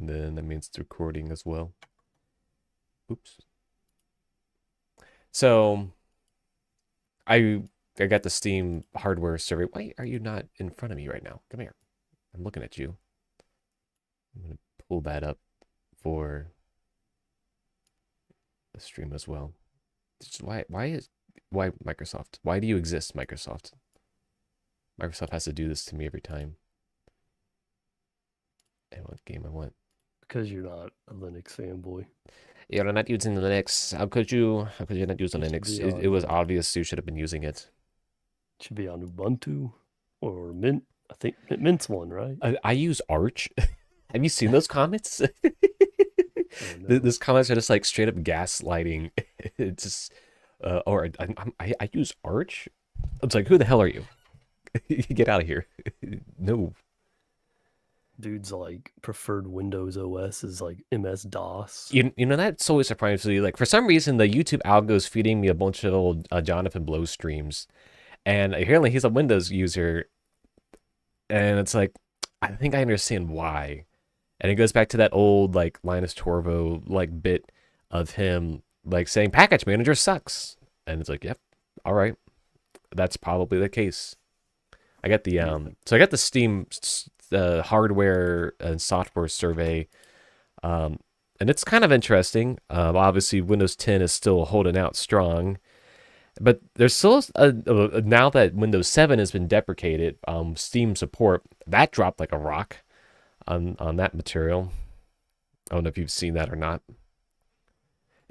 And then that means it's recording as well. Oops. So I got the Steam hardware survey. Why are you not in front of me right now? Come here. I'm looking at you. I'm gonna pull that up for the stream as well. Why Microsoft? Why do you exist, Microsoft? Microsoft has to do this to me every time. And what game I want? Because you're not a Linux fanboy. You're not using Linux. How could you? How could you not use Linux? It was obvious you should have been using it. Should be on Ubuntu or Mint. I think Mint's one, right? I use Arch. Have you seen those comments? Oh, no. Those comments are just like straight up gaslighting. It's just, or I use Arch. It's like, who the hell are you? Get out of here. No. Dude's like preferred Windows OS is like MS DOS. You know, that's always surprising. Like, for some reason, the YouTube algo is feeding me a bunch of old Jonathan Blow streams. And apparently he's a Windows user. And it's like, I think I understand why. And it goes back to that old, like, Linus Torvo, like, bit of him, like, saying, package manager sucks. And it's like, yep, all right. That's probably the case. I got the, so I got the Steam hardware and software survey. And it's kind of interesting. Obviously, Windows 10 is still holding out strong. But there's still, now that Windows 7 has been deprecated, Steam support, that dropped like a rock on that material. I don't know if you've seen that or not.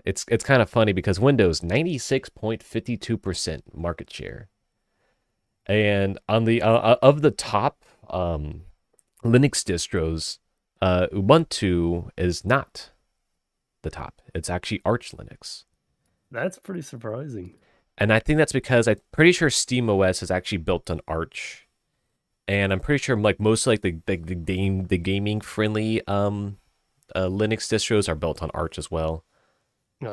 It's kind of funny because Windows 96.52% market share. And on the of the top Linux distros, Ubuntu is not the top. It's actually Arch Linux. That's pretty surprising. And I think that's because I'm pretty sure SteamOS is actually built on Arch. And I'm pretty sure like most like the gaming friendly Linux distros are built on Arch as well.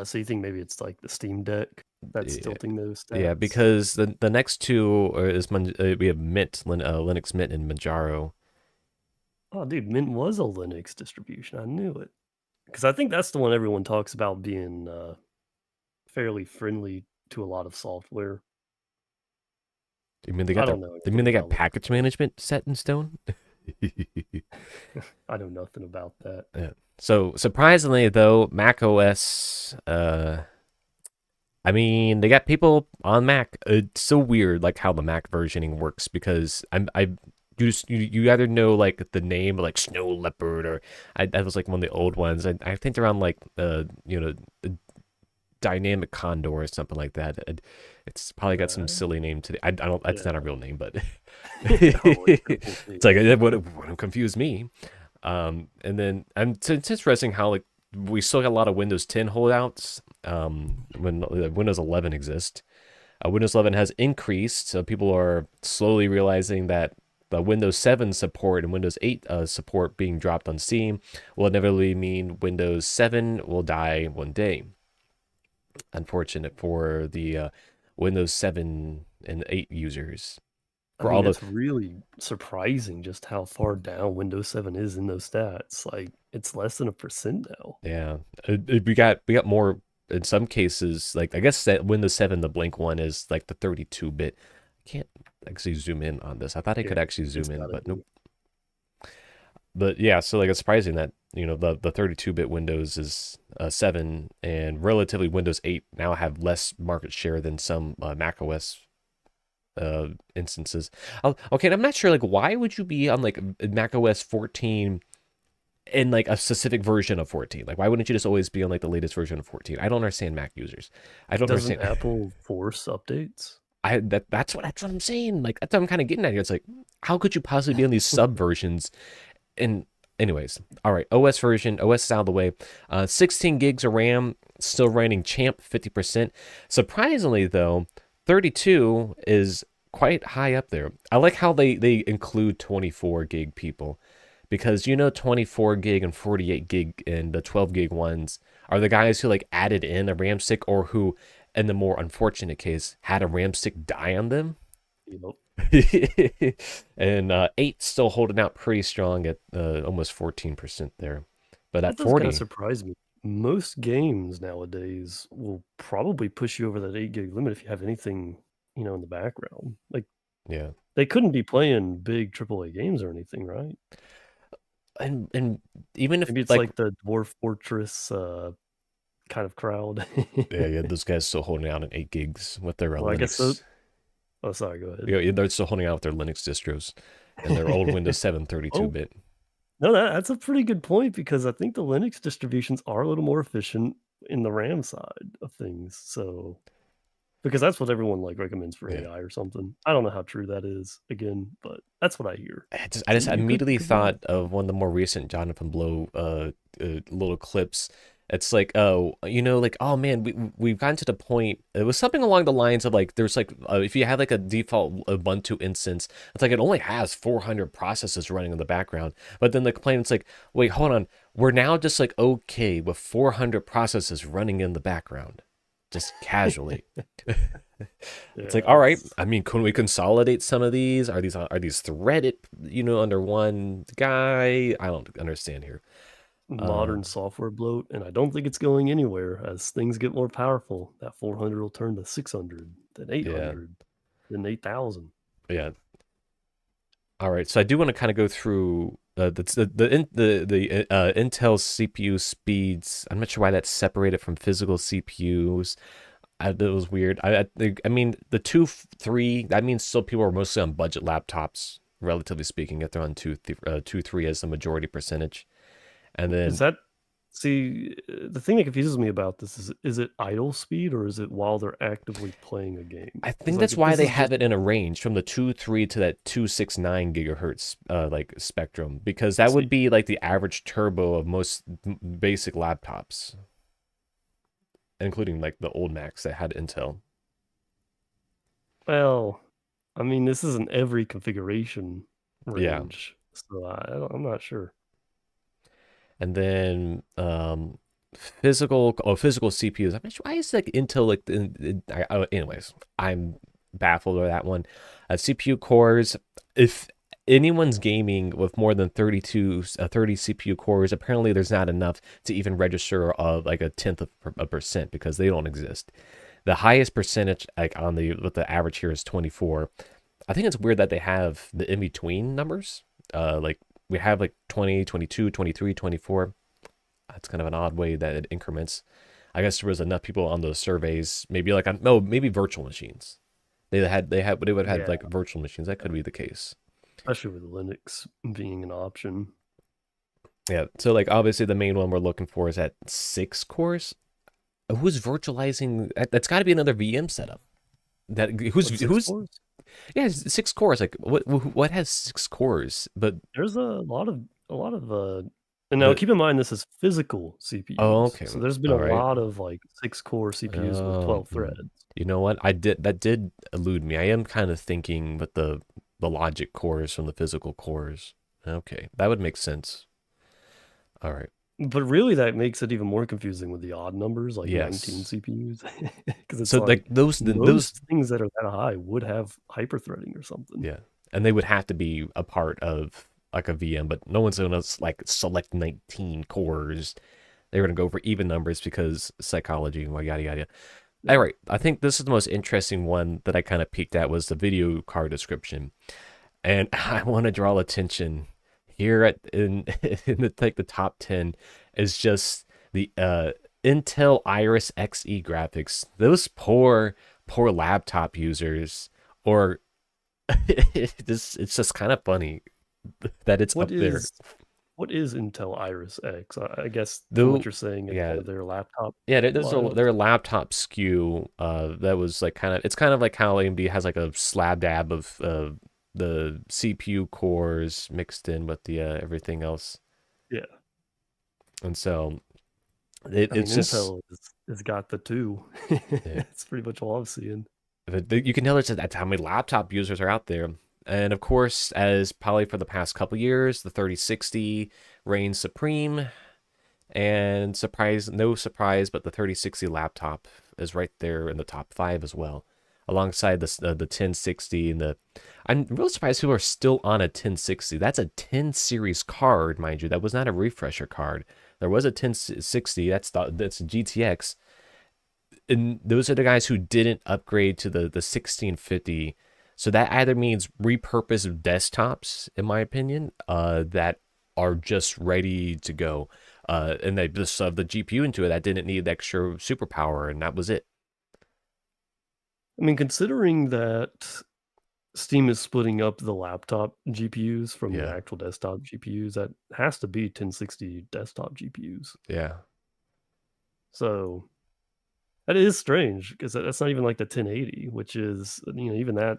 So you think maybe it's like the Steam Deck that's tilting those stats? Yeah, because the next two is we have Mint, Linux Mint, and Manjaro. Oh, dude, Mint was a Linux distribution. I knew it. Because I think that's the one everyone talks about being fairly friendly to a lot of software. You mean they got you mean they got package management set in stone? I know nothing about that. Yeah. So surprisingly though, Mac OS, I mean they got people on Mac. It's so weird like how the Mac versioning works because you either know like the name like Snow Leopard or that was like one of the old ones. I think they're on like Dynamic Condor or something like that. It's probably got some silly name to I don't. That's not a real name, but it's like it wouldn't confuse me. And then it's interesting how like we still got a lot of Windows 10 holdouts. When Windows 11 exists, Windows 11 has increased, so people are slowly realizing that the Windows 7 support and Windows 8 support being dropped on Steam will inevitably mean Windows 7 will die one day. Unfortunate for the Windows 7 and 8 users. It's really surprising just how far down Windows 7 is in those stats. Like it's less than 1% now. Yeah, we got more in some cases. Like I guess that Windows 7, the Blink one is like the 32-bit. I can't actually zoom in on this. I thought I could actually zoom in, but nope. But yeah, so like it's surprising that the 32-bit Windows is 7 and relatively Windows 8 now have less market share than some Mac OS instances. Okay, and I'm not sure like why would you be on like Mac OS 14 in like a specific version of 14? Like why wouldn't you just always be on like the latest version of 14? I don't understand Mac users. I don't understand. Apple force updates? That's what I'm saying. Like that's what I'm kind of getting at here. It's like how could you possibly be on these sub versions? And anyways, all right, OS is out of the way. 16 gigs of RAM, still running Champ 50%. Surprisingly though, 32 is quite high up there. I like how they include 24 gig people because 24 gig and 48 gig and the 12 gig ones are the guys who like added in a RAM stick or who, in the more unfortunate case, had a RAM stick die on them. Yep. And 8 still holding out pretty strong at almost 14% there. But That at does kind of 40, surprise me. Most games nowadays will probably push you over that 8 gig limit if you have anything, in the background. Like yeah. they couldn't be playing big AAA games or anything, right? And even if Maybe it's like like the Dwarf Fortress kind of crowd. yeah, those guys still holding out in 8 gigs with their Well, I guess so. Linux. Oh, sorry, go ahead. Yeah, they're still holding out with their Linux distros and their old Windows 7 Oh, 32-bit. no, that's a pretty good point because I think the Linux distributions are a little more efficient in the RAM side of things. So, because that's what everyone like recommends for Yeah. AI or something. I don't know how true that is again, but that's what I hear. I just So you immediately could be right. thought of one of the more recent Jonathan Blow little clips. It's like, oh, like, oh man, we've gotten to the point. It was something along the lines of like, there's like, if you have like a default Ubuntu instance, it's like it only has 400 processes running in the background. But then the complaint's like, wait, hold on, we're now just like okay with 400 processes running in the background, just casually. It's like, Yeah, all right. it's I mean, can we consolidate some of these? Are these threaded, under one guy? I don't understand here. modern Um, software bloat, and I don't think it's going anywhere as things get more powerful. That 400 will turn to 600, then yeah, 800, then 8,000. yeah. All right. So I do want to kind of go through the Intel CPU speeds. I'm not sure why that's separated from physical CPUs. That was weird. I mean, the 2 3. That means still people are mostly on budget laptops, relatively speaking. If they're on 2 3 as the majority percentage, and Is then that see the thing that confuses me about this is it idle speed or is it while they're actively playing a game? I Because think like that's if why this they is just have it in a range from the 2 3 to that 269 gigahertz like spectrum, because that would see, be like the average turbo of most basic laptops, including like the old Macs that had Intel. well, I mean this isn't every configuration Yeah. range, so I'm not sure. And then physical CPUs. I'm not sure why is like Intel like anyways, I'm baffled by that one. CPU cores. If anyone's gaming with more than 30 CPU cores, apparently there's not enough to even register of like a tenth of a percent because they don't exist. The highest percentage like on the what the average here is 24. I think it's weird that they have the in between numbers. Like we have like 20, 22, 23, 24. That's kind of an odd way that it increments. I guess there was enough people on those surveys, maybe like on no, maybe virtual machines. They would have had Yeah, like virtual machines. That could be the case. especially with Linux being an option. Yeah. So like obviously the main one we're looking for is at 6 cores. Who's virtualizing? That's got to be another VM setup. That What, six who's cores? yeah, 6 cores. Like what has 6 cores? But There's a lot of and now the keep in mind this is physical oh CPUs. okay, So there's been a all right. lot of like 6-core CPUs with Oh, 12 threads. you know what? That did elude me. I am kind of thinking with the logic cores from the physical cores. Okay, that would make sense. All right. But really that makes it even more confusing with the odd numbers like 19 Yes. CPUs because it's So like like those most things that are that high would have hyperthreading or something. yeah, and they would have to be a part of like a VM, but no one's gonna like select 19 cores. They're gonna go for even numbers because psychology, well, yada yada. All Yeah. right, I think this is the most interesting one that I kind of peeked at was the video card description. And I want to draw attention here at in the top 10 is just the Intel Iris Xe graphics. Those poor laptop users, or it's just kind of funny that it's What up there. is what is Intel Iris X? I guess from what Though you're saying it's one yeah, of their laptop yeah, there's models. their laptop SKU that was like kind of it's kind of like how AMD has like a slab dab of the CPU cores mixed in with the everything else, Yeah. and so I mean it's just Intel has got the two. yeah, That's pretty much all I'm seeing. you can tell that's how many laptop users are out there. And of course, as probably for the past couple years, the 3060 reigns supreme. And no surprise, but the 3060 laptop is right there in the top 5 as well. alongside the 1060 and the. I'm really surprised people are still on a 1060. That's a 10 series card, mind you. That was not a refresher card. There was a 1060. That's a GTX, and those are the guys who didn't upgrade to the 1650. So that either means repurposed desktops, in my opinion, that are just ready to go, and they just shoved the GPU into it that didn't need extra superpower, and that was it. I mean, considering that Steam is splitting up the laptop GPUs from the Yeah, actual desktop GPUs, that has to be 1060 desktop GPUs. yeah, So that is strange because that's not even like the 1080, which is, even that,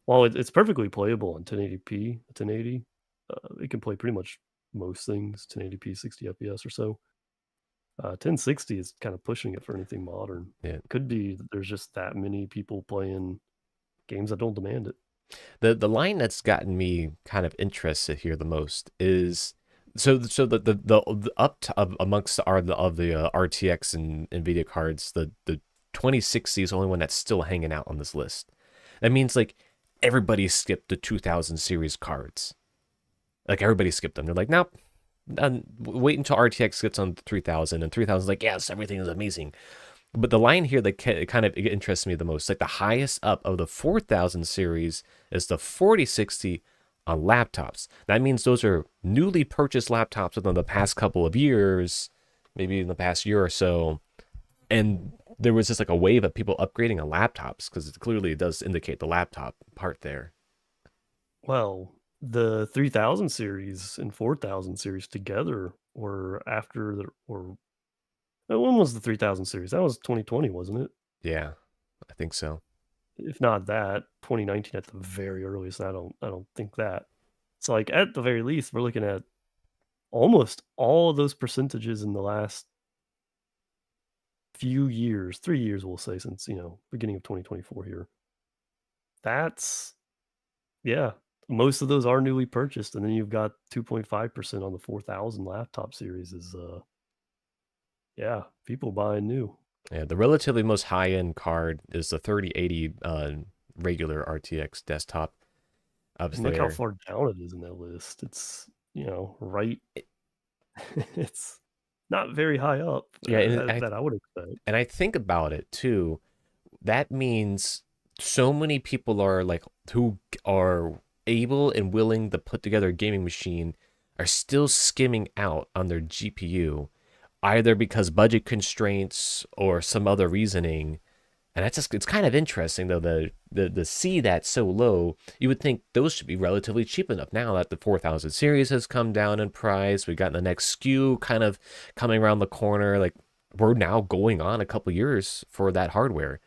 while it's perfectly playable on 1080p, 1080, it can play pretty much most things, 1080p, 60 FPS or so. 1060 is kind of pushing it for anything modern. yeah. Could be that there's just that many people playing games that don't demand it. The line that's gotten me kind of interested here the most is the up to, amongst the RTX and Nvidia cards, the 2060 is the only one that's still hanging out on this list. That means like everybody skipped the 2000 series cards. Like everybody skipped them. They're like, nope. Wait until RTX gets on 3000, and 3000 is like, yes, everything is amazing. But the line here that kind of interests me the most, like the highest up of the 4000 series is the 4060 on laptops. That means those are newly purchased laptops within the past couple of years, maybe in the past year or so. And there was just like a wave of people upgrading on laptops because it clearly does indicate the laptop part there. Well, the 3000 series and 4000 series together were after the, or when was the 3000 series? That was 2020, wasn't it? Yeah, I think so. If not that, 2019 at the very earliest. I don't think that. So like at the very least, we're looking at almost all of those percentages in the last few years, 3 years we'll say, since, beginning of 2024 here. That's, yeah, most of those are newly purchased, and then you've got 2.5% on the 4000 laptop series is, yeah, people buying new. Yeah, the relatively most high end card is the 3080 regular RTX desktop up And look how there. far down it is in that list. It's, right it's not very high up, Yeah, that I would expect. and I think about it too. That means so many people are like who are able and willing to put together a gaming machine are still skimming out on their GPU, either because budget constraints or some other reasoning. And that's just it's kind of interesting though the see that so low. You would think those should be relatively cheap enough now that the 4000 series has come down in price. We got the next SKU kind of coming around the corner. Like we're now going on a couple years for that hardware.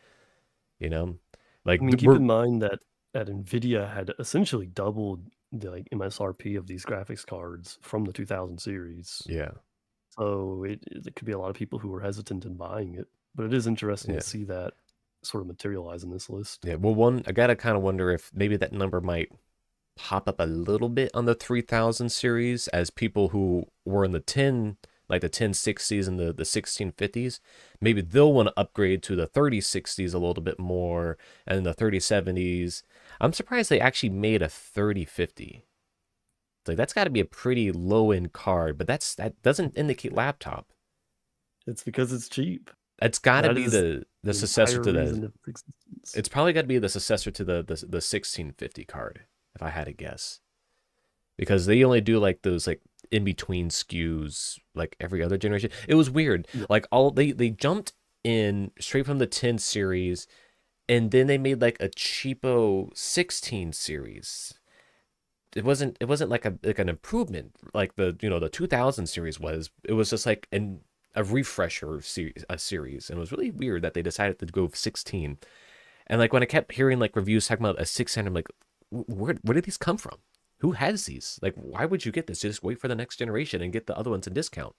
You know, like I mean, keep we're in mind that NVIDIA had essentially doubled the, like, MSRP of these graphics cards from the 2000 series. yeah, So it could be a lot of people who were hesitant in buying it, but it is interesting yeah, to see that sort of materialize in this list. yeah. Well, I gotta kind of wonder if maybe that number might pop up a little bit on the 3000 series as people who were in the 10 like the 1060s and the 1650s, maybe they'll want to upgrade to the 3060s a little bit more and the 3070s. I'm surprised they actually made a 3050. It's like that's got to be a pretty low end card, but that doesn't indicate laptop. It's because it's cheap. It's got to That be is the the successor entire to reason the. of its existence. It's probably got to be the successor to the 1650 card, if I had to guess, because they only do like those like in between SKUs like every other generation. It was weird. Yeah. Like all they jumped in straight from the 10 series, and then they made like a cheapo 16 series. It wasn't like an improvement like the 2000 series was. It was just like a refresher series, and it was really weird that they decided to go 16. And like when I kept hearing like reviews talking about a 600, I'm like, where did these come from? Who has these? Like, why would you get this? Just wait for the next generation and get the other ones in discount.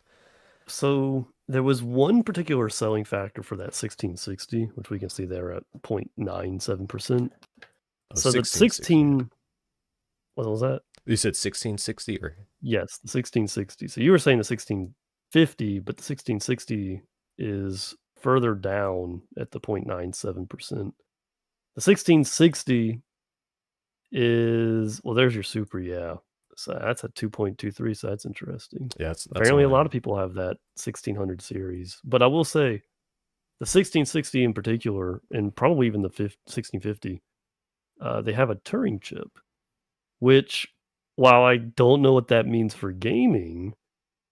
So there was one particular selling factor for that 1660, which we can see there at 0.97%. Oh, So the 1660. 16, what was that? You said 1660 or Yes, the 1660. So you were saying the 1650, but the 1660 is further down at the 0.97%. The The 1660 is, well, there's your super, yeah. So that's a 2.23, so that's interesting. Yeah, that's Apparently, a lot one. of people have that 1600 series, but I will say the 1660 in particular, and probably even the 1650, they have a Turing chip, which, while I don't know what that means for gaming,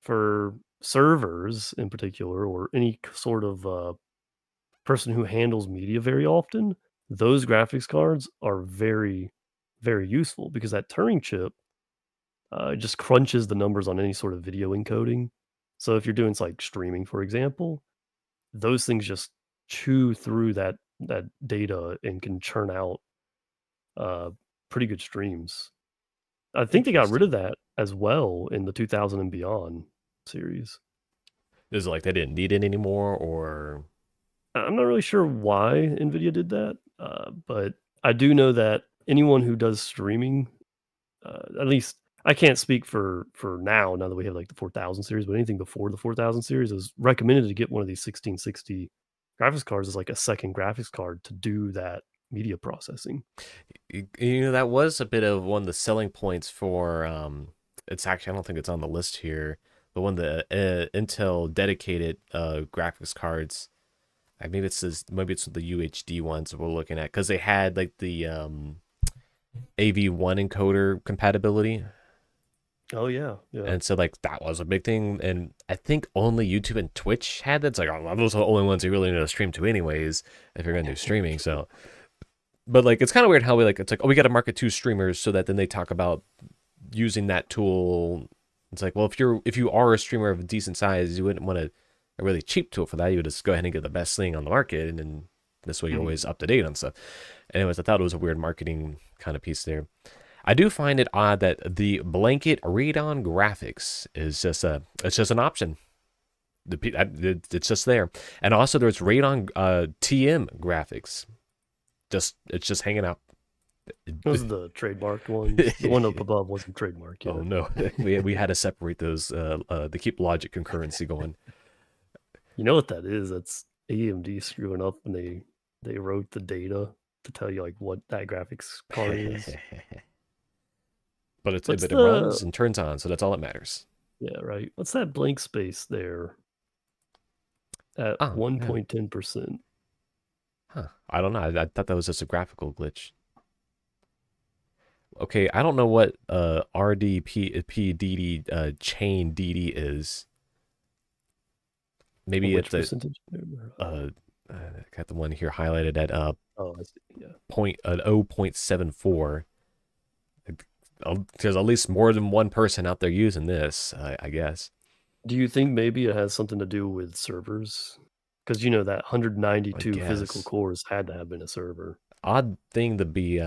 for servers in particular, or any sort of person who handles media very often, those graphics cards are very, very useful because that Turing chip just crunches the numbers on any sort of video encoding. So if you're doing like streaming, for example, those things just chew through that data and can churn out uh, pretty good streams. I think they got rid Interesting. of that as well in the 2000 and beyond series. Is it like they didn't need it anymore, or I'm not really sure why NVIDIA did that, but I do know that anyone who does streaming, at least I can't speak for now that we have like the 4000 series, but anything before the 4000 series is recommended to get one of these 1660 graphics cards as like a second graphics card to do that media processing. you know that was a bit of one of the selling points for it's actually I don't think it's on the list here, but one of the Intel dedicated graphics cards. Maybe it's the UHD ones that we're looking at because they had like the AV1 encoder compatibility. Oh yeah, yeah. And so like that was a big thing, and I think only YouTube and Twitch had that. It's like, oh, those are the only ones you really need to stream to, anyways, if you're gonna do streaming. True. So, but like it's kind of weird how we like it's like, oh, we got to market to streamers so that then they talk about using that tool. It's like, well, if you are a streamer of a decent size, you wouldn't want a really cheap tool for that. You would just go ahead and get the best thing on the market, and then this way you're always Mhm. up to date on stuff. Anyways, I thought it was a weird marketing kind of piece there. I do find it odd that the blanket read-on graphics is it's just an option. It's just there, and also there's read-on TM graphics. It's just hanging out. Those are the trademarked ones. The one up above wasn't trademarked Oh yet. no, we had to separate those to keep logic concurrency going. You know what that is? That's AMD screwing up when they wrote the data to tell you like what that graphics card is. What's But it the runs and turns on, so that's all that matters. Yeah, right. What's that blank space there at Oh yeah, 1.10%? huh? I don't know. I thought that was just a graphical glitch. Okay, I don't know what RDPDD chain DD is. Maybe Which it's a percentage? uh, got the one here highlighted at Oh, I see. Yeah. 0.74. There's at least more than one person out there using this, I guess. Do you think maybe it has something to do with servers? Because you know that I 192 physical guess. cores had to have been a server. Odd thing to be,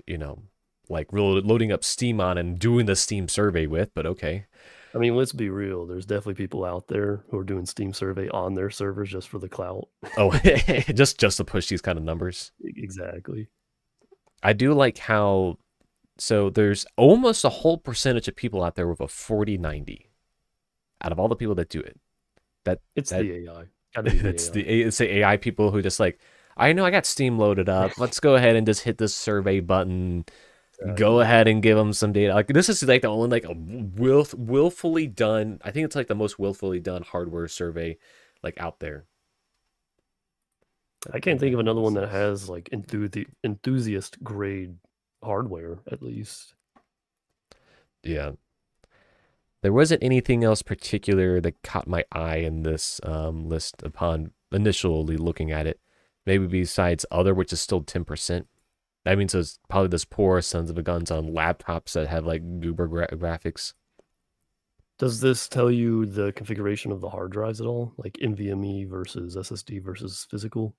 you know, like loading up Steam on and doing the Steam survey with, but okay. I mean, let's be real. There's definitely people out there who are doing Steam survey on their servers just for the clout. Oh, just to push these kind of numbers. Exactly. I do like how so there's almost a whole percentage of people out there with a 4090 out of all the people that do it. That It's that the AI. Gotta be the AI. it's the AI people who just like, I know I got Steam loaded up. Let's go ahead and just hit this survey button. Go Exactly. ahead and give them some data. Like this is like the only like a willfully done. I think it's like the most willfully done hardware survey like out there. I can't think of another one that has like enthusiast grade hardware at least. Yeah, there wasn't anything else particular that caught my eye in this list upon initially looking at it. Maybe besides other, which is still 10%. That means it's probably those poor sons of a guns on laptops that have like goober graphics. Does this tell you the configuration of the hard drives at all? Like NVMe versus SSD versus physical?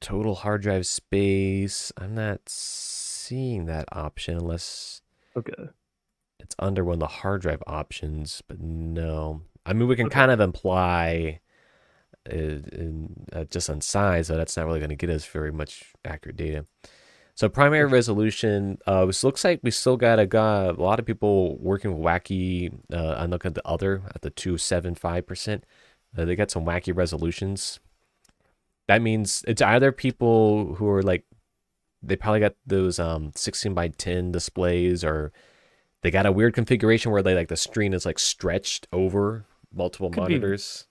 Total hard drive space. I'm not seeing that option unless Okay. it's under one of the hard drive options, but no. I mean, we can Okay. kind of imply just on size, so that's not really going to get us very much accurate data. So primary resolution, looks like we still got a lot of people working with wacky. I look at the other at the 275%. They got some wacky resolutions. That means it's either people who are like they probably got those 16 by 10 displays, or they got a weird configuration where they like the screen is like stretched over multiple Could be monitors.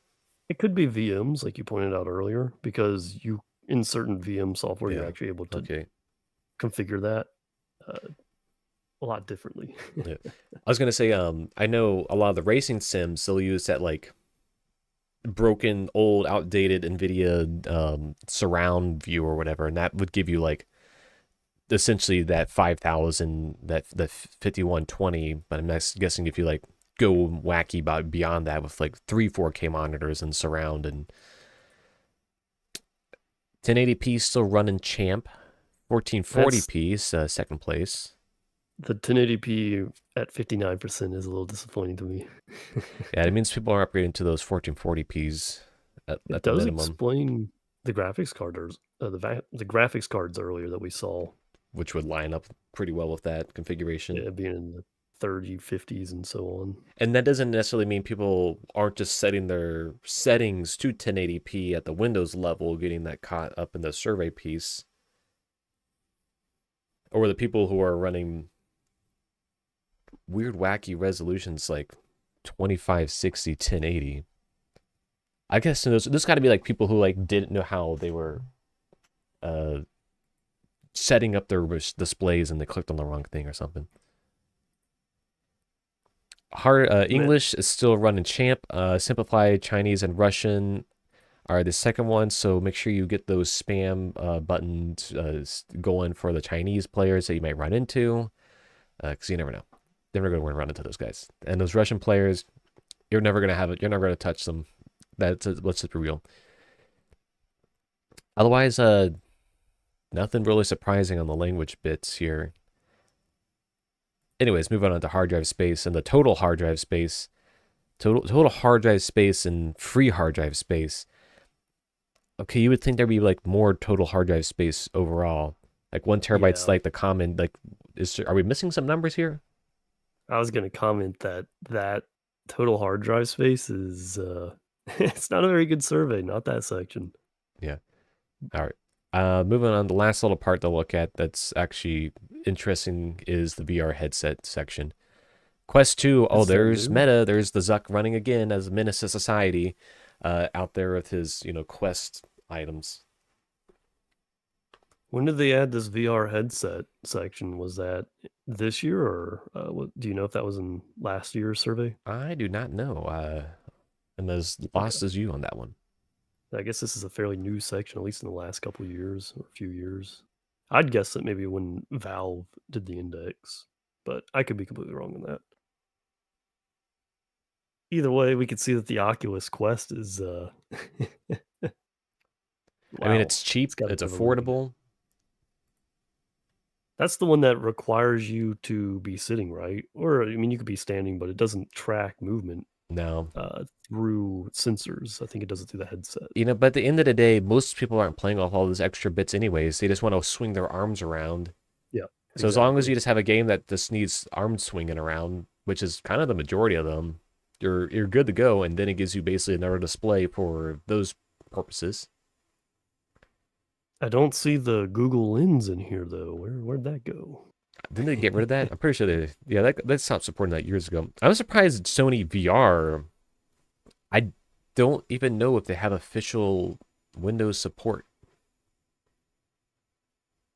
it could be VMs, like you pointed out earlier, because you in certain VM software you're Yeah. actually able to Okay. configure that a lot differently. Yeah. I was gonna say, I know a lot of the racing sims they'll use that like broken, old, outdated NVIDIA surround view or whatever, and that would give you like essentially that 5,000, that 5120. But I'm guessing if you like go wacky beyond that with like three 4K monitors and surround and 1080p still running champ, That's 1440p is second place. the 1080p at 59% is a little disappointing to me. Yeah, it means people are upgrading to those 1440p's It at the does minimum, explain the graphics card the graphics cards earlier that we saw, which would line up pretty well with that configuration. yeah, being in the 30, 50s, and so on. And that doesn't necessarily mean people aren't just setting their settings to 1080p at the Windows level, getting that caught up in the survey piece. Or the people who are running weird, wacky resolutions like 2560, 1080. I guess those got to be like people who like didn't know how they were uh, setting up their displays and they clicked on the wrong thing or something. Hard Man, English is still running champ. Simplified Chinese and Russian are the second one, so make sure you get those spam buttons going for the Chinese players that you might run into, because you never know. They're never going to run into those guys. And those Russian players, you're never going to have it. You're never going to touch them. Let's just be real. Otherwise, nothing really surprising on the language bits here. Anyways, moving on to hard drive space and the total hard drive space. Total hard drive space and free hard drive space. Okay, you would think there'd be like more total hard drive space overall. Like 1 terabyte's yeah, like the common like are we missing some numbers here? I was going to comment that total hard drive space is it's not a very good survey, not that section. Yeah. All right. Moving on, the last little part to look at that's actually interesting is the VR headset section. Quest 2, oh, Is that there's new? Meta, there's the Zuck running again as a menace to society out there with his, Quest items. When did they add this VR headset section? Was that this year, or do you know if that was in last year's survey? I do not know. I'm as Okay. lost as you on that one. I guess this is a fairly new section, at least in the last couple of years or a few years. I'd guess that maybe when Valve did the index, but I could be completely wrong on that. Either way, we could see that the Oculus Quest is I mean, wow, it's cheap, it's got a it's bit of a lead. affordable. That's the one that requires you to be sitting, right? Or I mean, you could be standing, but it doesn't track movement No, through sensors. I think it does it through the headset. but at the end of the day, most people aren't playing off all those extra bits anyways. They just want to swing their arms around. Yeah, So as long as exactly. you just have a game that just needs arm swinging around, which is kind of the majority of them, you're good to go, and then it gives you basically another display for those purposes. I don't see the Google Lens in here though. Where'd that go? Didn't they get rid of that? I'm pretty sure they stopped supporting that years ago. I was surprised Sony VR. I don't even know if they have official Windows support,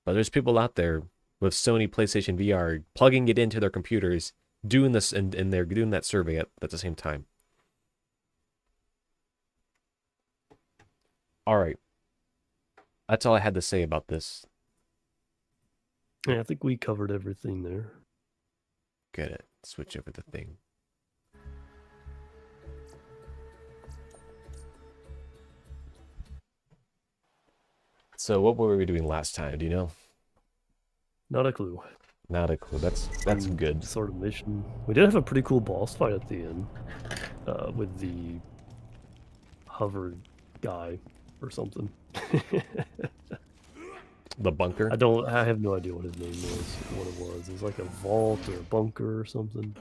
but there's people out there with Sony PlayStation VR plugging it into their computers, doing this, and they're doing that survey at the same time. All right, that's all I had to say about this. Yeah, I think we covered everything there. Get it? Switch over the thing. So what were we doing last time? Do you know? Not a clue. Not a clue. That's Some good. sort of mission. We did have a pretty cool boss fight at the end with the hover guy or something. The bunker. I have no idea what his name was, or what it was. It was like a vault or a bunker or something.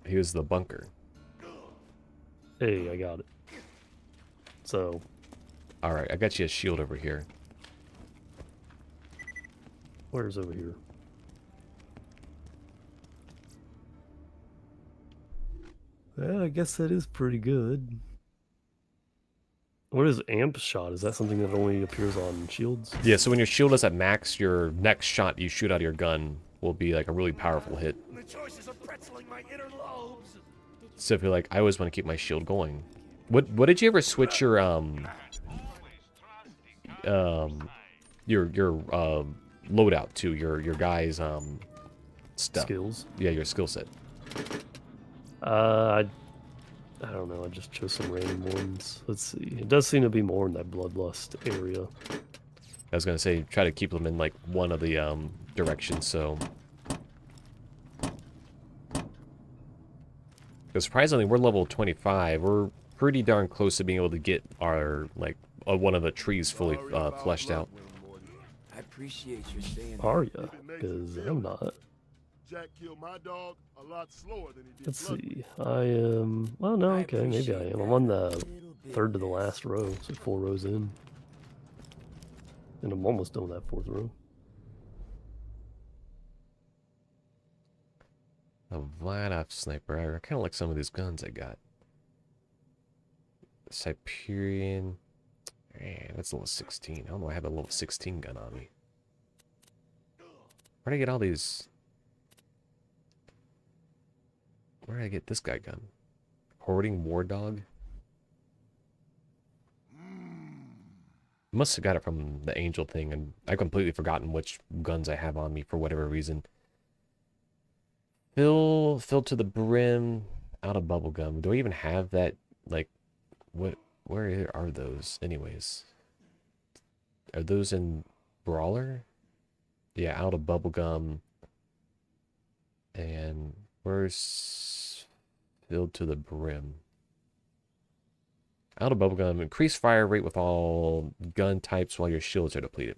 He was the bunker. Hey, I got it. So Alright, I got you a shield over here. Where's over here? Yeah, I guess that is pretty good. What is amp shot? Is that something that only appears on shields? Yeah, so when your shield is at max, your next shot you shoot out of your gun will be like a really powerful hit. The choices are pretzeling my inner lobes. So if you're like, I always want to keep my shield going. What did you ever switch your loadout to? Your guy's stuff. Skills? Yeah, your skill set. I don't know, I just chose some random ones. Let's see. It does seem to be more in that bloodlust area. I was gonna say try to keep them in like one of the directions, so because surprisingly we're level 25. We're pretty darn close to being able to get our like one of the trees fully fleshed out. I appreciate your saying. Are ya? Because I'm not. Jack killed my dog a lot slower than he did. Let's see. I am... Well, no, okay, maybe I am. I'm on the third to the last row, so 4 rows in. And I'm almost done with that 4th row. A Vlad sniper. I kind of like some of these guns I got. Siberian. Man, that's level 16. I don't know. I have a level 16 gun on me. Where did I get all these? Where did I get this guy gun? Hoarding War Dog? Must have got it from the Angel thing, and I've completely forgotten which guns I have on me for whatever reason. Fill to the brim, out of bubblegum. Do I even have that? Like, where are those, anyways? Are those in Brawler? Yeah, out of bubblegum. And where's filled to the brim? Out of bubblegum. Increase fire rate with all gun types while your shields are depleted.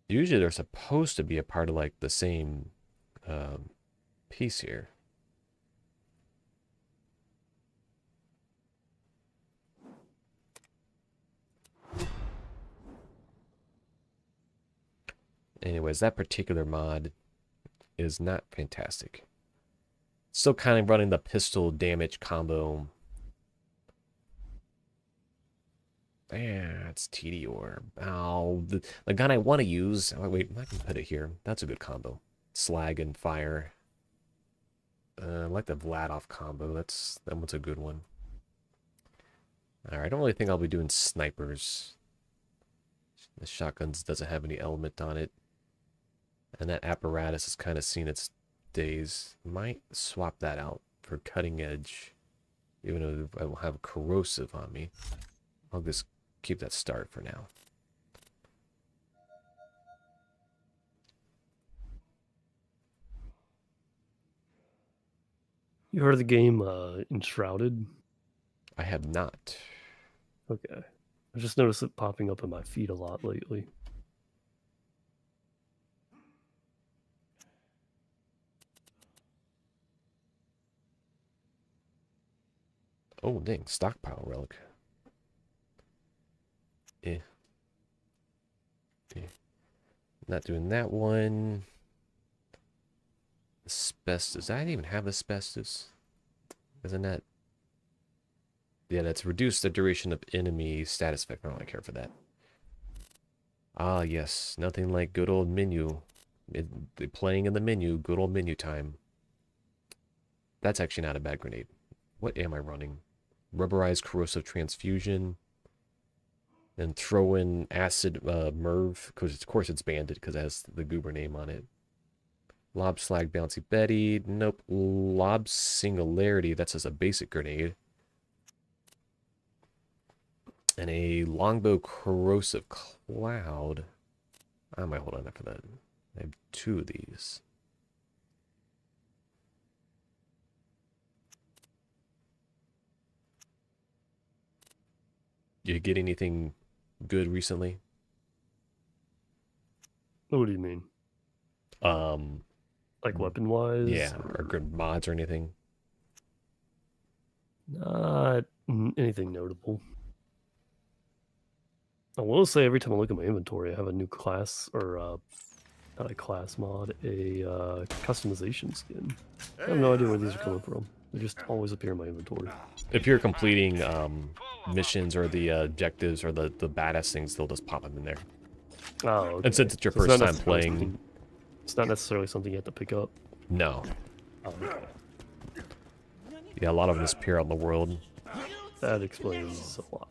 Usually they're supposed to be a part of like the same piece here. Anyways, that particular mod is not fantastic. Still kind of running the pistol damage combo. Yeah, it's TD orb. Oh, the gun I want to use. Oh, wait, I can put it here. That's a good combo. Slag and fire. I like the Vlad combo. That one's a good one. Alright, I don't really think I'll be doing snipers. The shotguns doesn't have any element on it. And that apparatus has kind of seen its days. Might swap that out for cutting edge. Even though I will have corrosive on me. I'll just keep that start for now. You heard of the game Enshrouded? I have not. Okay. I just noticed it popping up in my feed a lot lately. Oh, dang. Stockpile relic. Eh. Not doing that one. Asbestos. I didn't even have asbestos. Isn't that? Yeah, that's reduced the duration of enemy status effect. I don't really care for that. Ah, yes. Nothing like good old menu. Playing in the menu. Good old menu time. That's actually not a bad grenade. What am I running? Rubberized corrosive transfusion. Then throw in acid Merv. Because of course it's banded because it has the goober name on it. Lob slag bouncy Betty. Nope. Lob singularity. That's just a basic grenade. And a longbow corrosive cloud. I might hold on for that. I have 2 of these. You get anything good recently? What do you mean? Like weapon-wise? Yeah, or good mods or anything. Not anything notable. I will say every time I look at my inventory, I have a new class, or not a class mod, a customization skin. I have no idea where these are coming from. They just always appear in my inventory. If you're completing missions or the objectives or the badass things, they'll just pop them in there. Oh, okay. And since it's your So first not time necessarily playing, something- it's not necessarily something you have to pick up. no. Oh, okay. Yeah, a lot of them just appear out in the world. That explains a lot.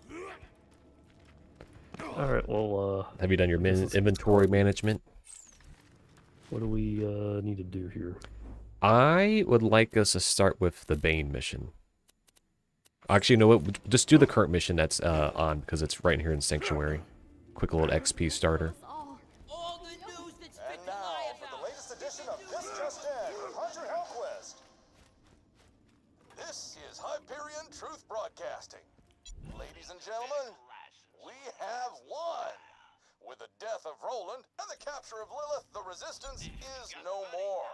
Alright, well, Have you done your inventory management? what do we need to do here? I would like us to start with the Bane mission. Actually, you know what? Just do the current mission that's on, because it's right here in Sanctuary. Quick little XP starter. All the news that's And been now lie for the about. latest edition of This Just In with Hunter Hellquist. This is Hyperion Truth Broadcasting. Ladies and gentlemen, we have won. With the death of Roland and the capture of Lilith, the resistance is no more.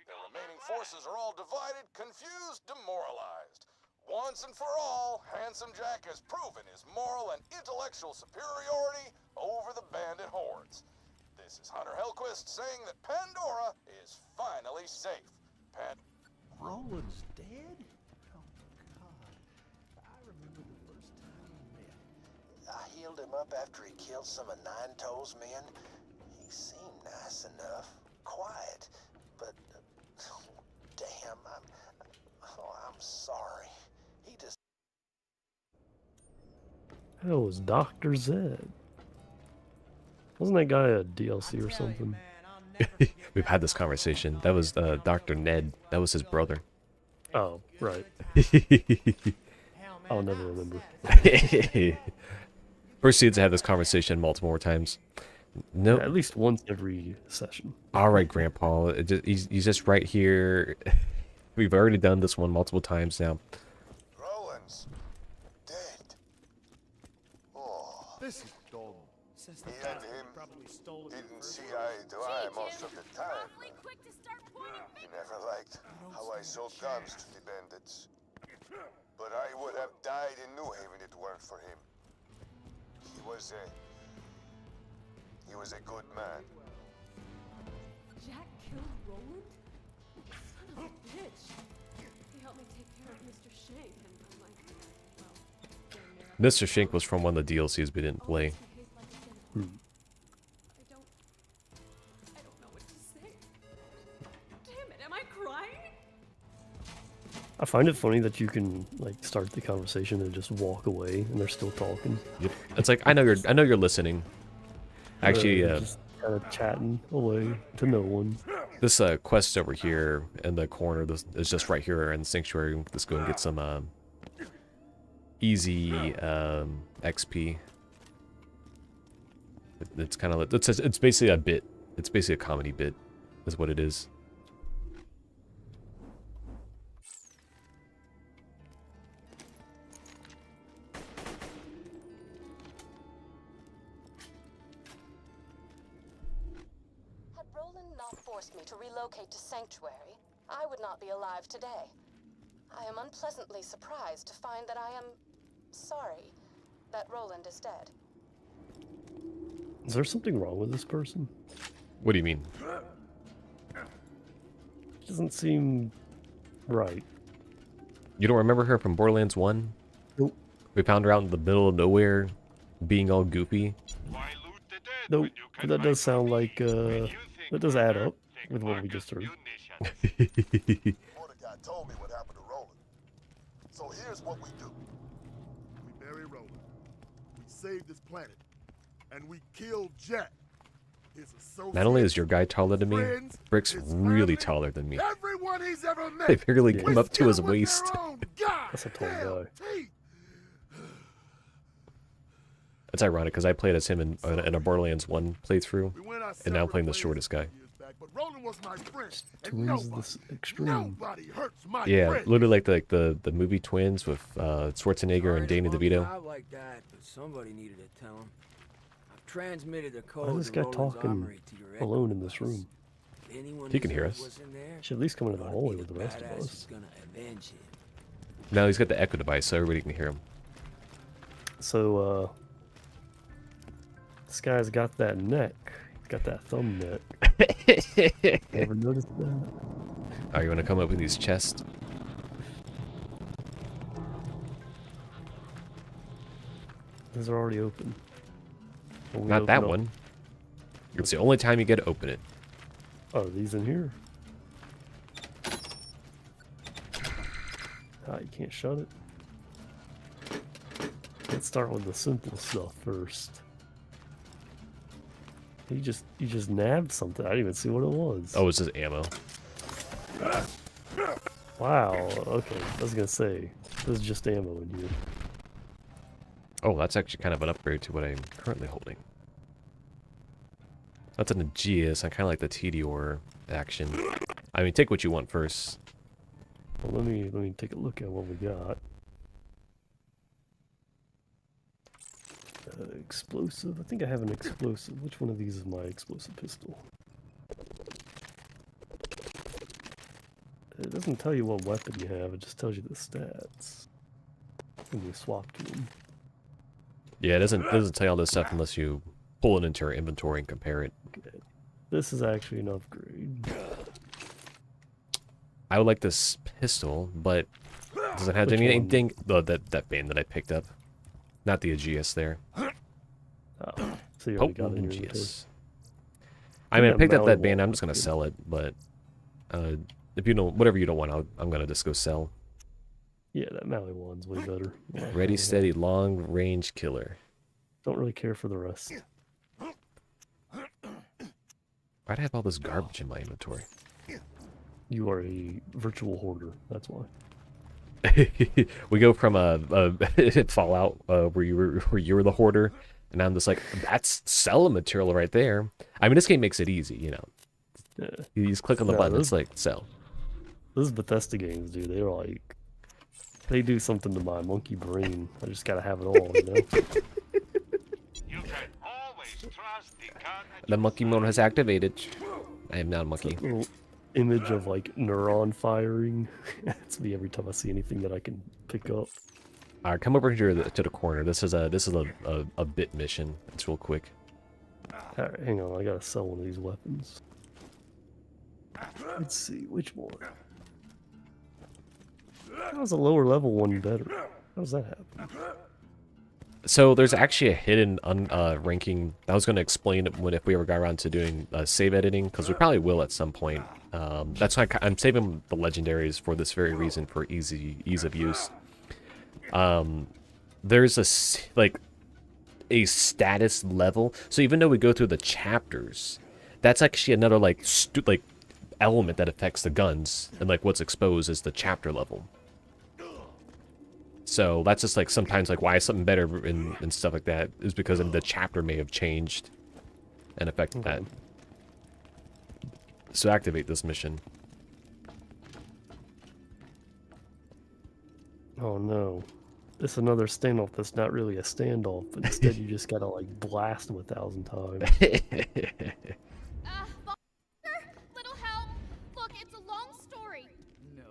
The remaining forces are all divided, confused, demoralized. Once and for all, Handsome Jack has proven his moral and intellectual superiority over the bandit hordes. This is Hunter Hellquist saying that Pandora is finally safe. Roland's dead? Oh, God. I remember the first time we met. I healed him up after he killed some of Nine Toes' men. He seemed nice enough, quiet, but damn, I'm sorry. He just That was Dr. Zed. Wasn't that guy a DLC or something? We've had this conversation. That was Dr. Ned. That was his brother. Oh, right. I'll never remember. Proceeds to have this conversation multiple more times. No. At least once every session. All right, Grandpa. He's just right here. We've already done this one multiple times now. Roland's dead. Oh, This is dumb. Since he the and him didn't see eye to eye most of the time. Quick to start pointing He never liked how I sold guns to the bandits. But I would have died in New Haven if it weren't for him. He was a good man. Jack killed Roland? Son of a bitch. He helped me take care of Mr. Shank, and I'm like, well, damn near. Mr. Shank was from one of the DLCs we didn't play. Always behaved like a gentleman. I don't know what to say. Damn it, am I crying? I find it funny that you can like start the conversation and just walk away, and they're still talking. Yep. It's like I know you're listening. Actually, They're just kind of chatting away to no one. this quest over here in the corner is just right here in Sanctuary. Let's go and get some easy XP. It's kind of it's basically a bit. It's basically a comedy bit, is what it is. Had Roland not forced me to relocate to Sanctuary, I would not be alive today. I am unpleasantly surprised to find that I am sorry that Roland is dead. Is there something wrong with this person? What do you mean? Doesn't seem right. You don't remember her from Borderlands 1? Nope. We found her out in the middle of nowhere, being all goofy. Nope. But that does sound like that does add up with what we just heard. Mordecai told me what happened to Roland. So here's what we do. We bury Roland. We save this planet. And we kill Jack. His associates, Not only is your guy taller than me, friends, Brick's his really family, taller than me. Everyone he's ever met. They barely Yeah. come up to his With their waist. own God That's a tall damn guy. teeth. It's ironic because I played as him in a Borderlands 1 playthrough, We went our and now I'm separate playing the ways shortest guy. years back, but Roland was my friend, and Twins this extreme. nobody hurts my Yeah, friend. literally like the movie Twins with Schwarzenegger and Danny DeVito. Out like that, but somebody needed to tell him. I've transmitted the Why code is this to guy Roland's talking armory to your alone in echo this device. room? He can hear us. Should at least come into the hallway with the rest of us. No, he's got the echo device, so everybody can hear him. So, this guy's got that neck. He's got that thumb neck. Ever noticed that? Are you gonna come up with these chests? These are already open. When we Not open that up- one. It's the only time you get to open it. Oh, are these in here? Ah, you can't shut it. Let's start with the simple stuff first. You just nabbed something. I didn't even see what it was. Oh, it's just ammo. Wow. Okay, I was gonna say there's just ammo in here. Oh, that's actually kind of an upgrade to what I'm currently holding. That's an Aegeus. I kind of like the Tedior action. I mean, take what you want first. Well, let me take a look at what we got. Explosive. I think I have an explosive. Which one of these is my explosive pistol? It doesn't tell you what weapon you have. It just tells you the stats when you swap to them. Yeah, it doesn't tell you all this stuff unless you pull it into your inventory and compare it. Okay. This is actually an upgrade. I would like this pistol, but does it have Which anything? Oh, that band that I picked up, not the Aegeus there. Oh, so you already got it in your inventory. Aegeus. I mean, I that picked up Maui that band. one I'm just gonna is sell it, but if you don't, whatever you don't want, I'm gonna just go sell. Yeah, that Maui one's way better. Yeah, Ready, yeah. steady, long range killer. Don't really care for the rest. Why'd I have all this garbage in my inventory? You are a virtual hoarder. That's why. We go from a Fallout where you were the hoarder, and I'm just like, that's selling material right there. I mean, this game makes it easy, you know. Yeah. You just click on the No, button, those- it's like sell. Those Bethesda games, dude, they're like, they do something to my monkey brain. I just gotta have it all, you know? The monkey mode has activated. I am not a monkey. Little image of like neuron firing. It's me every time I see anything that I can pick up. All right, come over here to the corner. This is a bit mission. It's real quick. All right, hang on, I gotta sell one of these weapons. Let's see which one. How's a lower level one better? How does that happen? So there's actually a hidden ranking. I was going to explain it if we ever got around to doing save editing, because we probably will at some point. That's why I'm saving the legendaries for this very reason, for ease of use. There's a status level. So even though we go through the chapters, that's actually another like element that affects the guns, and like what's exposed is the chapter level. So that's just like sometimes like why is something better and stuff like that is because the chapter may have changed and affected that. So activate this mission. Oh no. It's another standoff that's not really a standoff, but instead you just gotta like blast them 1,000 times. Little help! Look, it's a long story. No,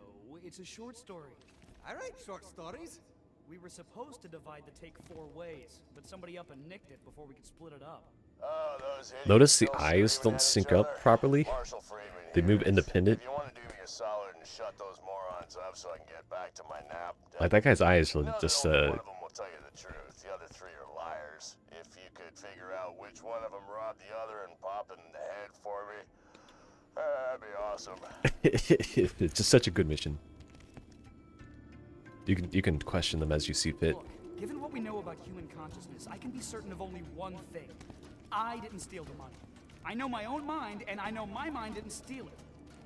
it's a short story. I write short stories. We were supposed to divide the take 4 ways, but somebody up and nicked it before we could split it up. Oh, those idiots Notice the still eyes screaming don't at sync each up other? properly. Marshall Freeman They here. move independent. If you want to do me a solid and shut those morons up so I can get back to my nap. Like that guy's eyes are know that just only one of them will tell you the truth. The other 3 are liars. If you could figure out which one of them robbed the other and pop it in the head for me, that'd be awesome. it's just such a good mission. You can question them as you see fit. Look, given what we know about human consciousness, I can be certain of only one thing. I didn't steal the money. I know my own mind, and I know my mind didn't steal it.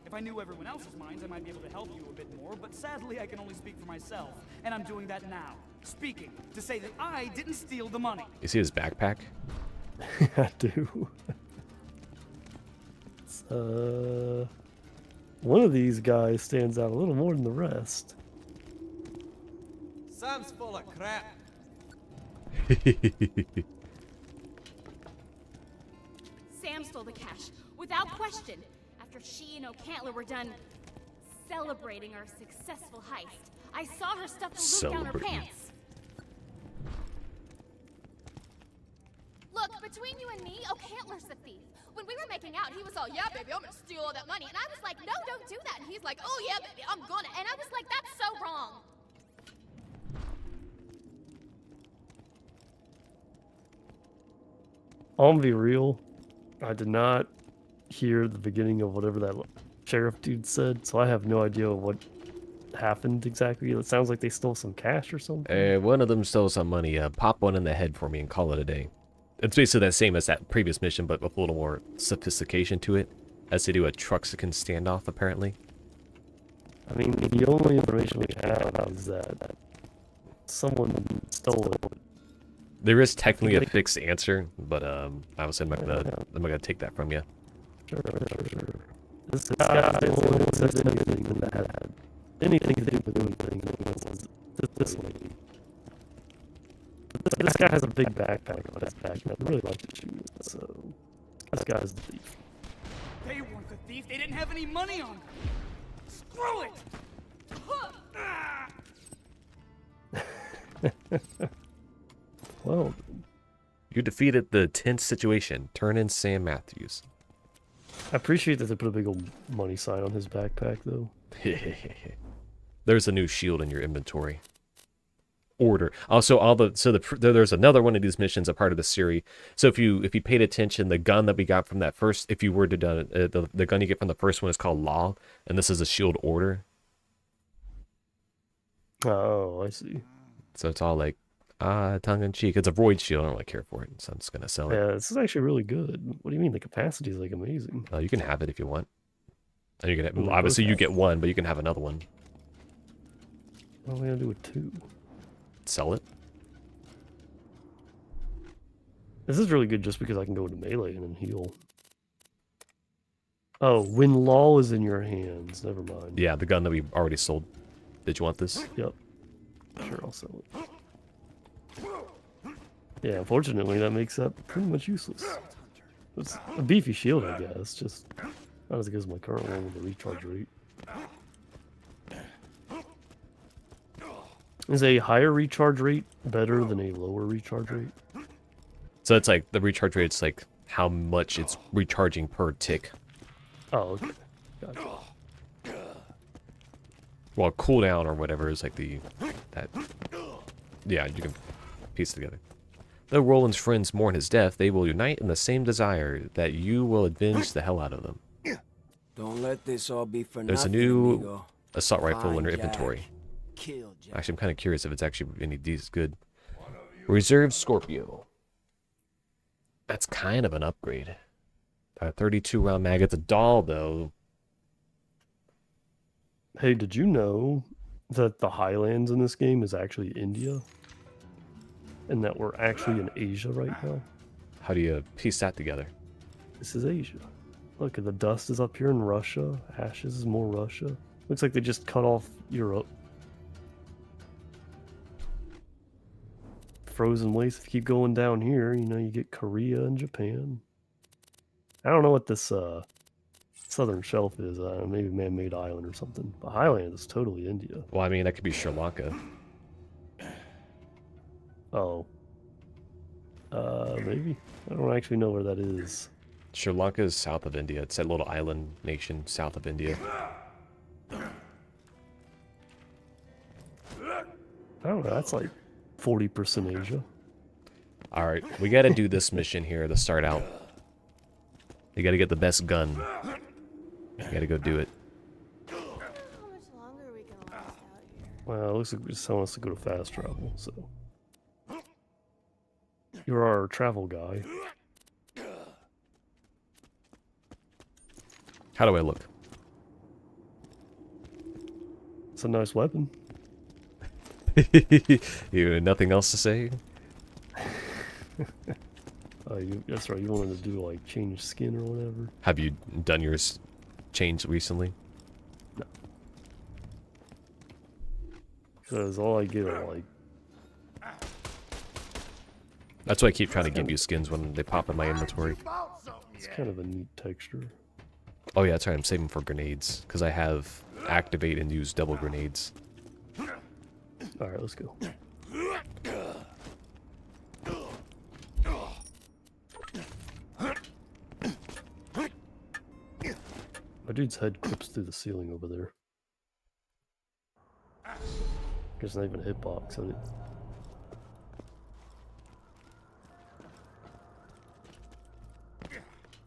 If I knew everyone else's minds, I might be able to help you a bit more, but sadly I can only speak for myself, and I'm doing that now. Speaking to say that I didn't steal the money. You see his backpack? I do. One of these guys stands out a little more than the rest. Sam's full of crap. Sam stole the cash, without question. after she and O'Cantler were done celebrating our successful heist, I saw her stuff the loot down her Celebrating. pants. Look, between you and me, O'Cantler's the thief. When we were making out, he was all, yeah, baby, I'm gonna steal all that money. And I was like, no, don't do that. And he's like, oh, yeah, baby, I'm gonna. And I was like, that's so wrong. I'm gonna be real. I did not hear the beginning of whatever that sheriff dude said, so I have no idea what happened exactly. It sounds like they stole some cash or something. One of them stole some money. Pop one in the head for me and call it a day. It's basically the same as that previous mission, but with a little more sophistication to it, as they do a Truxican standoff, apparently. I mean, the only information we have is that someone stole it. There is technically a fixed answer, but obviously I'm not gonna take that from you. Sure. This guy's the only one who says anything that had anything to do with anything. This lady. This guy has a big backpack on his back, and I'd really like to shoot it, so this guy's the thief. They weren't the thief. They didn't have any money on them. Screw it! Well, You defeated the tense situation. Turn in Sam Matthews. I appreciate that they put a big old money sign on his backpack, though. There's a new shield in your inventory. Order. Also, there's another one of these missions, a part of the series. So if you paid attention, the gun that we got from that first, if you were to done the gun you get from the first one is called Law, and this is a shield order. Oh, I see. So it's all like tongue in cheek. It's a void shield. I don't really care for it, so I'm just gonna sell it. Yeah, this is actually really good. What do you mean? The capacity is like amazing. You can have it if you want. And you can Well, obviously you okay. get one, but you can have another one. What are we gonna do with two? Sell it. This is really good just because I can go into melee and then heal. Oh, when law is in your hands. Never mind. Yeah, the gun that we already sold. Did you want this? Yep. Sure, I'll sell it. Yeah, unfortunately, that makes that pretty much useless. It's a beefy shield, I guess. Just not as good as my current one with the recharge rate. Is a higher recharge rate better than a lower recharge rate? So it's like the recharge rate's like how much it's recharging per tick. Oh, okay. Gotcha. Well, cooldown or whatever is like yeah, you can piece it together. Though Roland's friends mourn his death, they will unite in the same desire that you will avenge the hell out of them. Don't let this all be for There's a nothing, new amigo. assault rifle in Fine, your Jack. inventory. Kill Jack. Actually, I'm kind of curious if it's actually any decent good. Reserve Scorpio. That's kind of an upgrade. 32 round mag. It's a doll though. Hey, did you know that the Highlands in this game is actually India? And that we're actually in Asia right now? How do you piece that together? This is Asia. Look, the dust is up here in Russia. Ashes is more Russia. Looks like they just cut off Europe. Frozen waste. If you keep going down here, you know, you get Korea and Japan. I don't know what this southern shelf is. Maybe man-made island or something. But Highland is totally India. Well, I mean, that could be Sri Lanka. Oh. Maybe. I don't actually know where that is. Sri Lanka is south of India. It's that little island nation south of India. I don't know. That's like 40% Asia. All right, we got to do this mission here to start out. You got to get the best gun. You got to go do it. How much longer are we gonna last out here? Well, it looks like we just want us to go to fast travel, so. You're our travel guy. How do I look? It's a nice weapon. You have nothing else to say? That's right, you wanted to do like change skin or whatever. Have you done yours changed recently? No. Because all I get are like. That's why I keep trying to give you skins when they pop in my inventory. It's kind of a neat texture. Oh yeah, that's right. I'm saving for grenades because I have activate and use double grenades. All right, let's go. My dude's head clips through the ceiling over there. There's not even a hitbox on it.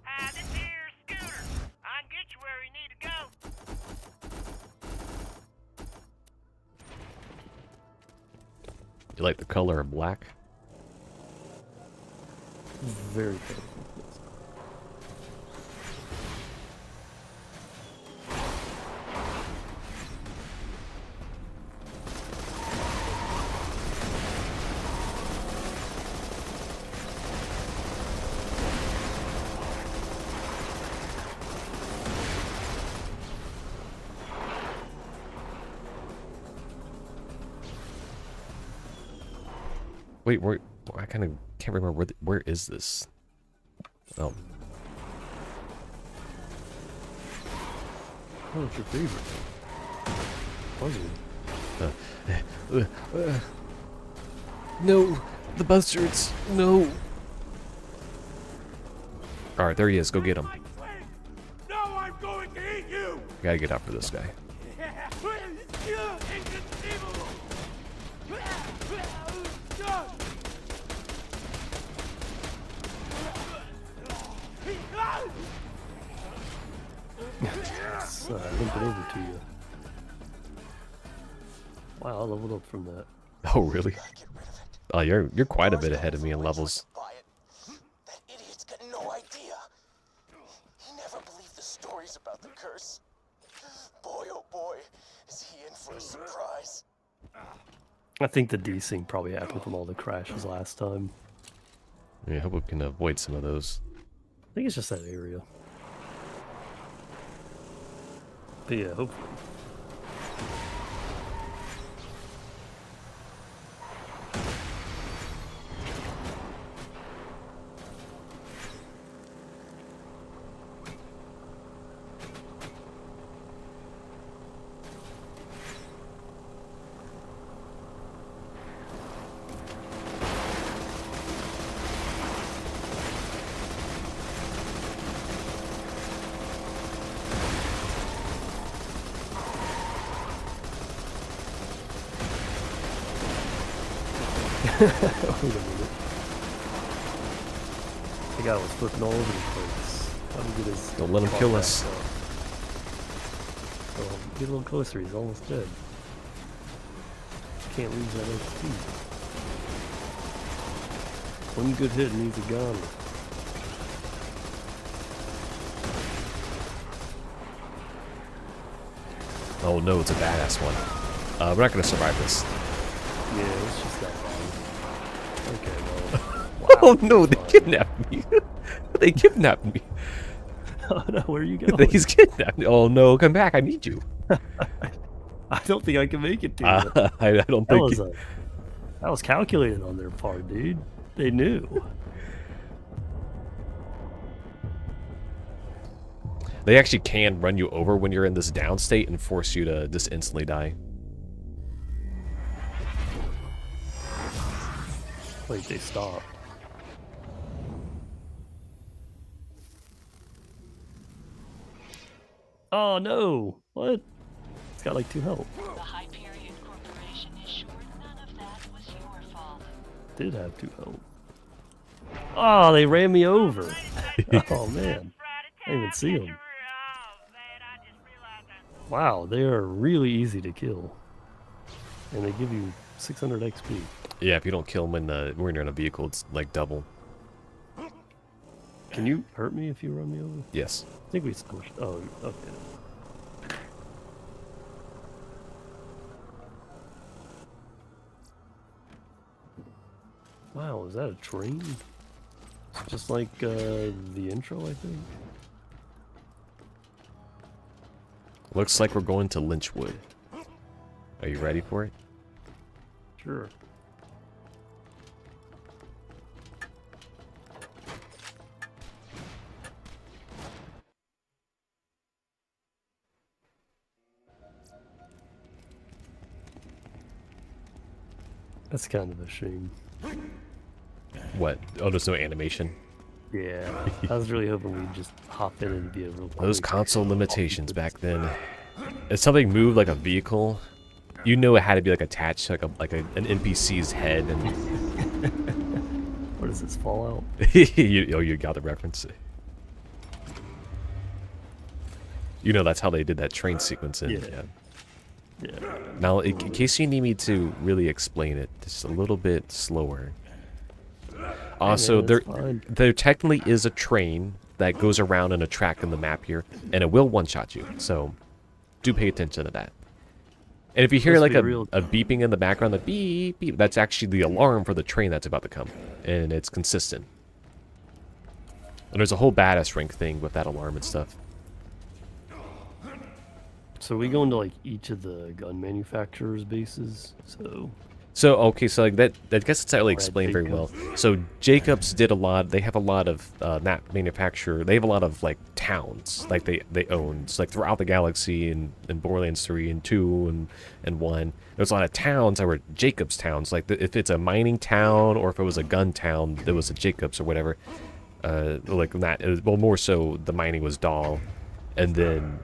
Hi, this here's Scooter. I can get you where you need to go. You like the color of black? Very colorful. Yes. Wait, I kind of can't remember where is this? Oh, What's your favorite? Puzzle. no, the bastards! No. All right, there he is. Go get him. No, I'm going to eat you! Gotta get after this guy. Inconceivable! Limp it over to you. Wow, I leveled up from that. Oh really? Oh, you're quite a bit ahead of me in levels. That idiot's got no idea. He never believed the stories about the curse. Boy, oh boy, is he in for a surprise. I think the desync probably happened from all the crashes last time. Yeah, I hope we can avoid some of those. I think it's just that area. But yeah, hopefully. Wait a minute. The guy was flipping all over the place. How do we get his... Don't let him kill us. Oh, get a little closer, he's almost dead. Can't lose that XP. One good hit and he's a goner. Oh no, it's a badass one. We're not gonna survive this. Yeah, it's just that bad. Okay, well. Oh no, they kidnapped me. They kidnapped me. Oh no, where are you going? He's kidnapped me. Oh no, come back, I need you. I don't think I can make it to you. I don't think That was calculated on their part, dude. They knew. They actually can run you over when you're in this down state and force you to just instantly die. Wait, they stopped. Oh no! What? It's got like 2 health. The Hyperion Corporation is sure none of that was your fault. Did have 2 health. Oh, they ran me over. Oh man, I didn't even see them. Wow, they are really easy to kill, and they give you 600 XP. Yeah, if you don't kill them when you're in a vehicle, it's like double. Can you hurt me if you run me over? Yes. I think we squished. Oh, okay. Wow, is that a train? Just like the intro, I think. Looks like we're going to Lynchwood. Are you ready for it? Sure. That's kind of a shame. What? Oh, there's no animation. Yeah, I was really hoping we'd just hop in and be a real Those quick console walk limitations through back then. If something moved like a vehicle, you know it had to be like attached to an NPC's head, and What is this, Fallout? you got the reference. You know that's how they did that train sequence in. Yeah. Yeah. Now, in case you need me to really explain it, just a little bit slower. Also, there technically is a train that goes around in a track in the map here, and it will one-shot you. So, do pay attention to that. And if you hear like a beeping in the background, like beep beep, that's actually the alarm for the train that's about to come, and it's consistent. And there's a whole badass rank thing with that alarm and stuff. So we go into like each of the gun manufacturers' bases. So okay, so like that I guess it's not really explained very well. So Jacobs did a lot. They have a lot of that manufacturer. They have a lot of like towns, like they own. So like throughout the galaxy in Borderlands 3 and 2 and 1. There's a lot of towns that were Jacobs towns. Like if it's a mining town or if it was a gun town, there was a Jacobs or whatever. Like that. It was, well, more so the mining was Dahl, and then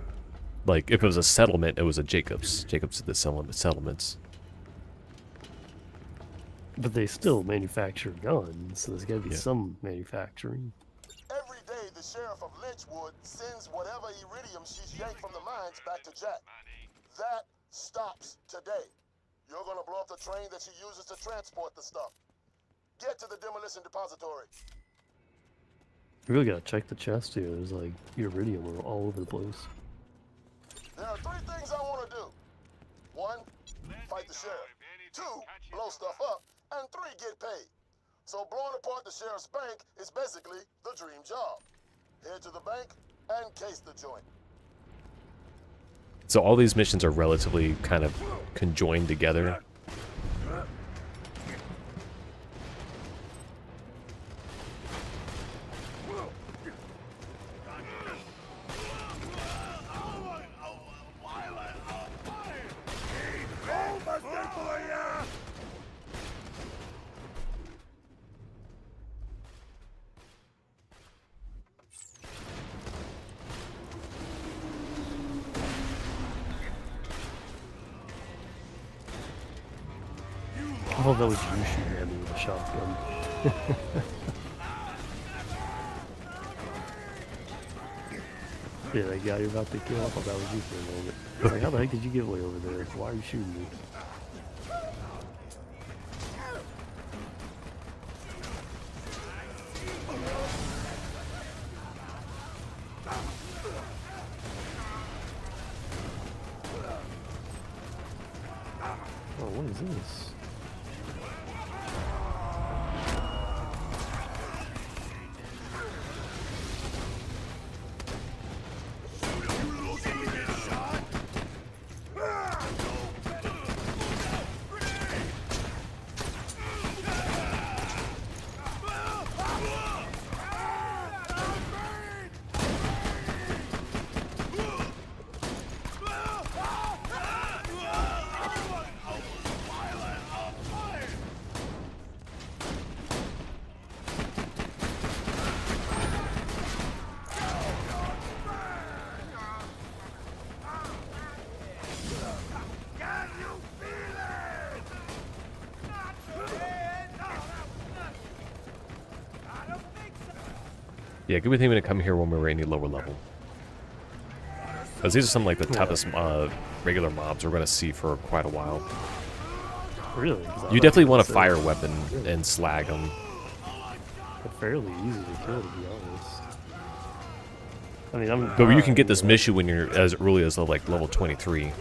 like if it was a settlement, it was a Jacobs. Jacobs did the settlements. But they still manufacture guns, so there's got to be some manufacturing. Every day, the sheriff of Lynchwood sends whatever iridium she's yanked from the mines back to Jack. That stops today. You're gonna blow up the train that she uses to transport the stuff. Get to the demolition depository. You really gotta check the chest here. There's like iridium all over the place. There are 3 things I want to do. 1, fight the sheriff. 2, blow stuff up. And 3, get paid. So blowing apart the sheriff's bank is basically the dream job. Head to the bank and case the joint. So all these missions are relatively kind of conjoined together. I thought that was you shooting at me with a shotgun. Yeah, that guy you're about to kill, I thought that was you for a moment. I was like, how the heck did you get way over there? Why are you shooting me? Oh, what is this? Yeah, good thing we didn't come here when we were any lower level. Because these are some like the toughest regular mobs we're going to see for quite a while. Really? You definitely want a fire weapon and slag them. They're fairly easy to kill, to be honest. I mean, but you can get this mission when you're as early as like level 23.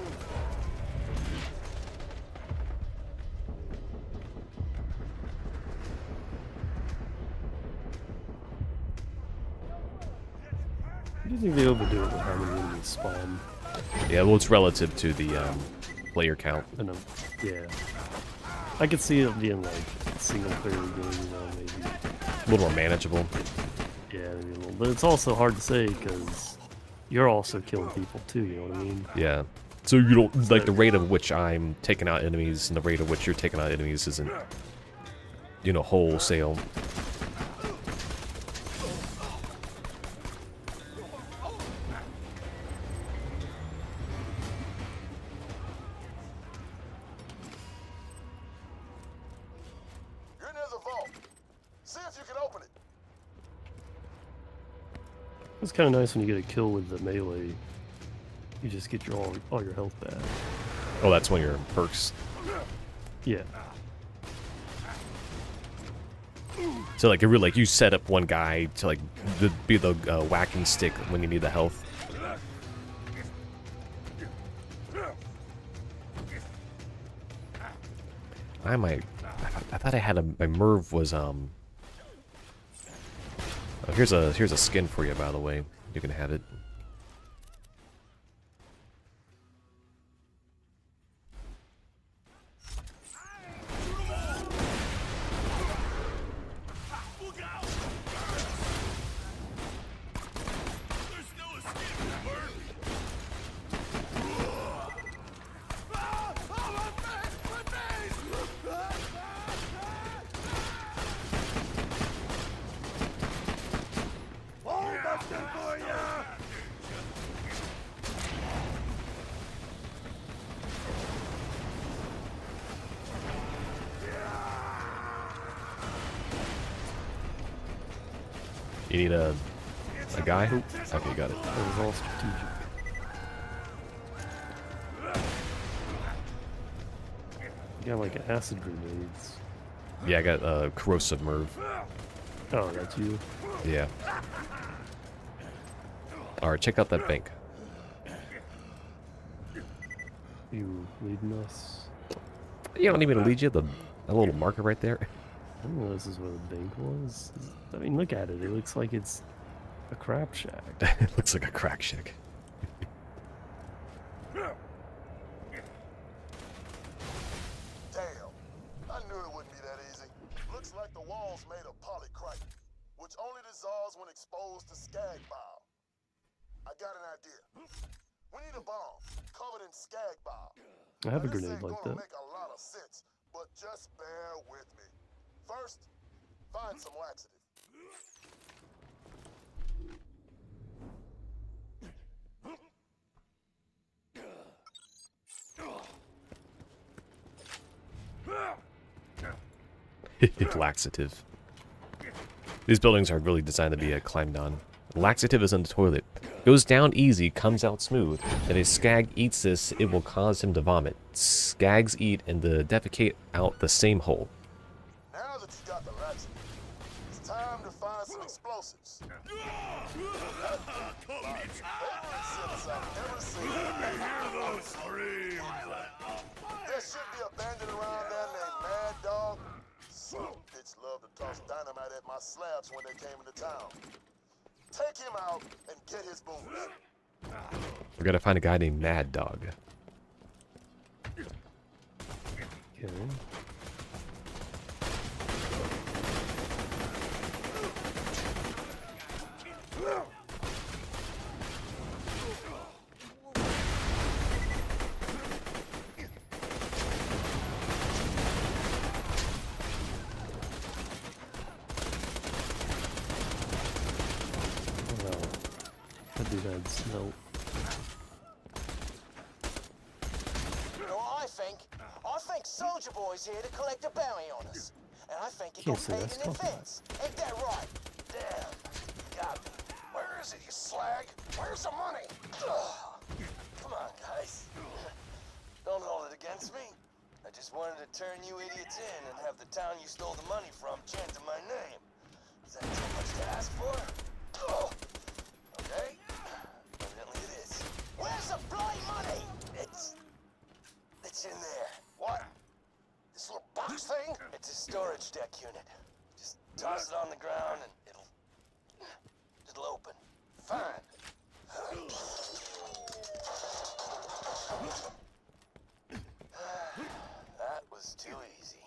I think they overdo it with how many enemies spawn. Yeah, well, it's relative to the player count. I know. Yeah. I could see it being like a single player game, you know, maybe. A little more manageable. Yeah, maybe a little. But it's also hard to say because you're also killing people too, you know what I mean? Yeah. So you don't like the rate of which I'm taking out enemies and the rate of which you're taking out enemies isn't, you know, wholesale. You're near the vault. See if you can open it. It's kind of nice when you get a kill with the melee. You just get your all your health back. Oh, that's one of your perks. Yeah. So like, you set up one guy to like be the whacking stick when you need the health. I thought I had my Merv was Oh, here's a skin for you, by the way. You can have it. You need a guy? Okay, you got it. That was all strategic. You got like acid grenades. Yeah, I got corrosive Merv. Oh, that's you? Yeah. Alright, check out that bank. You leading us? You don't need me to lead you. The little marker right there. I don't know this is where the bank was. I mean, look at it. It looks like it's a crap shack. It looks like a crack shack. Damn. I knew it wouldn't be that easy. Looks like the wall's made of polycrite, which only dissolves when exposed to skag bile. I got an idea. We need a bomb covered in skag bile. I have a Now, this grenade ain't like gonna that. make a lot of sense, but just bear with me. First, find some laxative. Laxative. These buildings are really designed to be climbed on. Laxative is in the toilet. Goes down easy, comes out smooth. If a skag eats this, it will cause him to vomit. Skags eat and defecate out the same hole. Now that you got the laxative, it's time to find some explosives. There should be a bandit around there named Mad Dog. Some bitch loved to toss dynamite at my slabs when they came into town. Take him out and get his booze. We gotta find a guy named Mad Dog. Okay. That dude had smelt. You know what I think Soldier Boy's here to collect a bounty on us. And I think he Can't got say paid that's in advance. Ain't that right? Damn. Got me. Where is it, you slag? Where's the money? Ugh. Come on, guys. Don't hold it against me. I just wanted to turn you idiots in and have the town you stole the money from chant to my name. Is that too much to ask for? Ugh. Okay. Evidently it is. Where's the bloody money? It's in there. What? This little box thing? It's a storage deck unit. Just toss it on the ground and it'll open. Fine. That was too easy.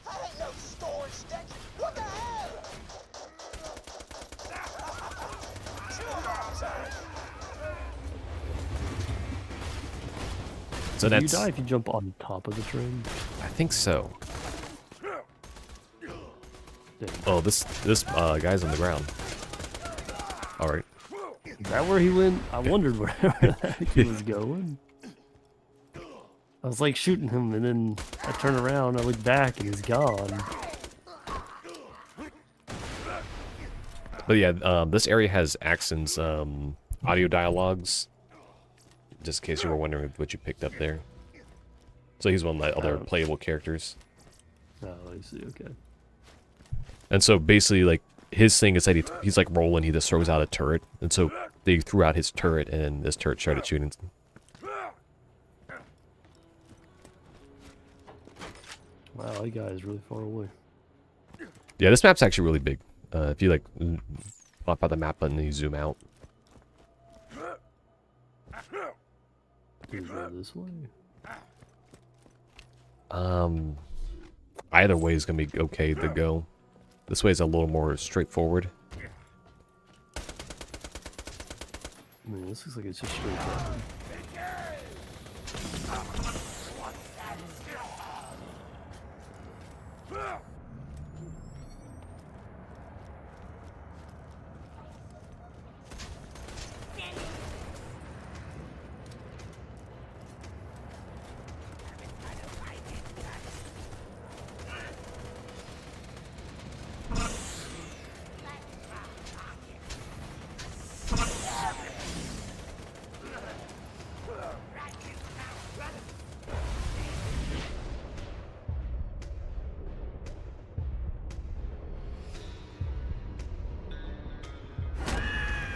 That ain't no storage deck. What the hell? So Do you that's die if you jump on top of the train? I think so. Dang. Oh, this guy's on the ground. All right. Is that where he went? I wondered where the heck he was going. I was like shooting him, and then I turn around, I look back, and he's gone. But yeah, this area has accents, audio dialogues. Just in case you were wondering what you picked up there. So he's one of the other playable characters. Oh, I see. Okay. And so basically, like, his thing is that he's like rolling, he just throws out a turret. And so they threw out his turret, and this turret started shooting. Wow, that guy is really far away. Yeah, this map's actually really big. If you, like, pop out the map button and you zoom out. Do we go this way? Either way is going to be okay to go. This way is a little more straightforward. I mean, this looks like it's just straight down.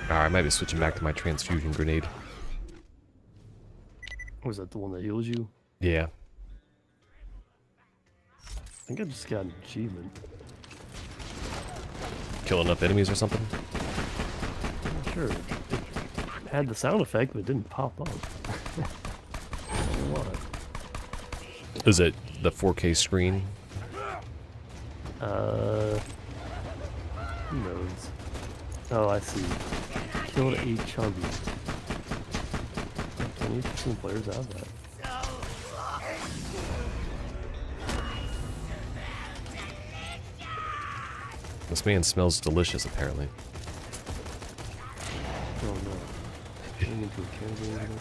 Alright, I might be switching back to my transfusion grenade. Was that the one that heals you? Yeah. I think I just got an achievement. Kill enough enemies or something? I'm not sure. It had the sound effect, but it didn't pop up. I don't know why. Is it the 4K screen? Who knows? Oh, I see. Killed 8 chuggies. 20% of players have that. This man smells delicious, apparently. Oh no. Turning into a cannibal.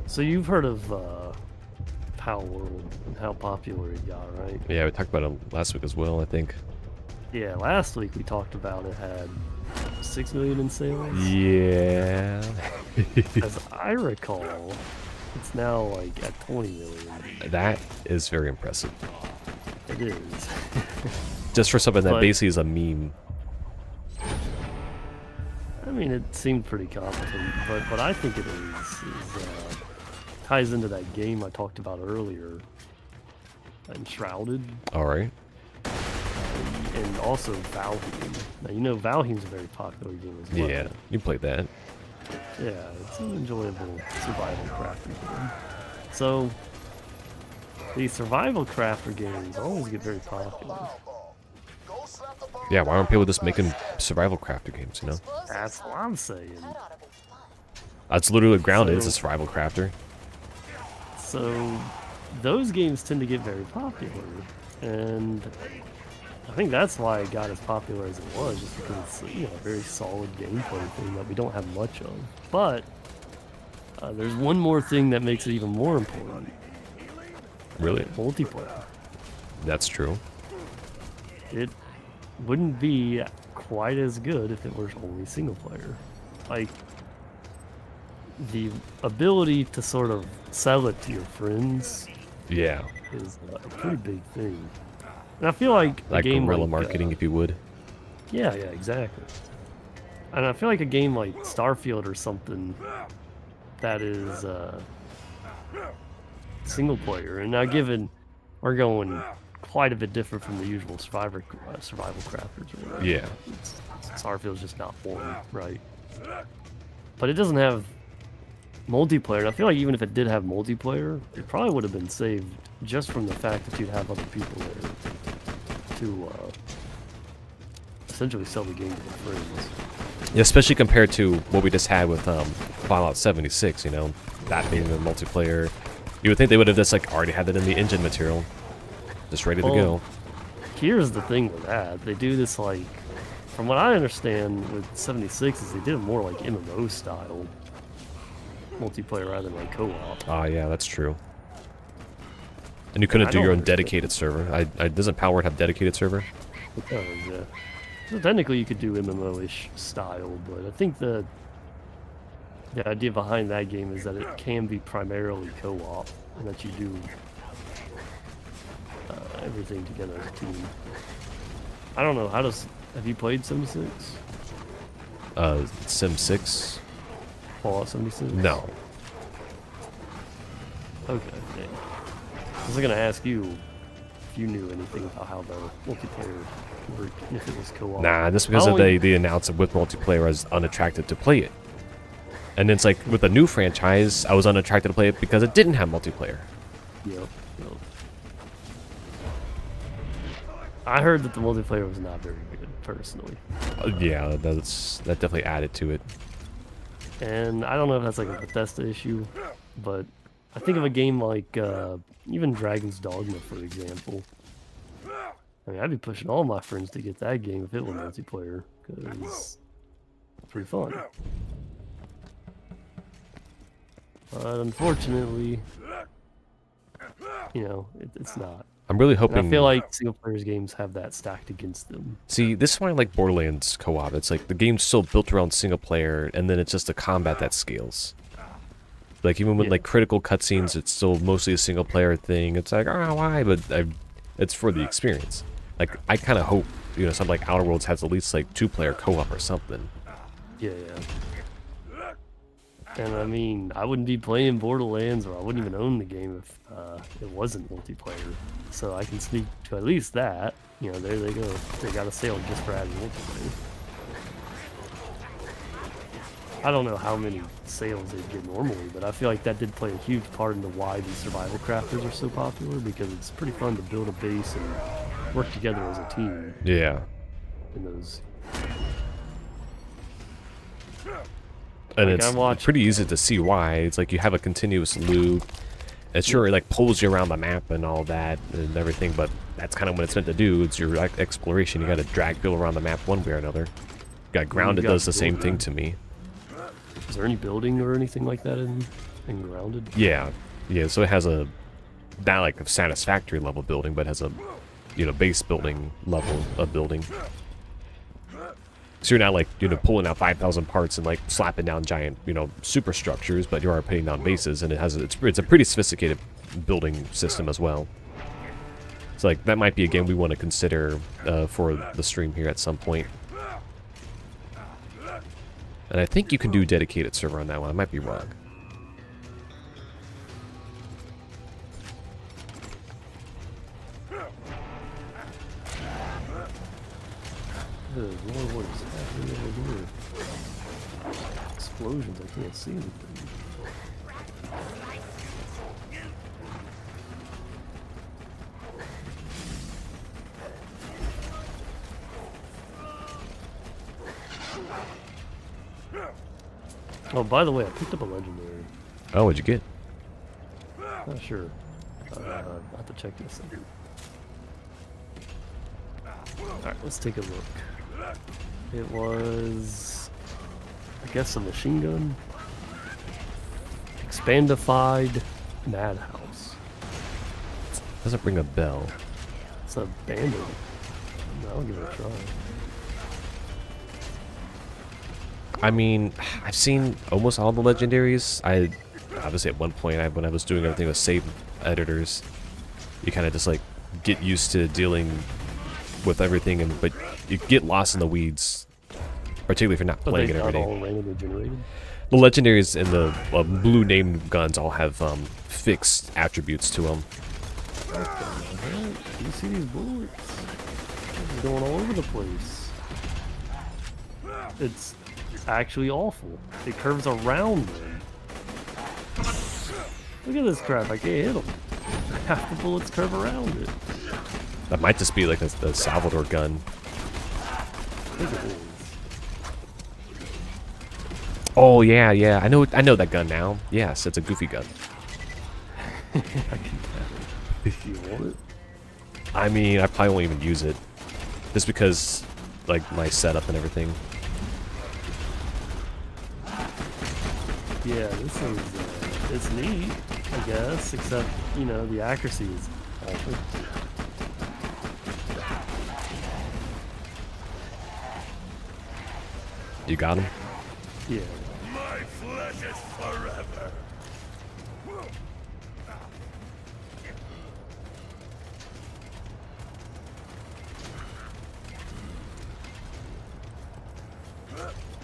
So you've heard of Power World and how popular it got, right? Yeah, we talked about it last week as well, I think. Yeah, last week we talked about it had 6 million in sales. Yeah. As I recall, it's now like at 20 million. That is very impressive. It is. Just for something that But- basically is a meme. I mean, it seemed pretty competent, but what I think it is ties into that game I talked about earlier, Enshrouded, Alright. and also Valheim. Now, you know Valheim's a very popular game as well. Yeah, you played that. Yeah, it's an enjoyable survival crafter game. So, these survival crafter games always get very popular. Yeah, why aren't people just making survival crafter games, you know? That's what I'm saying. That's literally what Grounded is, So- a survival crafter. So, those games tend to get very popular, and I think that's why it got as popular as it was, just because it's a very solid gameplay thing that we don't have much of. But there's one more thing that makes it even more important: Really? multiplayer. That's true. It wouldn't be quite as good if it was only single player. Like, the ability to sort of sell it to your friends Yeah. is a pretty big thing. And I feel like a Like game guerrilla like, marketing, if you would. yeah, exactly. And I feel like a game like Starfield or something that is single player. And now, given we're going quite a bit different from the usual survival crafters, right? Yeah. Starfield's just not one, right? But it doesn't have multiplayer. And I feel like even if it did have multiplayer, it probably would have been saved just from the fact that you'd have other people there to essentially sell the game to their friends. Yeah, especially compared to what we just had with Fallout 76, you know? That being the multiplayer. You would think they would have just like already had that in the engine material. Just ready to go. Here's the thing with that. They do this like, from what I understand with 76 is they did it more like MMO style multiplayer rather than like co-op. Ah, yeah, that's true. And you couldn't I do your don't own understand. dedicated server. Doesn't Power have dedicated server? It does, yeah. So technically you could do MMO-ish style, but I think the idea behind that game is that it can be primarily co-op, and that you do everything together as a team. I don't know, have you played 76? Sim 6? Fallout 76? No. Okay, yeah. I was gonna ask you if you knew anything about how the multiplayer worked, and if it was co-op. Nah, just because they announced it with multiplayer, I was unattracted to play it. And it's like, with the new franchise, I was unattracted to play it because it didn't have multiplayer. Yep. I heard that the multiplayer was not very good, personally. Yeah, that definitely added to it. And I don't know if that's like a Bethesda issue, but I think of a game like even Dragon's Dogma, for example. I mean, I'd be pushing all my friends to get that game if it were multiplayer, because it's pretty fun. But unfortunately, it's not. I'm really And hoping... I feel like single players games have that stacked against them. See, this is why I like Borderlands co-op. It's like the game's still built around single player, and then it's just the combat that scales. Like, even with like critical cutscenes, it's still mostly a single player thing. It's like, oh, why? But it's for the experience. Like, I kind of hope, something like Outer Worlds has at least like 2-player co-op or something. Yeah. And I mean, I wouldn't be playing Borderlands, or I wouldn't even own the game if it wasn't multiplayer. So I can speak to at least that. There they go. They got a sale just for adding multiplayer. I don't know how many sales they get normally, but I feel like that did play a huge part into why these survival crafters are so popular, because it's pretty fun to build a base and work together as a team. Yeah. In those. And Like, it's pretty easy to see why. It's like you have a continuous loop. And sure, it like pulls you around the map and all that and everything, but that's kind of what it's meant to do. It's your exploration. You got to drag people around the map one way or another. Grounded does the same thing to me. Is there any building or anything like that in Grounded? Yeah. So it has a not like a satisfactory level building, but has a, you know, base building level of building. So you're not like, you know, pulling out 5,000 parts and like slapping down giant, you know, superstructures, but you are putting down bases, and it's a pretty sophisticated building system as well. So like that might be a game we want to consider for the stream here at some point. And I think you can do dedicated server on that one. I might be wrong. Good Lord, what is happening over here? Explosions, I can't see anything. Oh, by the way, I picked up a legendary. Oh, what'd you get? Not sure. I'll have to check this out. Alright, let's take a look. It was, I guess, a machine gun. Expandified madhouse. Doesn't ring a bell. It's a bandit. I'll give it a try. I mean, I've seen almost all the legendaries. I obviously at one point, when I was doing everything with save editors, you kind of just like get used to dealing with everything, but you get lost in the weeds, particularly if you're not playing it every day. All randomly generated? The legendaries and the blue named guns all have fixed attributes to them. You see these bullets? It's going all over the place. It's actually awful. It curves around them. Look at this crap. I can't hit them. Half the bullets curve around it. That might just be like a Salvador gun. I think it is. Oh yeah, yeah. I know that gun now. Yes, it's a goofy gun. I can tell. If you want it. I mean, I probably won't even use it, just because, like, my setup and everything. Yeah, this is it's neat, I guess. Except, you know, the accuracy is awful. You got him? Yeah. My flesh is forever.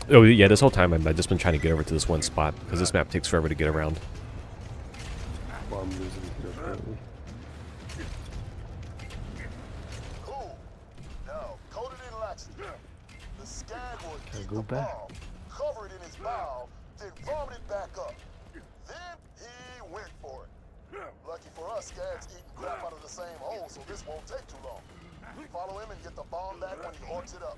Oh yeah, this whole time I've just been trying to get over to this one spot, because this map takes forever to get around. Well, I'm losing here, apparently. Cool. Now, coat it in laxative. The scag will eat go the back. bomb, cover it in his bowel, then vomit it back up. Then he went for it. Lucky for us, Skag's eating crap out of the same hole, so this won't take too long. Follow him and get the bomb back when he horks it up.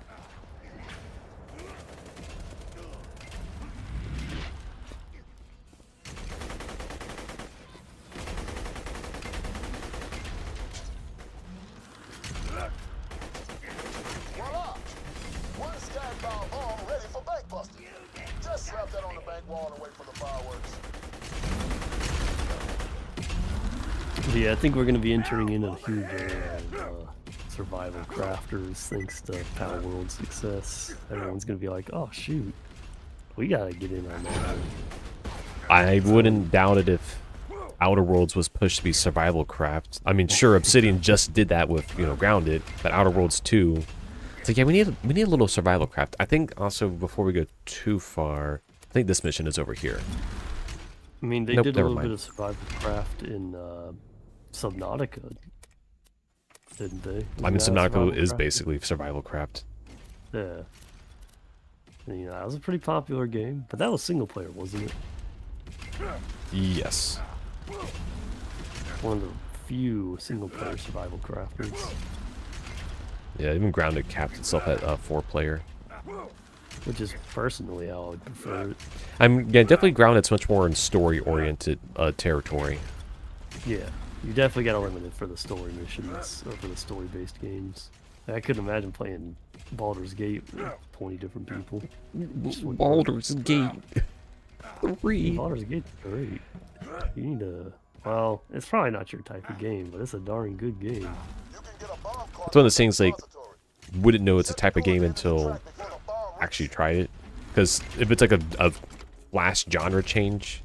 Voila! One Skag bomb bomb ready for bank busting. Just slap that on the bank wall and wait for the fireworks. Yeah, I think we're going to be entering into a huge era of survival crafters thanks to Power World's success. Everyone's going to be like, oh shoot, we got to get in on that. I wouldn't doubt it if Outer Worlds was pushed to be survival craft. I mean, sure, Obsidian just did that with, you know, Grounded, but Outer Worlds 2. It's like, yeah, we need a little survival craft. I think also, before we go too far, I think this mission is over here. I mean, they Nope, did a never little mind. bit of survival craft in Subnautica, didn't they? I mean, Wasn't that Subnautica survival is craft? basically survival craft. Yeah. And, you know, that was a pretty popular game, but that was single player, wasn't it? Yes. One of the few single player survival crafters. Yeah, even Grounded capped itself at 4-player. Which is personally how I would prefer it. Yeah, definitely Grounded's much more in story-oriented territory. Yeah, you definitely got to limit it for the story missions or for the story-based games. I couldn't imagine playing Baldur's Gate with 20 different people. Baldur's Gate 3. Baldur's Gate's great. You need to Well, it's probably not your type of game, but it's a darn good game. It's one of those things like wouldn't know it's a type of game until actually tried it. Because if it's like a flash genre change,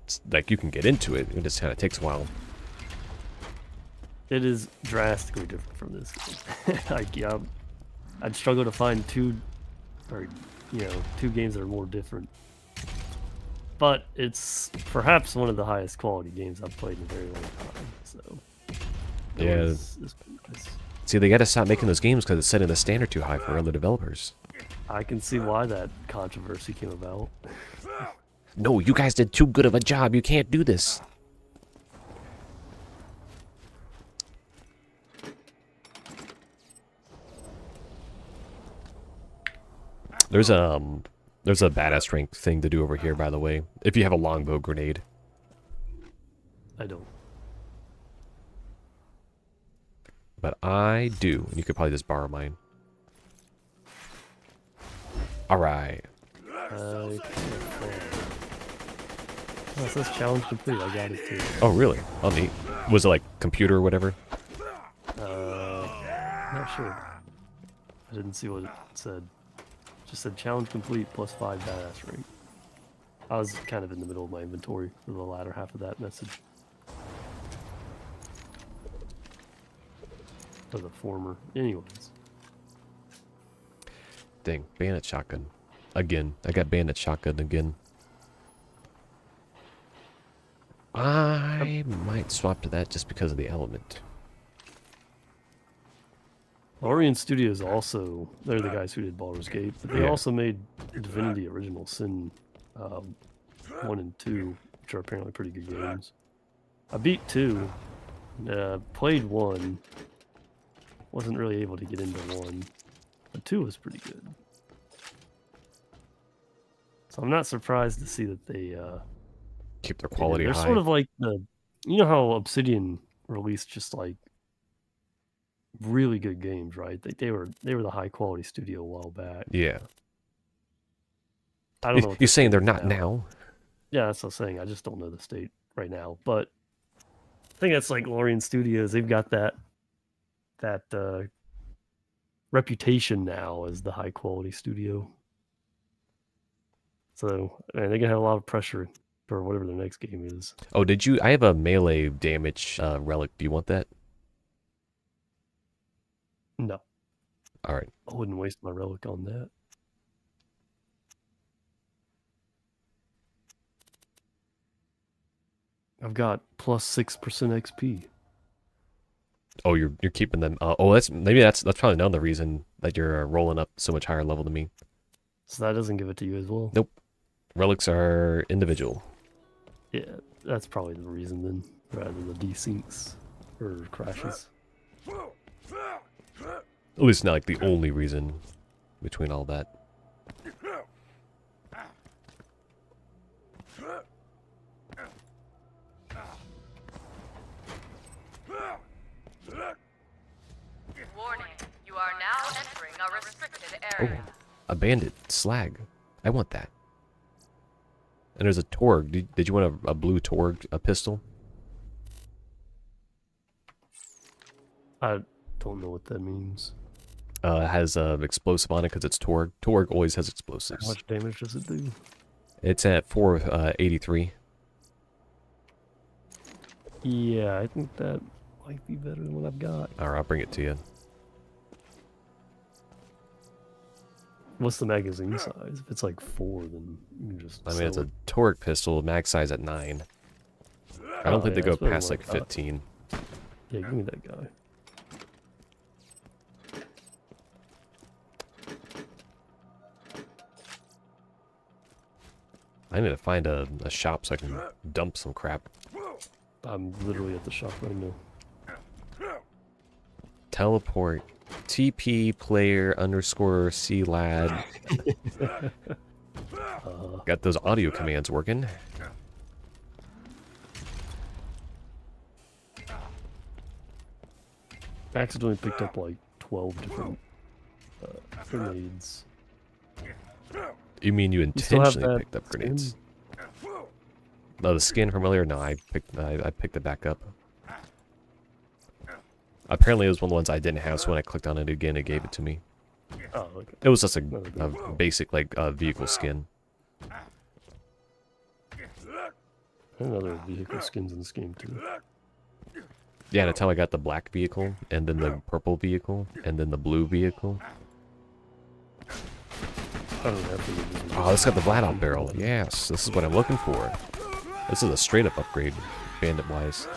it's like you can get into it. It just kind of takes a while. It is drastically different from this game. Like, yeah, I'd struggle to find two games that are more different. But it's perhaps one of the highest quality games I've played in a very long time. So yeah. It's nice. See, they got to stop making those games because it's setting the standard too high for other developers. I can see why that controversy came about. No, you guys did too good of a job. You can't do this. There's a badass strength thing to do over here, by the way. If you have a longbow grenade. I don't. But I do, and you could probably just borrow mine. Alright. Oh, it says challenge complete. I got it too. Oh, really? Oh, neat. Was it like computer or whatever? Not sure. I didn't see what it said. Just said challenge complete plus 5 badass rate. I was kind of in the middle of my inventory for the latter half of that message. Or the former. Anyways. Dang, bandit shotgun. Again. I got bandit shotgun again. I might swap to that just because of the element. Larian Studios also, they're the guys who did Baldur's Gate, but they also made Divinity Original Sin 1 and 2, which are apparently pretty good games. I beat 2, played 1, wasn't really able to get into 1, but 2 was pretty good. So I'm not surprised to see that they keep their quality high. high. They're sort of like you know how Obsidian released just like really good games, right? They were the high quality studio a while back. Yeah. I don't know. You're saying they're not now? Yeah, that's what I'm saying. I just don't know the state right now. But I think that's like Larian Studios. They've got that reputation now as the high quality studio. So, man, they're gonna have a lot of pressure for whatever their next game is. Oh, did you? I have a melee damage relic. Do you want that? No. All right. I wouldn't waste my relic on that. I've got plus 6% XP. Oh, you're keeping them. Oh, that's probably another reason that you're rolling up so much higher level than me. So that doesn't give it to you as well. Nope. Relics are individual. Yeah, that's probably the reason then, rather than the desyncs or crashes. At least not like the only reason between all that. Warning, you are now entering a restricted area. Oh, a bandit slag. I want that. And there's a Torg. Did you want a blue Torg, a pistol? I don't know what that means. It has explosive on it because it's Torg. Torg always has explosives. How much damage does it do? It's at 483. Yeah, I think that might be better than what I've got. Alright, I'll bring it to you. What's the magazine size? If it's like 4, then you can just... I mean, it's a Torg pistol, mag size at 9. I don't think they go past like 15. Yeah, give me that guy. I need to find a shop so I can dump some crap. I'm literally at the shop right now. Teleport. TP player _ Seelad. Got those audio commands working. I accidentally picked up like 12 different grenades. You mean you intentionally picked up grenades? Oh, the skin from earlier? No, I picked it back up. Apparently it was one of the ones I didn't have, so when I clicked on it again, it gave it to me. Oh, okay. It was just a basic, like, vehicle skin. Another vehicle skins in this game, too. Yeah, that's how I got the black vehicle, and then the purple vehicle, and then the blue vehicle. Oh, it's got the flat out barrel. Yes, this is what I'm looking for. This is a straight up upgrade, bandit wise.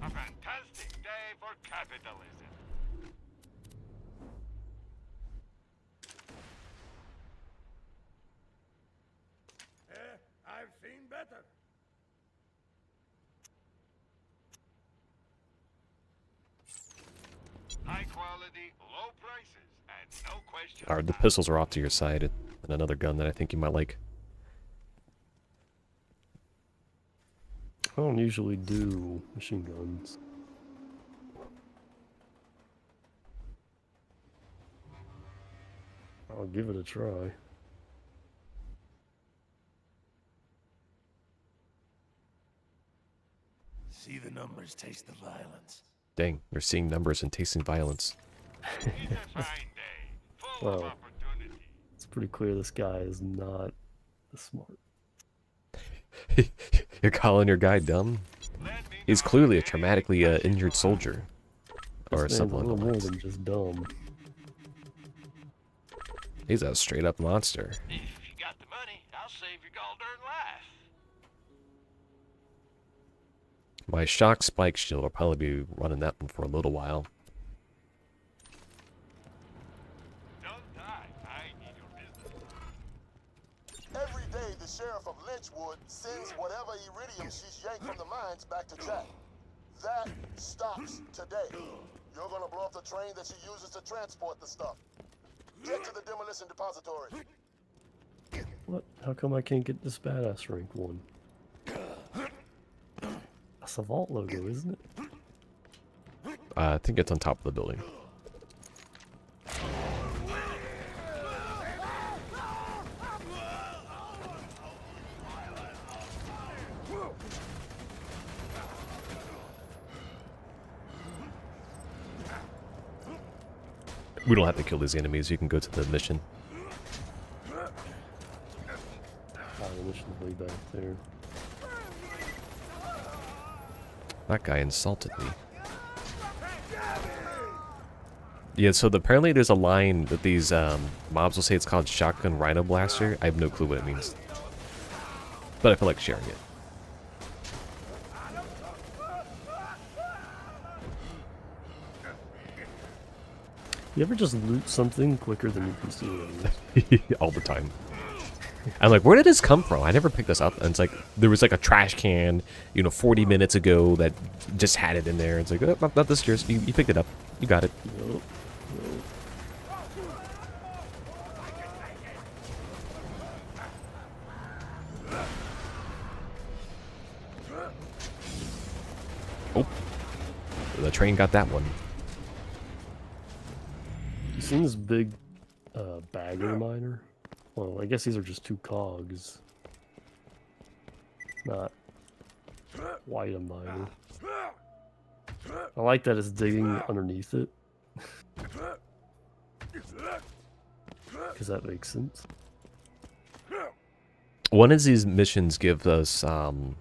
A fantastic day for capitalism. I've seen better. High quality, low prices, and no question. Alright, the pistols are off to your side, and another gun that I think you might like. I don't usually do machine guns. I'll give it a try. See the numbers, taste the violence. Dang, you're seeing numbers and tasting violence. Well, it's pretty clear this guy is not smart. You're calling your guy dumb? He's clearly a traumatically injured soldier. Or This man's something a little like more that. than just dumb. He's a straight up monster. If you got the money, I'll save your gall darn life. My shock spike shield will probably be running that one for a little while. Every day, the sheriff of Lynchwood sends whatever iridium she's yanked from the mines back to Jack. That stops today. You're gonna blow up the train that she uses to transport the stuff. Get to the demolition depository. What? How come I can't get this badass rank one? That's a vault logo, isn't it? I think it's on top of the building. We don't have to kill these enemies, you can go to the mission. The mission's way back there. That guy insulted me. Yeah, so apparently there's a line that these mobs will say it's called Shotgun Rhino Blaster. I have no clue what it means. But I feel like sharing it. You ever just loot something quicker than you can see it? All the time. I'm like, where did this come from? I never picked this up. And it's like, there was like a trash can, 40 minutes ago that just had it in there. It's like, oh, not this yours. You picked it up. You got it. Nope. Oh. The train got that one. You seen this big bagger miner? Well, I guess these are just two cogs. Not quite a miner. I like that it's digging underneath it. Because that makes sense. One of these missions gives us an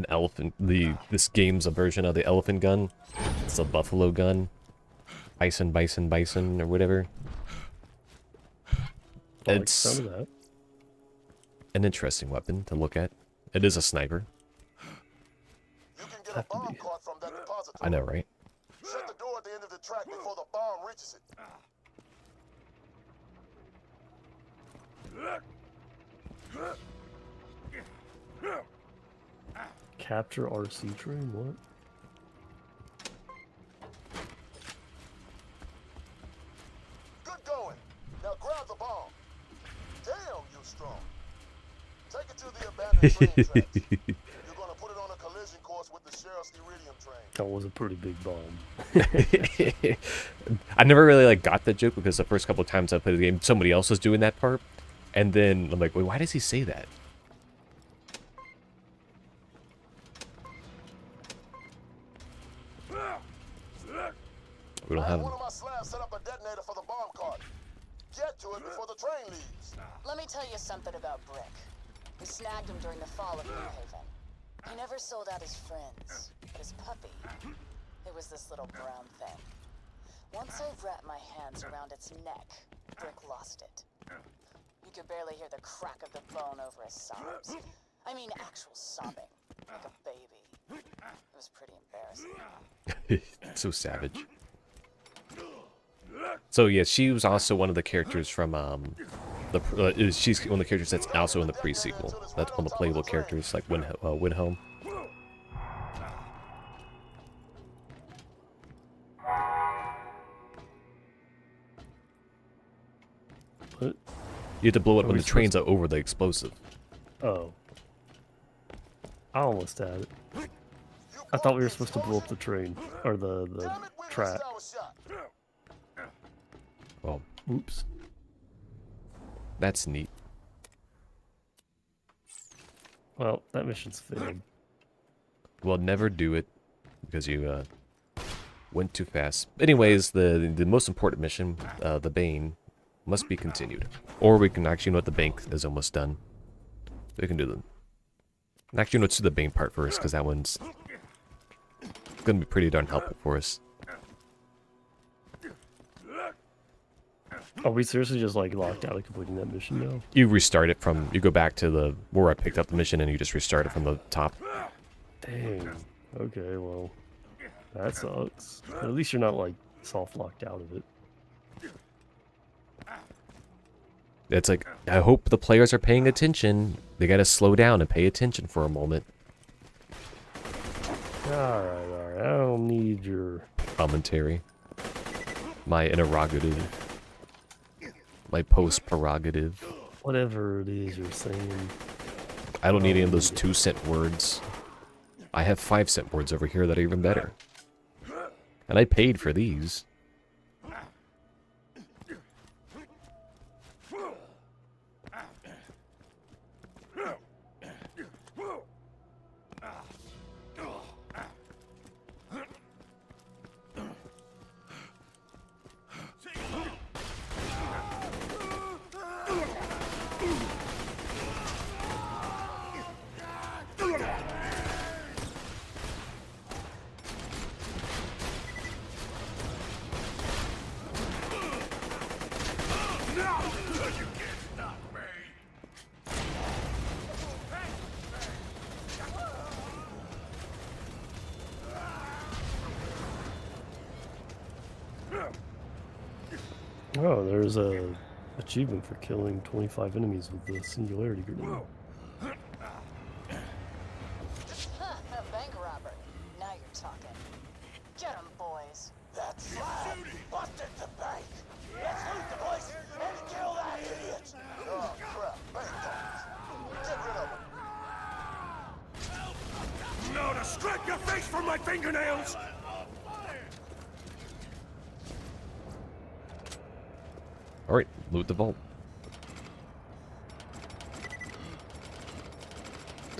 elephant. This game's a version of the elephant gun. It's a buffalo gun. Bison, or whatever. It's an interesting weapon to look at. It is a sniper. You can get a bomb cart from that depository. I know, right? Shut the door at the end of the track before the bomb reaches it. Capture RC train? What? Good going. Now grab the bomb. Damn, you're strong. Take it to the abandoned train tracks. You're gonna put it on a collision course with the sheriff's iridium train. That was a pretty big bomb. I never really like got that joke because the first couple of times I played the game, somebody else was doing that part, and then I'm like, wait, why does he say that? We don't have. One of my slabs set up a detonator for the bomb cart. Get to it before the train leaves. Let me tell you something about Brick. We snagged him during the fall of New Haven. He never sold out his friends, but his puppy, it was this little brown thing. Once I wrapped my hands around its neck, Brick lost it. You could barely hear the crack of the bone over his sobs. I mean actual sobbing, like a baby. It was pretty embarrassing. So savage. So yeah, she was also one of the characters from she's one of the characters that's also in the pre-sequel. That's one of the playable characters, like Winhome. What? You have to blow it when the train's over the explosive. Oh. I almost had it. I thought we were supposed to blow up the train. Or the track. Well, oops. That's neat. Well, that mission's failed. Well, never do it because you went too fast. Anyways, the most important mission, the Bane, must be continued. Or we can actually, you know what, the bank is almost done. We can do them. Actually, let's do the Bane part first because that one's gonna be pretty darn helpful for us. Are we seriously just like locked out of completing that mission now? You restart it from, you go back to the where I picked up the mission and you just restart it from the top. Dang. Okay, well, that sucks. But at least you're not like soft locked out of it. It's like, I hope the players are paying attention. They gotta slow down and pay attention for a moment. Alright. I don't need your commentary. My interrogative. My post-prerogative. Whatever it is you're saying. I don't need any of those 2-cent words. I have 5-cent words over here that are even better. And I paid for these. Oh, there's a achievement for killing 25 enemies with the singularity grenade. A bank robber. Now you're talking. Get 'em, boys. That's right. Busted the bank. Let's loot the place and kill that idiot. Oh crap, bank guards. Get rid of them. No, to strip your face from my fingernails! Alright, loot the vault.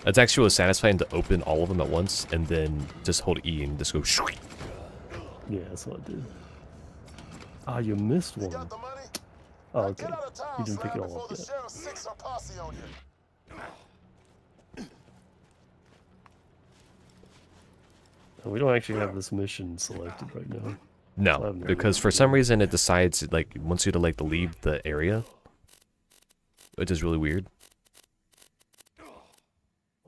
It's actually really satisfying to open all of them at once and then just hold E and just go shwee. Yeah, that's what I did. Ah, you missed one. Oh, okay. You didn't pick it all up yet. And we don't actually have this mission selected right now. No, because for some reason it decides it like wants you to like leave the area, which is really weird.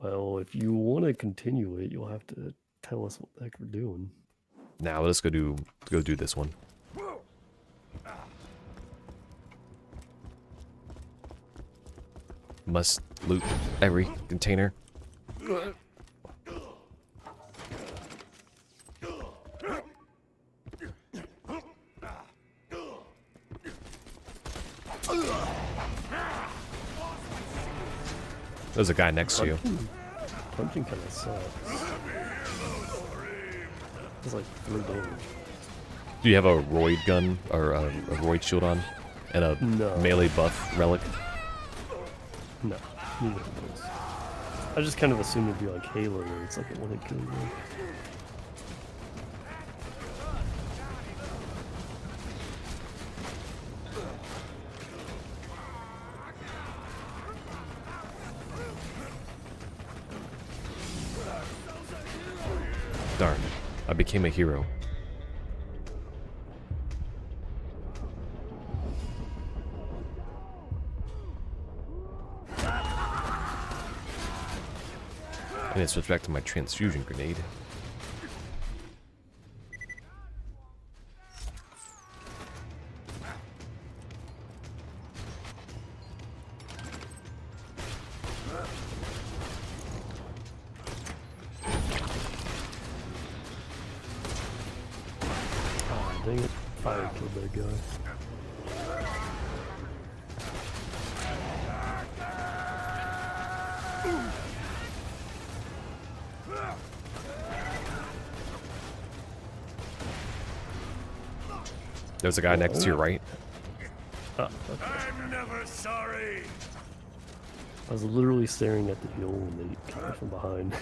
Well, if you want to continue it, you'll have to tell us what the heck we're doing. Now let's go do this one. Must loot every container. There's a guy next to you. Punching kind of sucks. It's like 3 damage. Do you have a roid gun or a roid shield on, and a melee buff relic? No, neither of those. I just kind of assumed it'd be like Halo, where it's like a one-hit kill. Darn, I became a hero. I need to switch back to my transfusion grenade. Oh, dang it. Fire killed that guy. There's a guy next to your right. Oh, okay. I'm never sorry. I was literally staring at the hill when they came from behind.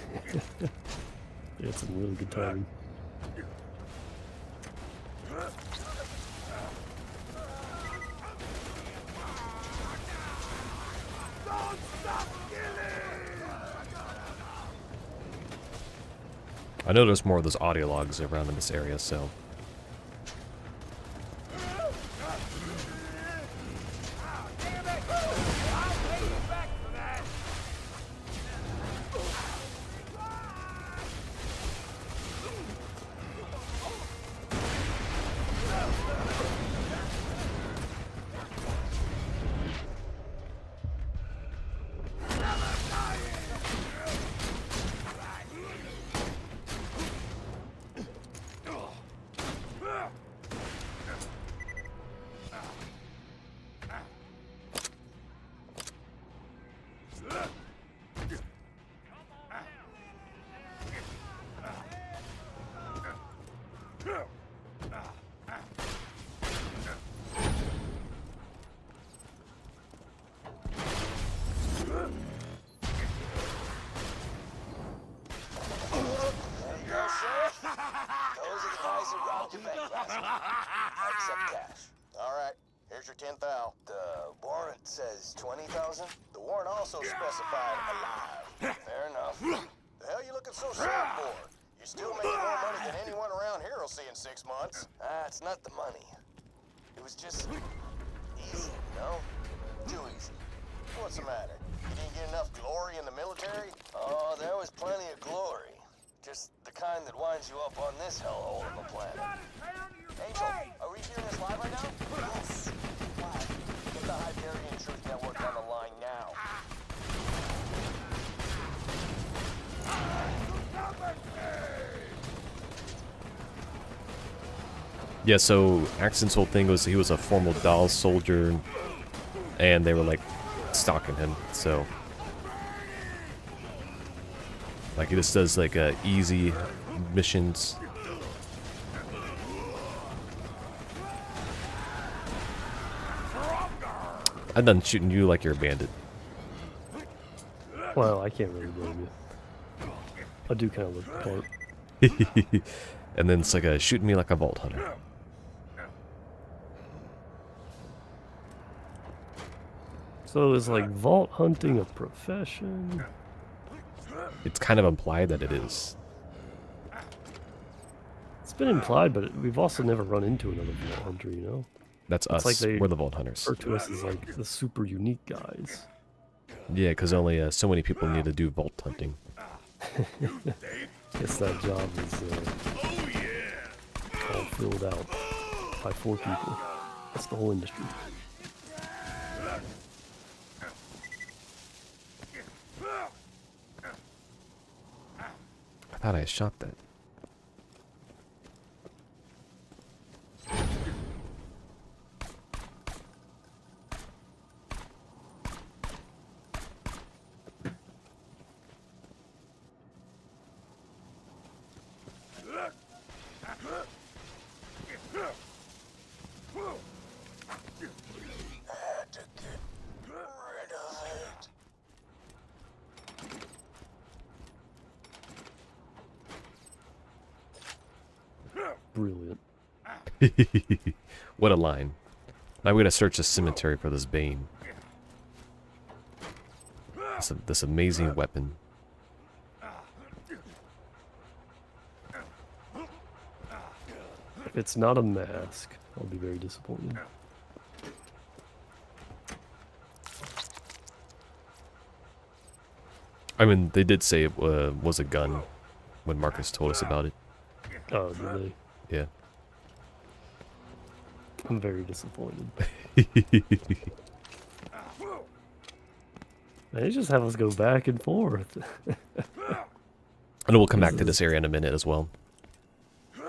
They had some really good timing. I know there's more of those audio logs around in this area, so. Accept cash. Alright, here's your 10,000. The warrant says 20,000? The warrant also specified alive. Fair enough. The hell you looking so sad for? You're still making more money than anyone around here will see in 6 months. It's not the money. It was just easy, you know? Too easy. What's the matter? You didn't get enough glory in the military? Oh, there was plenty of glory. Just the kind that winds you up on this hellhole of a planet. Angel, are we hearing this live right now? Yes. Live. Get the Hyperion Truth Network on the line now. Yeah, so Axton's whole thing was he was a formidable soldier, and they were like stalking him, so. Like he just does like easy missions. I'm done shooting you like you're a bandit. Well, I can't really blame you. I do kind of look the part. And then it's like shooting me like a vault hunter. So is like vault hunting a profession? It's kind of implied that it is. It's been implied, but we've also never run into another vault hunter, you know? That's it's us. Like they We're the vault hunters. refer to us as like the super unique guys. Yeah, because only so many people need to do vault hunting. Guess that job is all filled out by 4 people. That's the whole industry. I thought I shot that. brilliant. What a line. Now we gotta search the cemetery for this Bane. This amazing weapon. If it's not a mask, I'll be very disappointed. I mean, they did say it was a gun when Marcus told us about it. Oh, did they? Yeah. I'm very disappointed. They just have us go back and forth. And we'll come back to this area in a minute as well.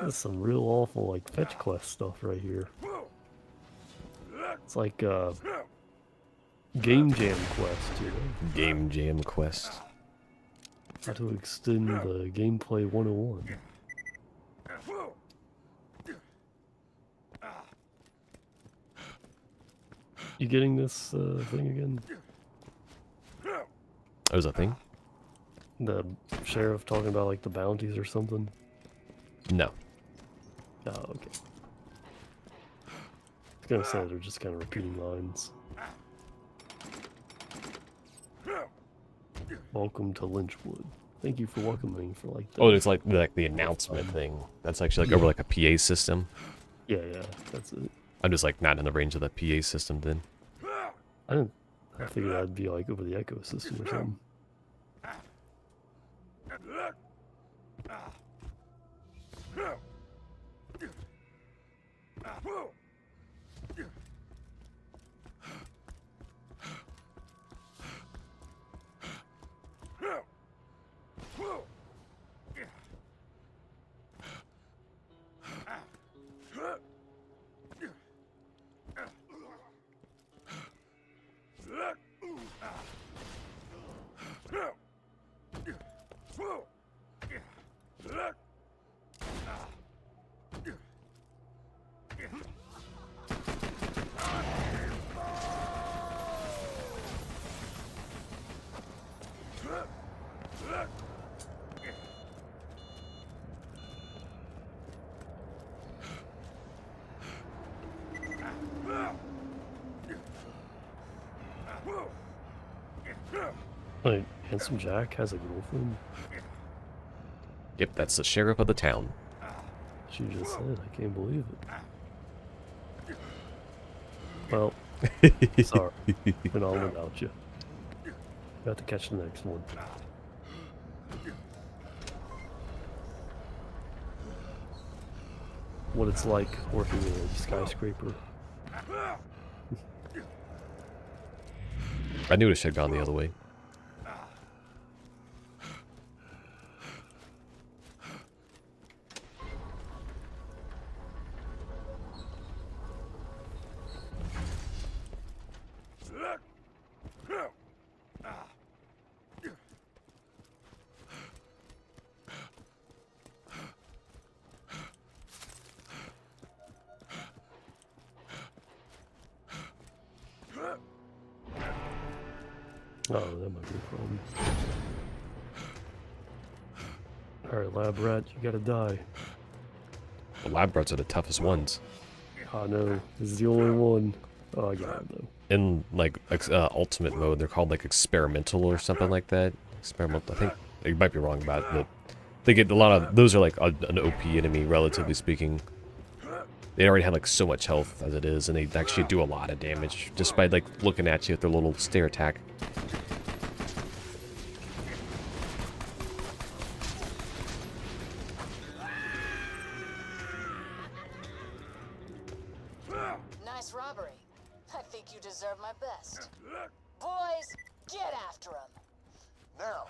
That's some real awful, like, fetch quest stuff right here. It's like, game jam quest, you know? Game jam quest. How to extend the gameplay 101. You getting this thing again? That was a thing? The sheriff talking about like the bounties or something? No. Oh, okay. I was gonna say they're just kind of repeating lines. Welcome to Lynchwood. Thank you for welcoming for like the... Oh, it's like the announcement thing. That's actually like over like a PA system. Yeah, that's it. I'm just like not in the range of the PA system then. I figured that'd be like over the echo system or something. Wait, Handsome Jack has a girlfriend? Yep, that's the sheriff of the town. She just said, I can't believe it. Well, sorry. Been on without you. Got to catch the next one. What it's like working in a skyscraper. I knew it should have gone the other way. Oh, that might be a problem. Alright, lab rat, you gotta die. The lab rats are the toughest ones. I know, this is the only one. Oh, I got him though. In like ultimate mode, they're called like experimental or something like that. Experimental, I think you might be wrong about it, but they get a lot of those are like an OP enemy, relatively speaking. They already have like so much health as it is, and they actually do a lot of damage just by like looking at you with their little stare attack. Nice robbery. I think you deserve my best. Boys, get after him. Now,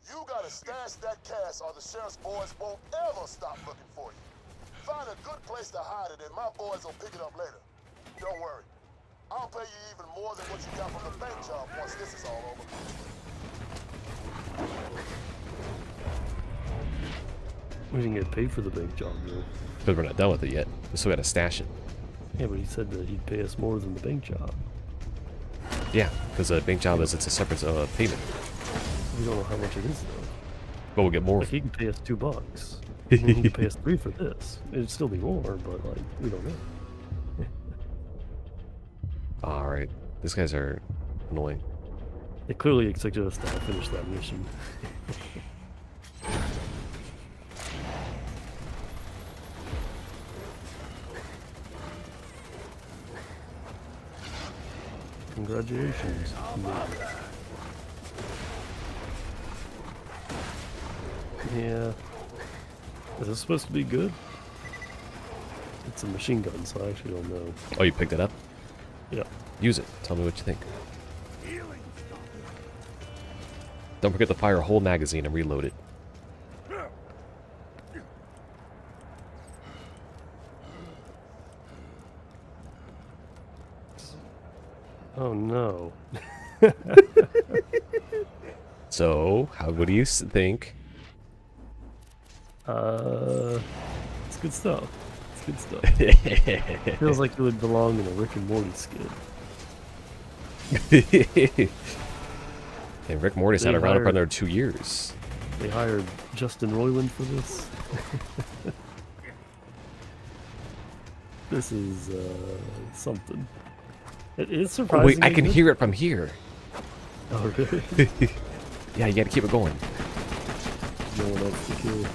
you gotta stash that cash or the sheriff's boys won't ever stop looking for you. Find a good place to hide it and my boys will pick it up later. Don't worry. I'll pay you even more than what you got from the bank job once this is all over. We didn't get paid for the bank job though. Because we're not done with it yet. We still gotta stash it. Yeah, but he said that he'd pay us more than the bank job. Yeah, because the bank job is it's a separate payment. We don't know how much it is though. But we'll get more. Like he can pay us $2. You need to pay us 3 for this. It'd still be more, but like we don't know. Alright. These guys are annoying. They clearly expected us to finish that mission. Congratulations. Yeah. Is this supposed to be good? It's a machine gun, so I actually don't know. Oh, you picked it up? Yeah. Use it. Tell me what you think. Don't forget to fire a whole magazine and reload it. Oh no. So, what do you think? It's good stuff. It's good stuff. Feels like it would belong in a Rick and Morty skit. And Rick Morty's had around for another 2 years. They hired Justin Roiland for this. This is something. It is surprising. Oh, wait, I can hear it from here. Oh really? Yeah, you gotta keep it going. No one else to kill.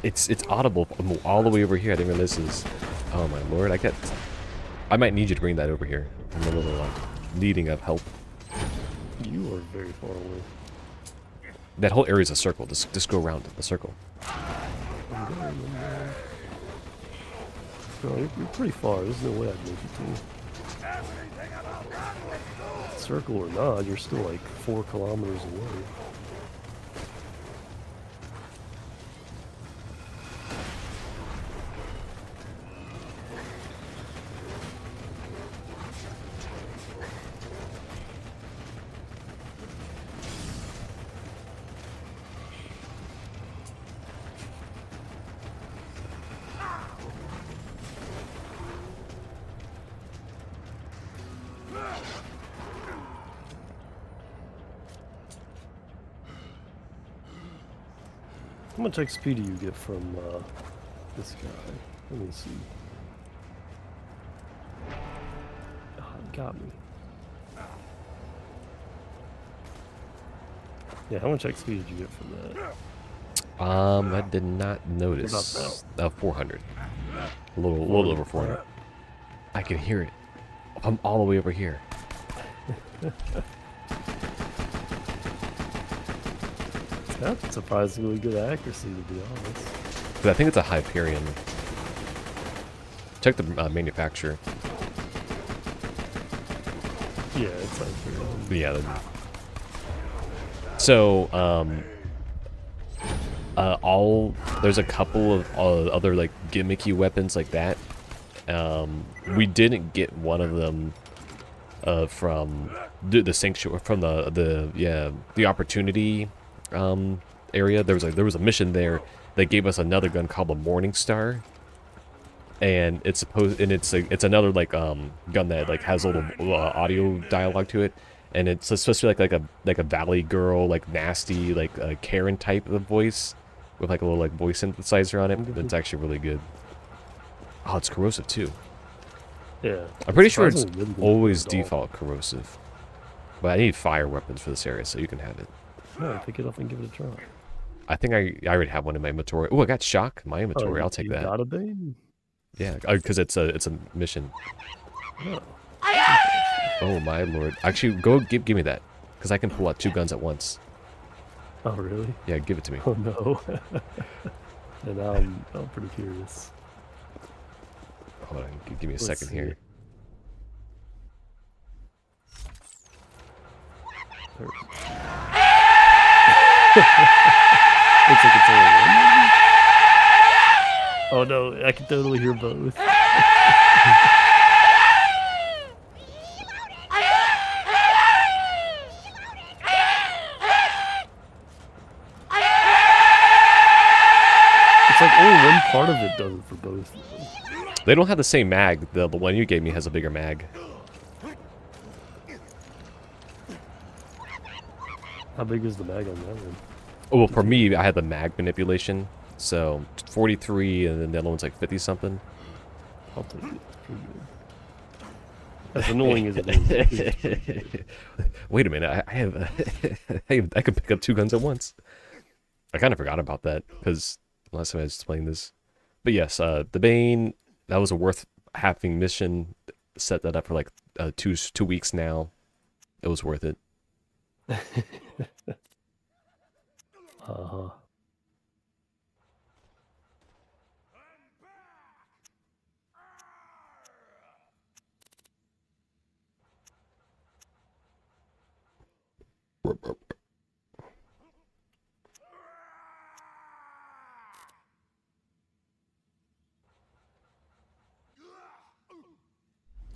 It's audible from all the way over here. I didn't realize this is... Oh my lord, I might need you to bring that over here. I'm a little needing of help. You are very far away. That whole area is a circle. Just go around the circle. I'm going. No, you're pretty far. There's no way I'd make it to you. Circle or not, you're still like 4 kilometers away. How much XP do you get from this guy? Let me see. Oh, it got me. Yeah, how much XP did you get from that? I did not notice. 400. A little over 400. I can hear it. I'm all the way over here. That's surprisingly good accuracy, to be honest. But I think it's a Hyperion. Check the manufacturer. Yeah, it's Hyperion. Yeah. So, there's a couple of other like gimmicky weapons like that. We didn't get one of them from the sanctuary, from the opportunity area. There was a mission there that gave us another gun called the Morning Star, and it's another like gun that like has a little audio dialogue to it, and it's supposed to be like a Valley Girl, like nasty, like a Karen type of voice with like a little like voice synthesizer on it. It's actually really good. Oh, it's corrosive too. Yeah, I'm pretty sure it's always default corrosive, but I need fire weapons for this area, so you can have it. No, pick it up and give it a try. I think I already have one in my inventory. Oh, I got shock in my inventory. I'll take that. You got a Bane? Yeah, because it's a mission. Oh. Oh my lord! Actually, go give me that, because I can pull out 2 guns at once. Oh really? Yeah, give it to me. Oh no! And I'm pretty curious. Hold on, give me a second here. Looks like it's only one, maybe? Oh no, I can totally hear both. It's like only one part of it does it for both. They don't have the same mag. The one you gave me has a bigger mag. How big is the mag on that one? Oh, well, for me, I had the mag manipulation, So 43, and then the other one's like 50 something. I'll take it. Pretty good. As annoying as it is. Wait a minute, I have I can pick up 2 guns at once. I kind of forgot about that because last time I was playing this. But yes, the Bane, that was a worth having mission. Set that up for like 2 weeks now. It was worth it. Uh-huh.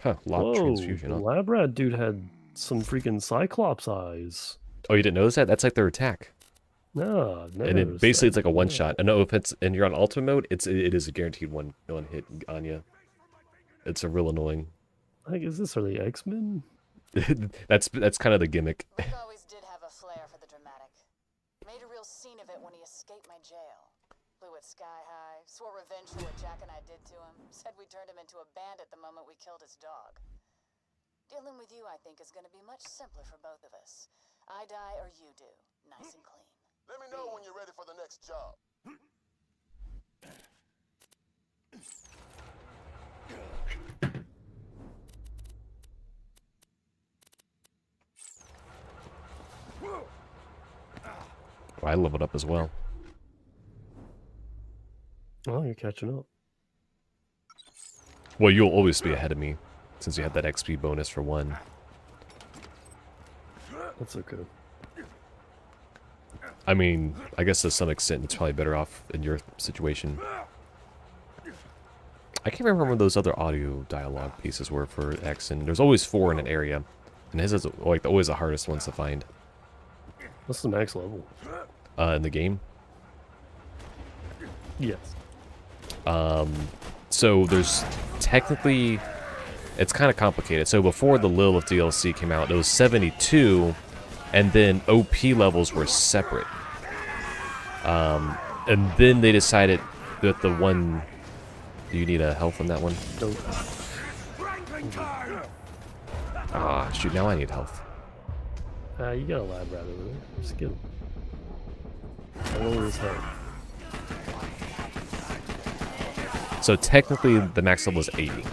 Huh, lock Whoa, transfusion. the Huh? lab rat dude had some freaking Cyclops eyes. Oh, you didn't notice that? That's like their attack. No, I've never And it noticed basically that. it's like a one shot. I know if it's and you're on ultimate mode, it is a guaranteed one hit on you. It's a real annoying. Like, is this, are they X-Men? that's kind of the gimmick. Brick always did have a flair for the dramatic. Made a real scene of it when he escaped my jail. Blew it sky high, swore revenge for what Jack and I did to him, said we turned him into a bandit the moment we killed his dog. Dealing with you, I think, is going to be much simpler for both of us. I die or you do. Nice and clean. Let me know when you're ready for the next job. Oh, I leveled up as well. Oh, you're catching up. Well, you'll always be ahead of me since you have that XP bonus for 1. That's okay. I mean, I guess to some extent it's probably better off in your situation. I can't remember what those other audio dialogue pieces were for X, and there's always 4 in an area, and his is like always the hardest ones to find. What's the max level? In the game. Yes. So there's technically, it's kind of complicated. So before the Lilith DLC came out, it was 72, and then OP levels were separate. And then they decided that the one. Do you need a health on that one? Nope. Ah, shoot! Now I need health. You got a lab rat over there. Just get him. I'll lower his head. So technically, the max level is 80.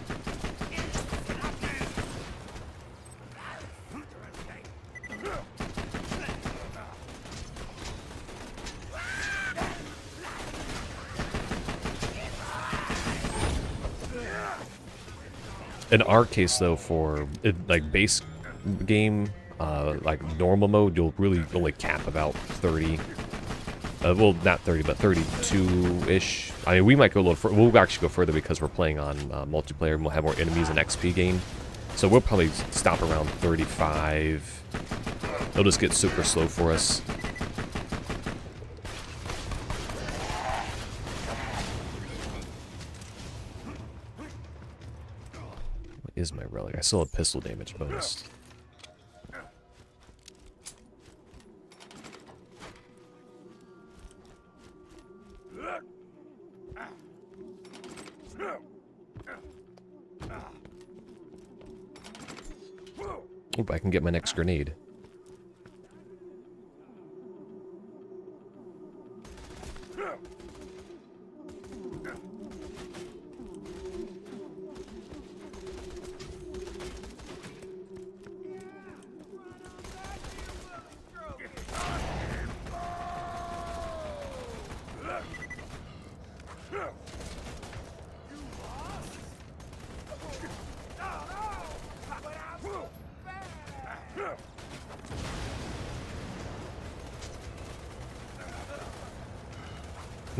In our case, though, for like base game, like normal mode, you'll really only cap about 30. Well, not 30, but 32-ish. I mean, we might go a little further. We'll actually go further because we're playing on multiplayer and we'll have more enemies and XP gain. So we'll probably stop around 35. It'll just get super slow for us. What is my relic? I still have pistol damage bonus. Hope I can get my next grenade.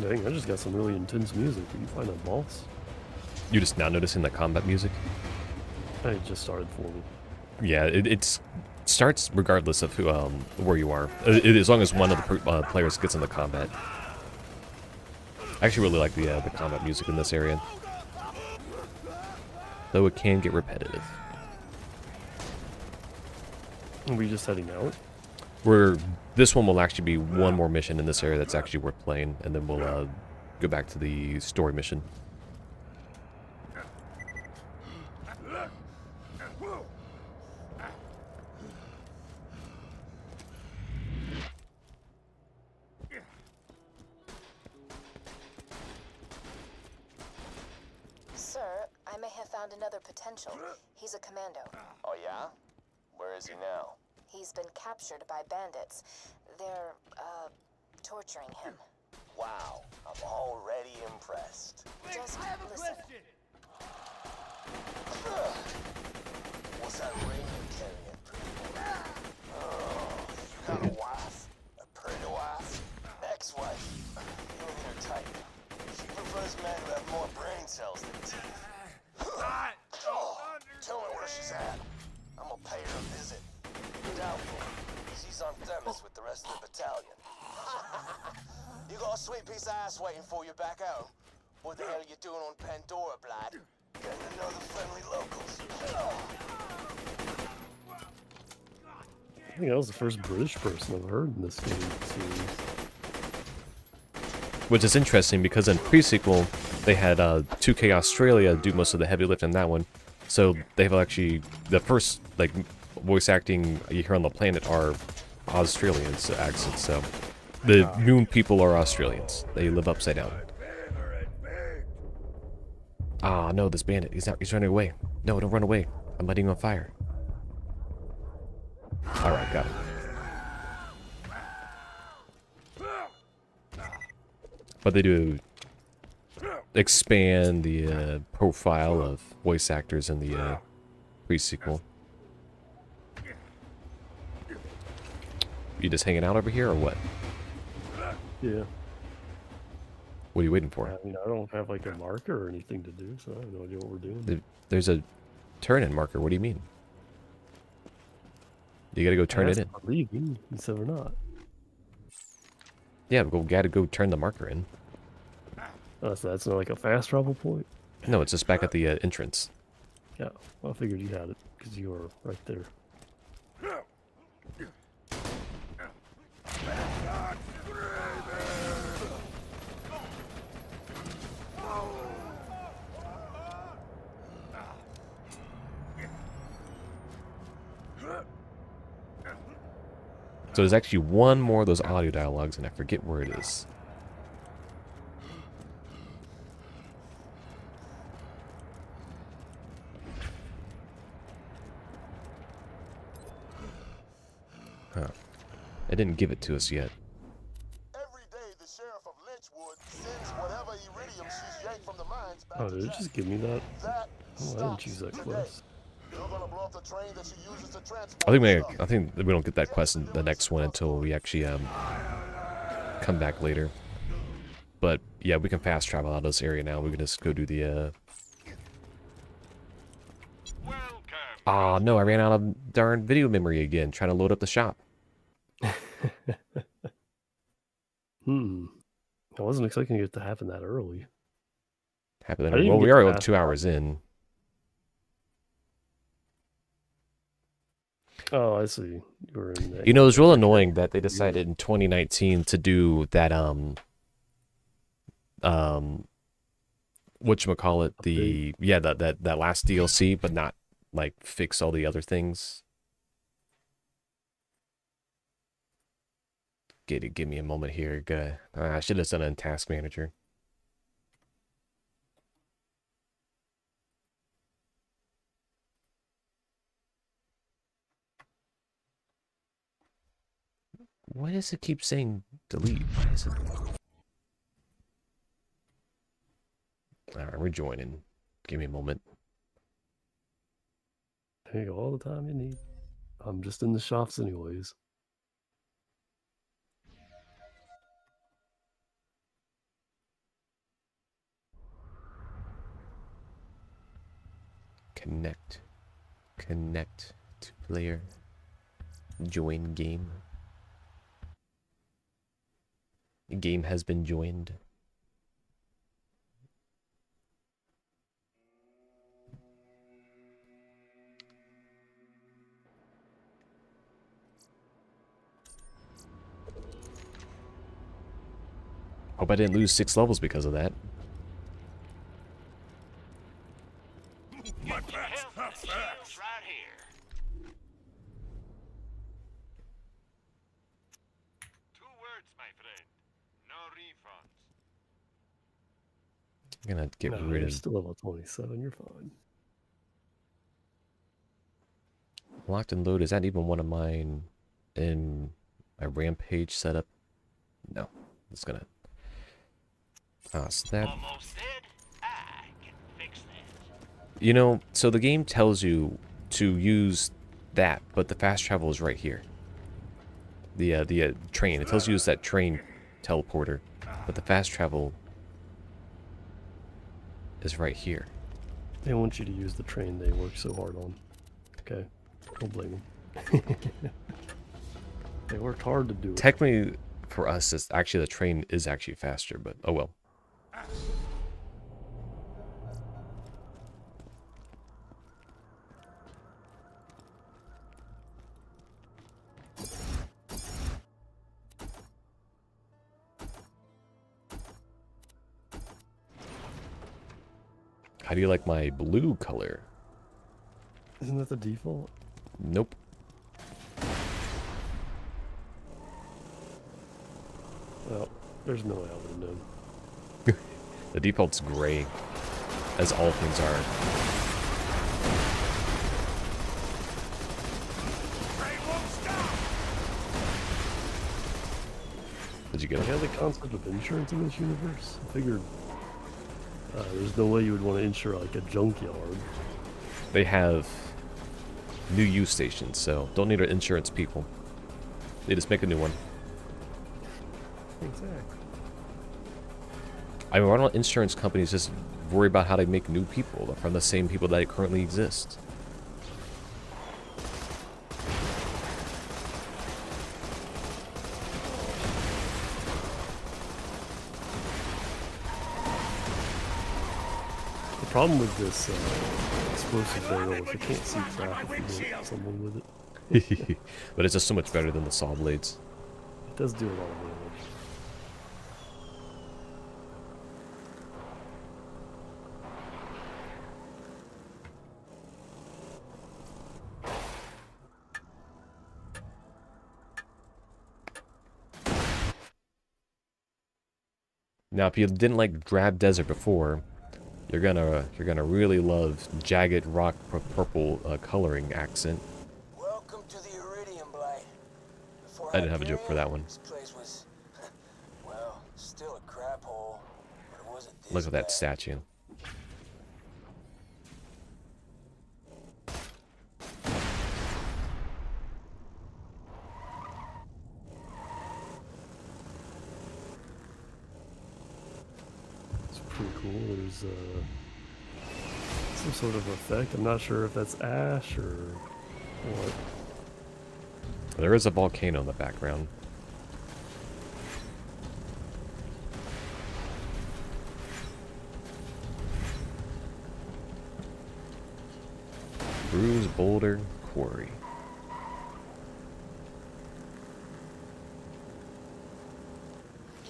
Dang, I just got some really intense music. Did you find that boss? You just now noticing the combat music? It just started for me. Yeah, it starts regardless of who, where you are. As long as one of the players gets into combat. I actually really like the combat music in this area. Though it can get repetitive. Are we just heading out? This one will actually be one more mission in this area that's actually worth playing, and then we'll go back to the story mission. Sir, I may have found another potential. He's a commando. Oh yeah? Where is he now? He's been captured by bandits. They're, torturing him. Wow, I'm already impressed. Just listen. What's that ring you're carrying? Oh, you got a wife? A pretty wife? Ex-wife? You and her type. She prefers men who have more brain cells than teeth. Oh, tell me where she's at. I'm gonna pay her a visit. Doubtful. She's on Themis with the rest of the battalion. You got a sweet piece of ass waiting for you back home. What the hell are you doing on Pandora, Blood? Getting to know the friendly locals. I think I was the first British person I've heard in this game series. Which is interesting because in pre-sequel, they had 2K Australia do most of the heavy lift in that one. So they've actually, the first like voice acting you hear on the planet are Australians accents. So the moon people are Australians. They live upside down. Ah, no, this bandit. He's running away. No, don't run away. I'm lighting you on fire. Alright, got it. But they do expand the profile of voice actors in the pre-sequel. You just hanging out over here or what? Yeah. What are you waiting for? I mean, I don't have like a marker or anything to do, so I have no idea what we're doing. There's a turn-in marker. What do you mean? You gotta go turn it in. I'm leaving, you said we're not. Yeah, gotta go turn the marker in. Oh, so that's not like a fast travel point? No, it's just back at the entrance. Yeah, well, I figured you had it, because you were right there. So there's actually one more of those audio dialogues, and I forget where it is. Huh. It didn't give it to us yet. Every day, the sheriff of Lynchwood sends whatever iridium she's yanked from the mines back Oh, to did it Jack. just give me that? That Oh, I didn't stops choose that today. quest. You're gonna blow up the train that she uses to transport I think we don't get that quest in the next one until we actually come back later. But yeah, we can fast travel out of this area now. We can just go do the Ah, no, I ran out of darn video memory again, trying to load up the shop. I wasn't expecting it to happen that early. Happened. I didn't Well, even we get are past 2 that. hours in. Oh, I see. You were in the... You know, it's real annoying that they decided in 2019 to do that whatchamacallit, the that last DLC, but not like fix all the other things. Give me a moment here. I should have done it in Task Manager. Why does it keep saying delete? Why is it? Alright, we're joining. Give me a moment. There you go, all the time you need. I'm just in the shops anyways. Connect to player. Join game. Game has been joined. Hope I didn't lose 6 levels because of that. My back's not fast. Right here. 2 words, my friend. No refunds. I'm gonna get No, rid you're of still level 27. You're fine. locked and load. Is that even one of mine in my rampage setup? No. It's gonna so that Almost dead? I can fix that. you know, so the game tells you to use that, but the fast travel is right here. The train. It tells you to use that train teleporter, but the fast travel is right here. They want you to use the train they work so hard on. Okay, don't blame them. They worked hard to do it. Technically, for us, it's actually the train is actually faster, but oh well. How do you like my blue color? Isn't that the default? Nope. Well, there's no way I would have known. The default's gray, as all things are. Did you get They it? have the concept of insurance in this universe. I figured there's no way you would want to insure like a junkyard. They have new use stations, so don't need an insurance people. They just make a new one. Exactly. I mean, why don't insurance companies just worry about how they make new people from the same people that currently exist? The problem with this explosive barrel is you can't see crap if you hit someone with it. But it's just so much better than the saw blades. It does do a lot of damage. Now, if you didn't like Drab Desert before, you're gonna really love Jagged Rock Purple coloring accent. Welcome to the Iridium Blight. Before I didn't have a joke for that one. This place was, well, still a crap hole, but it wasn't this Look at that bad. statue. It's pretty cool. There's some sort of effect. I'm not sure if that's ash or what. There is a volcano in the background. Bruise Boulder Quarry.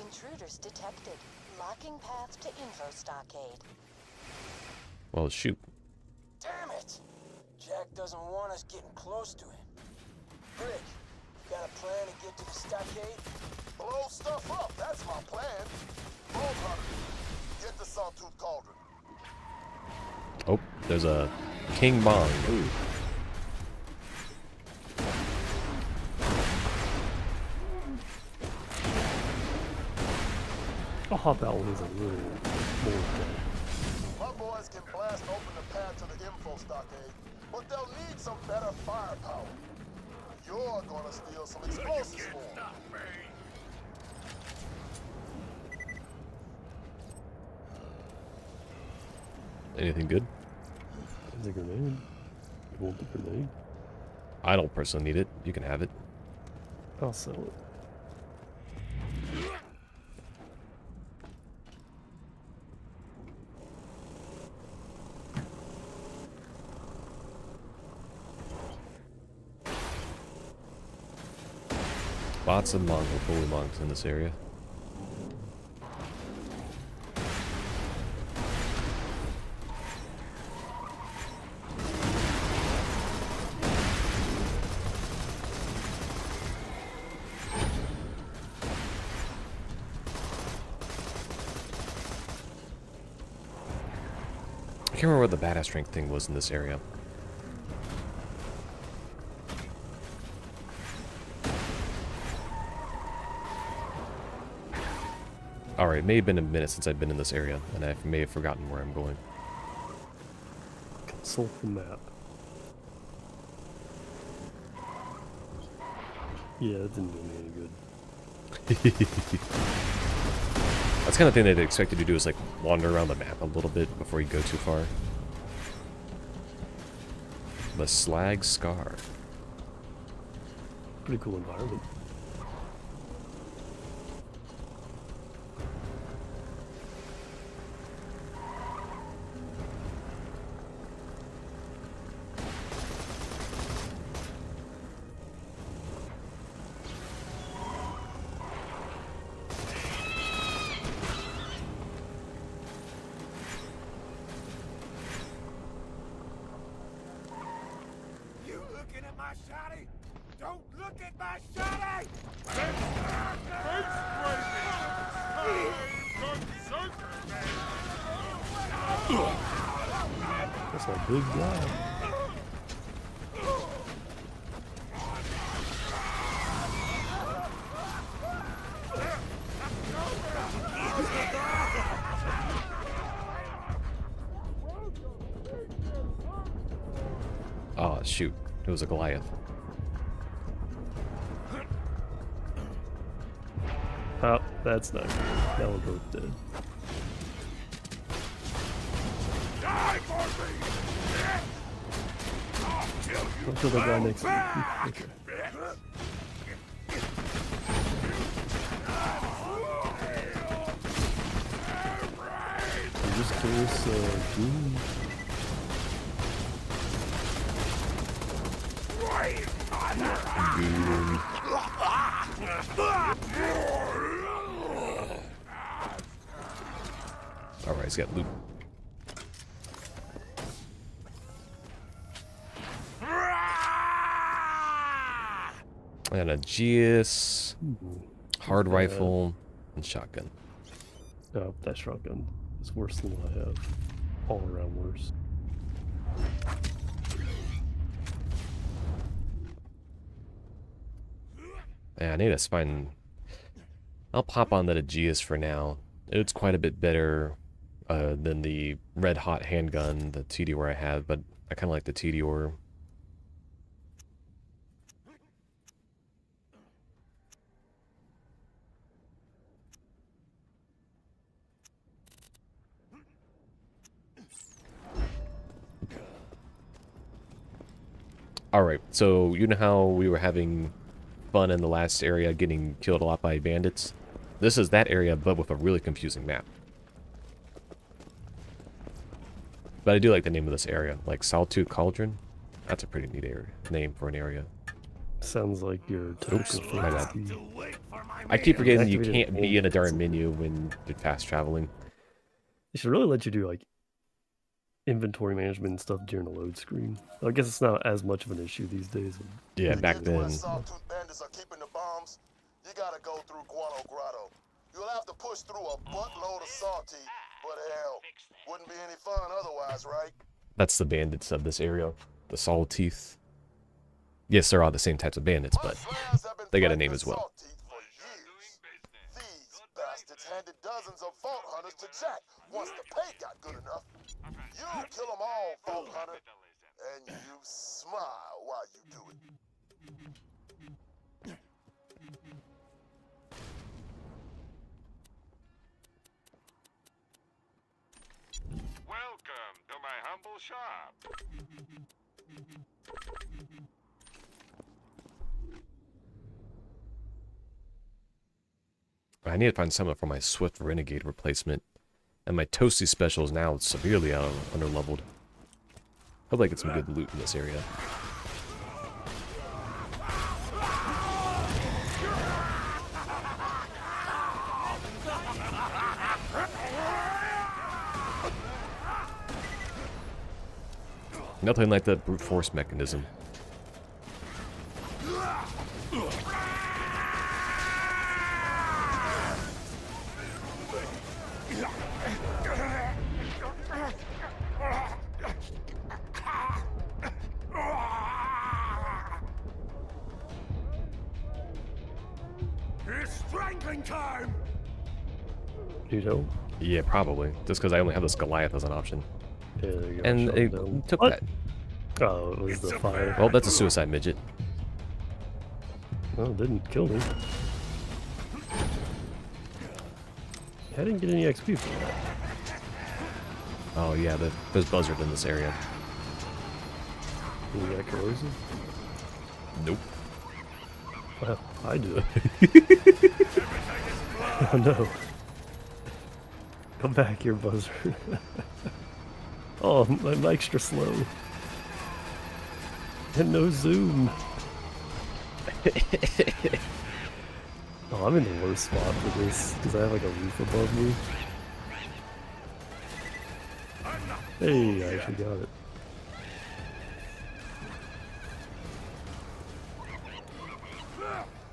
Intruders detected. Locking path to info stockade. Well, shoot. Damn it! Jack doesn't want us getting close to him. Brick, you got a plan to get to the stockade? Blow stuff up, that's my plan. Bone hunter, get the Sawtooth Cauldron. Oh, there's a King Bong. Ooh. I'll hop out when he's a little more dead. My boys can blast open the path to the info stockade, but they'll need some better firepower. You're gonna steal some explosives for them. Anything good? There's a grenade. You want the grenade? I don't personally need it. You can have it. I'll sell it. Lots of Mongol bully monks in this area. can't remember what the badass strength thing was in this area. Alright, it may have been a minute since I've been in this area, and I may have forgotten where I'm going. Consult the map. Yeah, that didn't do me any good. That's the kind of thing they'd expect you to do, is like wander around the map a little bit before you go too far. The Slag Scar. Pretty cool environment. Don't look at my shotty! That's a big guy. Oh, shoot. It was a Goliath. Oh, that's not good. Now we're both dead. Die for me! I'll kill you. I'll kill the guy next to me. Okay. I'm just curious, Doom. Alright, he's got loot. And a GS, hard rifle, and shotgun. Oh, that shotgun is worse than what I have. All around worse. Yeah, I need to find... I'll pop on that Aegeus for now. It's quite a bit better than the red hot handgun, the TDOR I have, but I kind of like the TDOR. Alright, so you know how we were having fun in the last area getting killed a lot by bandits? This is that area, but with a really confusing map. But I do like the name of this area, like Solitude Cauldron. That's a pretty neat area, name for an area. Sounds like your typical my bad. fantasy. I keep forgetting you Activated can't be in a darn menu when you're fast traveling. They should really let you do like inventory management and stuff during the load screen. I guess it's not as much of an issue these days. Yeah, back then. Where Sawtooth bandits are keeping the bombs, you gotta go through Guano Grotto. You'll have to push through a buttload of sawteeth, but hell, wouldn't be any fun otherwise, right? That's the bandits of this area. The Saw Teeth. Yes, they're all the same types of bandits, but they got a name as well. These bastards handed dozens of vault hunters to Jack once the pay got good enough. You kill them all, vault hunter, and you smile while you do it. Welcome to my humble shop. I need to find someone for my Swift Renegade replacement. And my Toasty special is now severely underleveled. Hope I get some good loot in this area. Nothing like the brute force mechanism. It's strangling time! Need help? Yeah, probably. Just because I only have this Goliath as an option. Yeah, there you go. And Shut it down. took What? that. Oh, it was the fire. Well, that's a suicide midget. Oh, it didn't kill me. I didn't get any XP from that. Oh yeah, there's buzzard in this area. You got corrosive? Nope. Well, I do. Oh no. Come back here, buzzard. Oh, I'm extra slow. And no zoom. Oh, I'm in the worst spot for this because I have like a roof above me. Hey, I actually got it.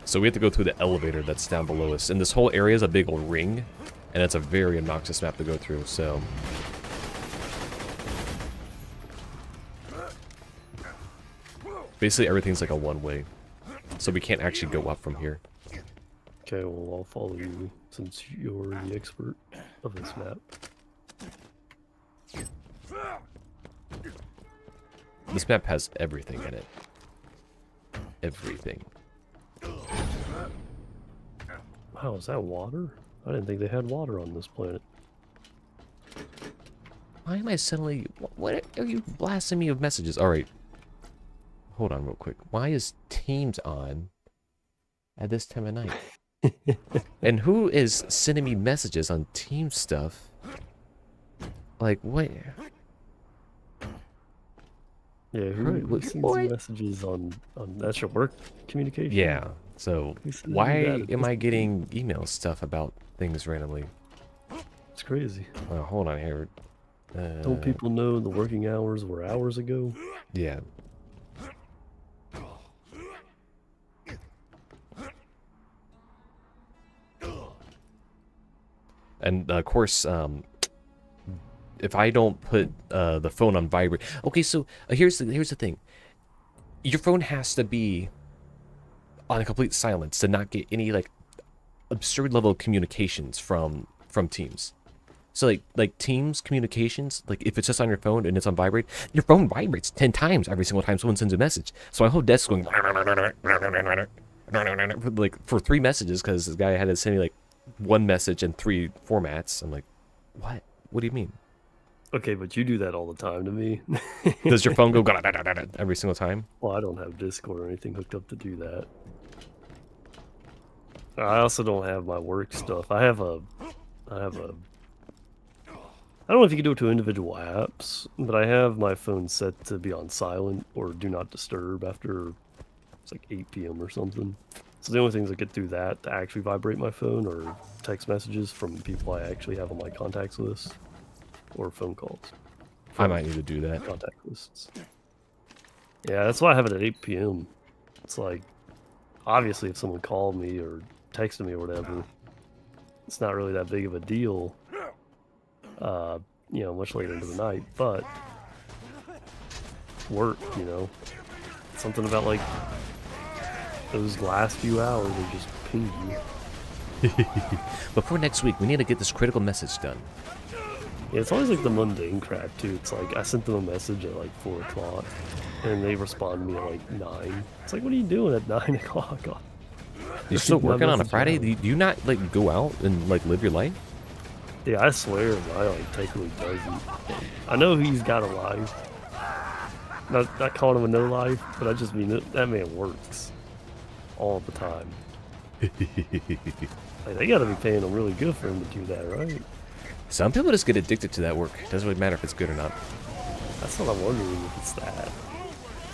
So we have to go through the elevator that's down below us. And this whole area is a big old ring. And it's a very obnoxious map to go through, so... Basically everything's like a one-way. So we can't actually go up from here. Okay, well I'll follow you since you're the expert of this map. This map has everything in it. Everything. Wow, is that water? I didn't think they had water on this planet. Why am I suddenly... What are you blasting me with messages? Alright. Hold on real quick. Why is Teams on at this time of night? And who is sending me messages on Team stuff? Like, what? Yeah, who sends you messages on that's your work communication? Yeah, so why am I getting email stuff about things randomly? It's crazy. Hold on here. Don't people know the working hours were hours ago? Yeah. And of course, if I don't put the phone on vibrate, okay. So here's the thing: your phone has to be on complete silence to not get any like absurd level of communications from Teams. So like Teams communications, like if it's just on your phone and it's on vibrate, your phone vibrates 10 times every single time someone sends a message. So my whole desk going like for 3 messages because this guy had to send me like 1 message and 3 formats. I'm like, what? What do you mean? Okay, but you do that all the time to me. Does your phone go every single time? Well, I don't have Discord or anything hooked up to do that. I also don't have my work stuff. I have a I don't know if you can do it to individual apps, but I have my phone set to be on silent or do not disturb after it's like 8 p.m. or something. So the only things that get through that to actually vibrate my phone are text messages from people I actually have on my contacts list or phone calls. I might need to do that. Contact lists. Yeah, that's why I have it at 8 p.m. It's like, obviously if someone called me or texted me or whatever, it's not really that big of a deal. You know, much later into the night, but work, you know, something about like those last few hours they just ping you. Before next week, we need to get this critical message done. Yeah, it's always like the mundane crap too. It's like I sent them a message at like 4 o'clock and they respond to me at like 9. It's like, what are you doing at 9 o'clock? You're still working on a Friday? Do you not like go out and like live your life? Yeah, I swear my like technically doesn't. I know he's got a life. Not calling him a no life, but I just mean that man works all the time. Like, they gotta be paying him really good for him to do that, right? Some people just get addicted to that work. It doesn't really matter if it's good or not. That's what I'm wondering if it's that.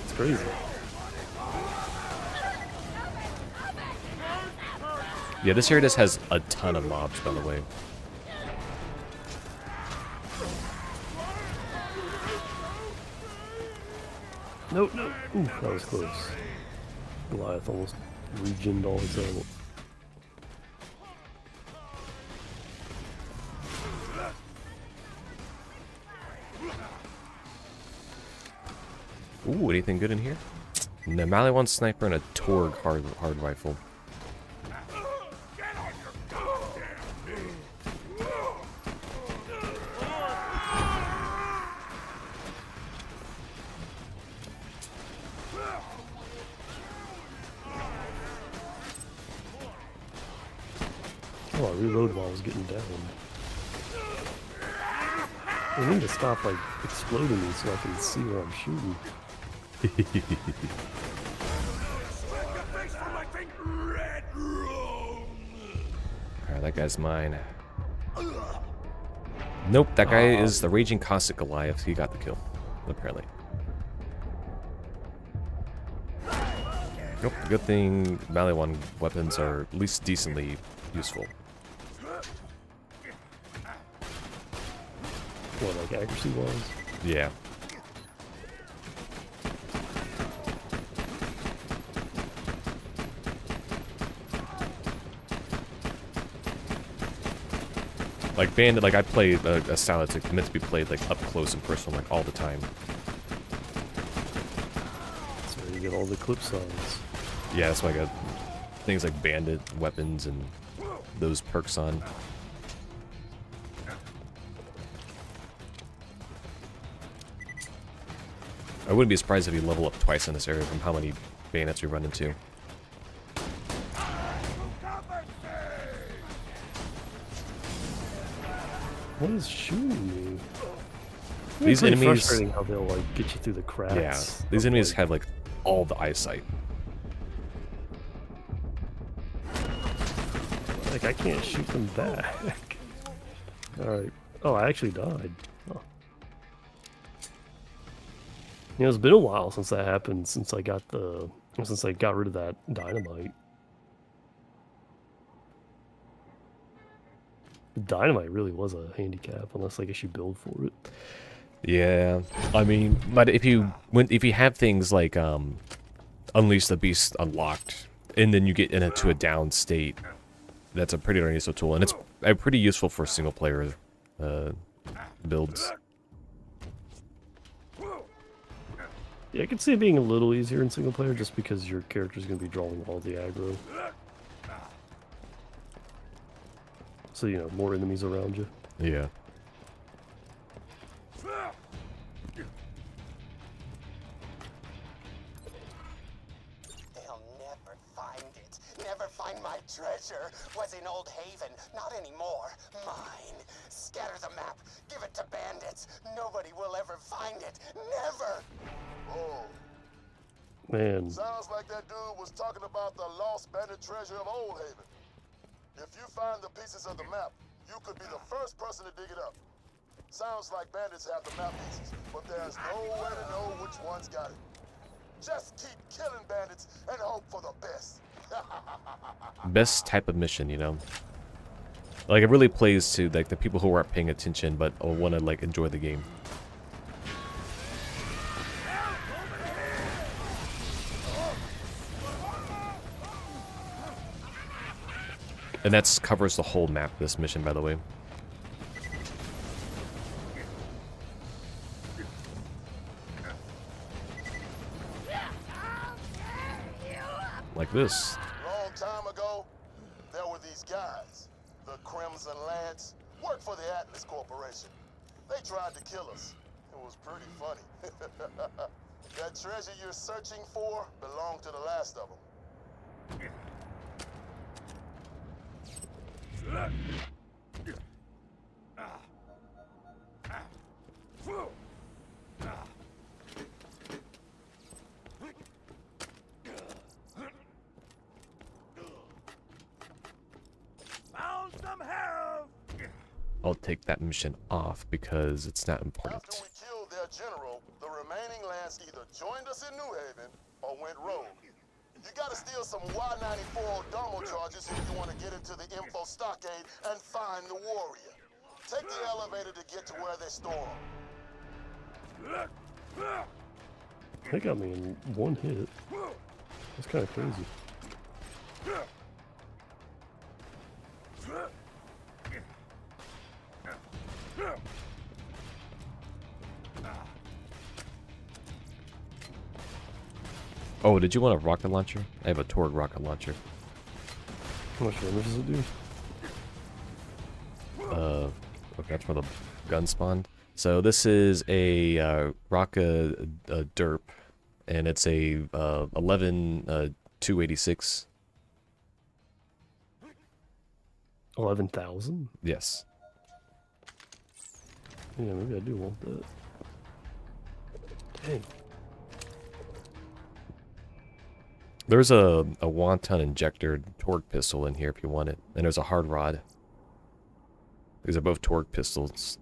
It's crazy. Yeah, this area just has a ton of mobs, by the way. Nope, nope. Ooh, that was close. Goliath almost regened all his own. Ooh, anything good in here? No, Maliwan sniper and a Torg hard rifle. Oh, I reloaded while I was getting down. I need to stop like exploding me so I can see where I'm shooting. Alright, that guy's mine. Nope, that guy is the Raging Caustic Goliath. He got the kill, apparently. Nope, good thing Valley 1 weapons are at least decently useful. What, like accuracy-wise? Yeah. Like Bandit, like I play a style that's like, meant to be played like up close and personal, like all the time. That's where you get all the clip size. Yeah, that's why I got things like Bandit weapons and those perks on. I wouldn't be surprised if you level up twice in this area from how many bandits we run into. What is shooting me? These pretty enemies, frustrating how they'll like get you through the cracks. yeah, these enemies have like all the eyesight. Like I can't shoot them back. All right. Oh, I actually died. Oh. You know, it's been a while since that happened. Since I got rid of that dynamite. The dynamite really was a handicap, unless I guess you build for it. Yeah, I mean, but if you have things like Unleash the Beast unlocked, and then you get into a down state, that's a pretty darn useful tool, and it's pretty useful for single player builds. Yeah, I could see it being a little easier in single player, just because your character's going to be drawing all the aggro. So, you know, more enemies around you. Yeah. They'll never find it. Never find my treasure. Was in Old Haven. Not anymore. Mine. Scatter the map. Give it to bandits. Nobody will ever find it. Never. Oh, Man. sounds like that dude was talking about the lost bandit treasure of Old Haven. If you find the pieces of the map, you could be the first person to dig it up. Sounds like bandits have the map pieces, but there's no way to know which one's got it. Just keep killing bandits and hope for the best. Best type of mission, you know. Like it really plays to like the people who aren't paying attention but want to like enjoy the game. And that covers the whole map, this mission, by the way. Like this. Long time ago, there were these guys, the Crimson Lance, worked for the Atlas Corporation. They tried to kill us. It was pretty funny. That treasure you're searching for belonged to the last of them. Found some herb! I'll take that mission off because it's not important. After we killed their general, the remaining Lance either joined us in New Haven or went rogue. You gotta steal some Y-94 Domo charges if you want to get into the info stockade and find the warrior. Take the elevator to get to where they store them. They got me in one hit. That's kind of crazy. Oh, did you want a rocket launcher? I have a Torg rocket launcher. How much damage does it do? Okay, that's for the gun spawn. So this is a Raka derp, and it's a 11 286. 11,000? Yes. Yeah, maybe I do want that. Dang. There's a wonton injector torque pistol in here if you want it. And there's a hard rod. These are both torque pistols.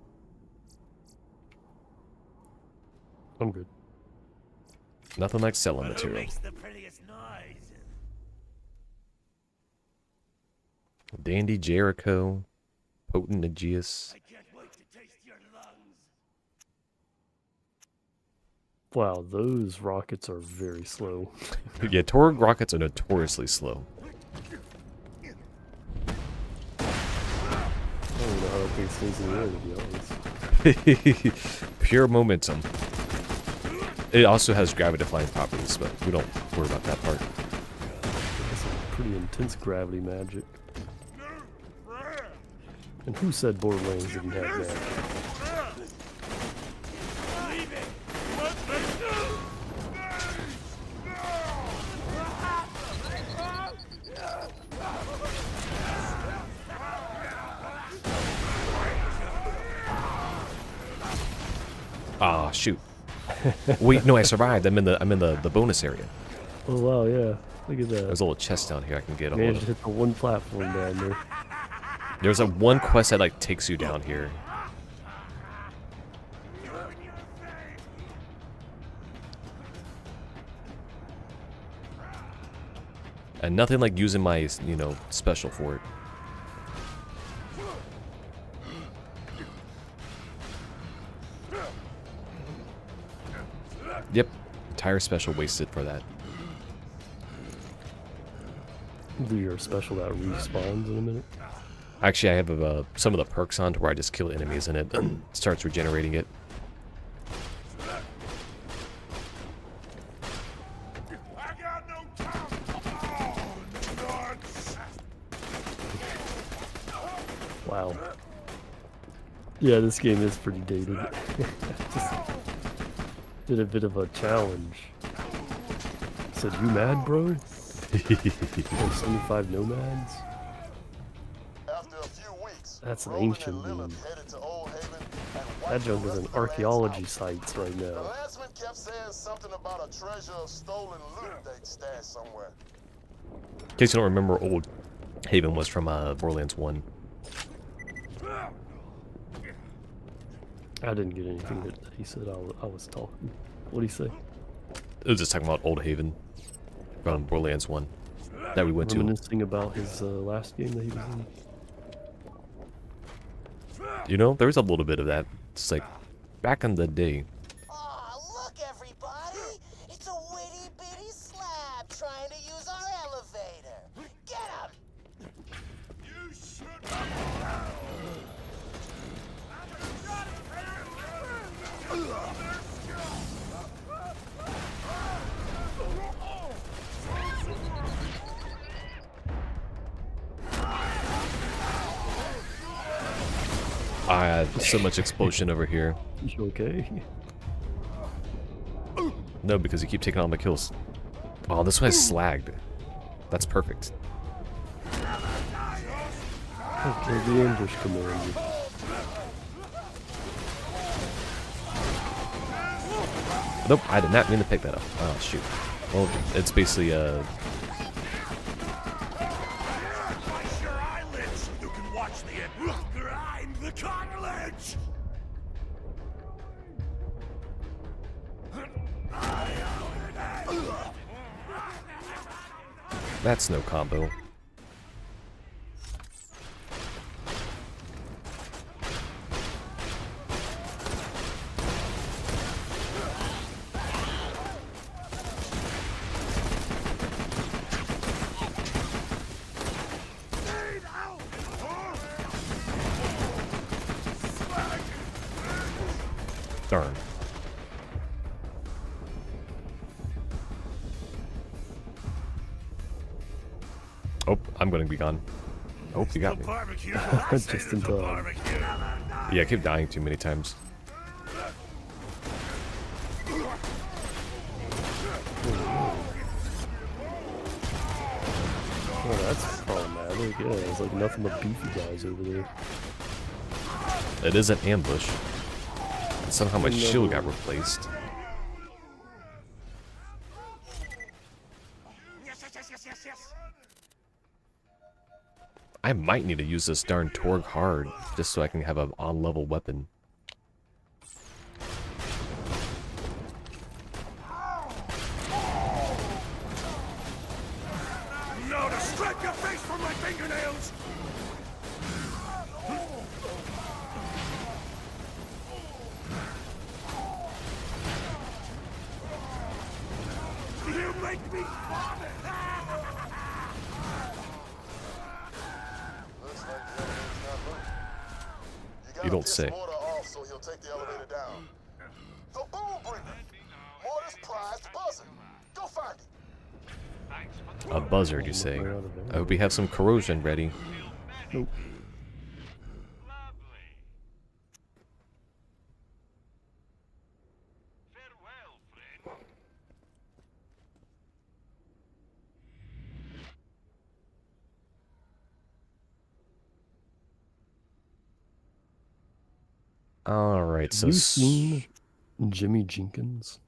I'm good. Nothing like selling material. the prettiest noise? Dandy Jericho. Potent Aegeus. I can't wait to taste your lungs. Wow, those rockets are very slow. Yeah, torque rockets are notoriously slow. I don't know how that thing stays in the air, to be honest. Pure momentum. It also has gravity-defying properties, but we don't worry about that part. That's some pretty intense gravity magic. And who said Borderlands didn't have magic? Ah, shoot. Wait, no, I survived. I'm in the bonus area. Oh wow, yeah. Look at that. There's a little chest down here I can get a hold Managed to of. hit the one platform down there. There's a one quest that like takes you down here. And nothing like using my, you know, special for it. Yep, entire special wasted for that. Do your special that respawns in a minute. Actually, I have some of the perks on to where I just kill enemies and it starts regenerating it. Wow. Yeah, this game is pretty dated. Just did a bit of a challenge. Said, you mad, bro? 75 nomads? After a few weeks, That's an Roland ancient and Lilith dude. headed to Old Haven and That wiped junk the is in rest of the archaeology lands sites right out. The now. landsman kept saying something about a treasure of stolen loot they'd stashed somewhere. In case you don't remember, Old Haven was from Borderlands 1. I didn't get anything that he said. I was talking. What'd he say? It was just talking about Old Haven from Borderlands 1 that we went to. Reminiscing about his last game that he was in. You know, there was a little bit of that. It's like back in the day. Aw, look, everybody! It's a witty bitty slab trying to use our elevator. Get him! You should. I had so much explosion over here. You okay? No, because you keep taking all my kills. Oh, this one is slagged. That's perfect. Okay, the ambush commander. Nope, I did not mean to pick that up. Oh, shoot. Well, it's basically Your eyelids. You can watch the grind the cartilage. that's no combo. Darn. Oh, I'm gonna be gone. Oh, you got me. Barbecue. Just in time. Barbecue. Yeah, I keep dying too many times. Oh, that's problematic. havoc. Yeah, there's like nothing but beefy guys over there. It is an ambush. And somehow my shield got replaced. I might need to use this darn Torg hard just so I can have an on-level weapon. No, to strike your face from my fingernails! You make me vomit! Looks like the elevator's not moving. You don't say. Mortar off so he'll take the elevator down. The boom bringer! Mortar's prized buzzer! Go find it! A buzzard, you say? I hope we have some corrosion ready. Nope. Alright, so... Have you seen Jimmy Jenkins?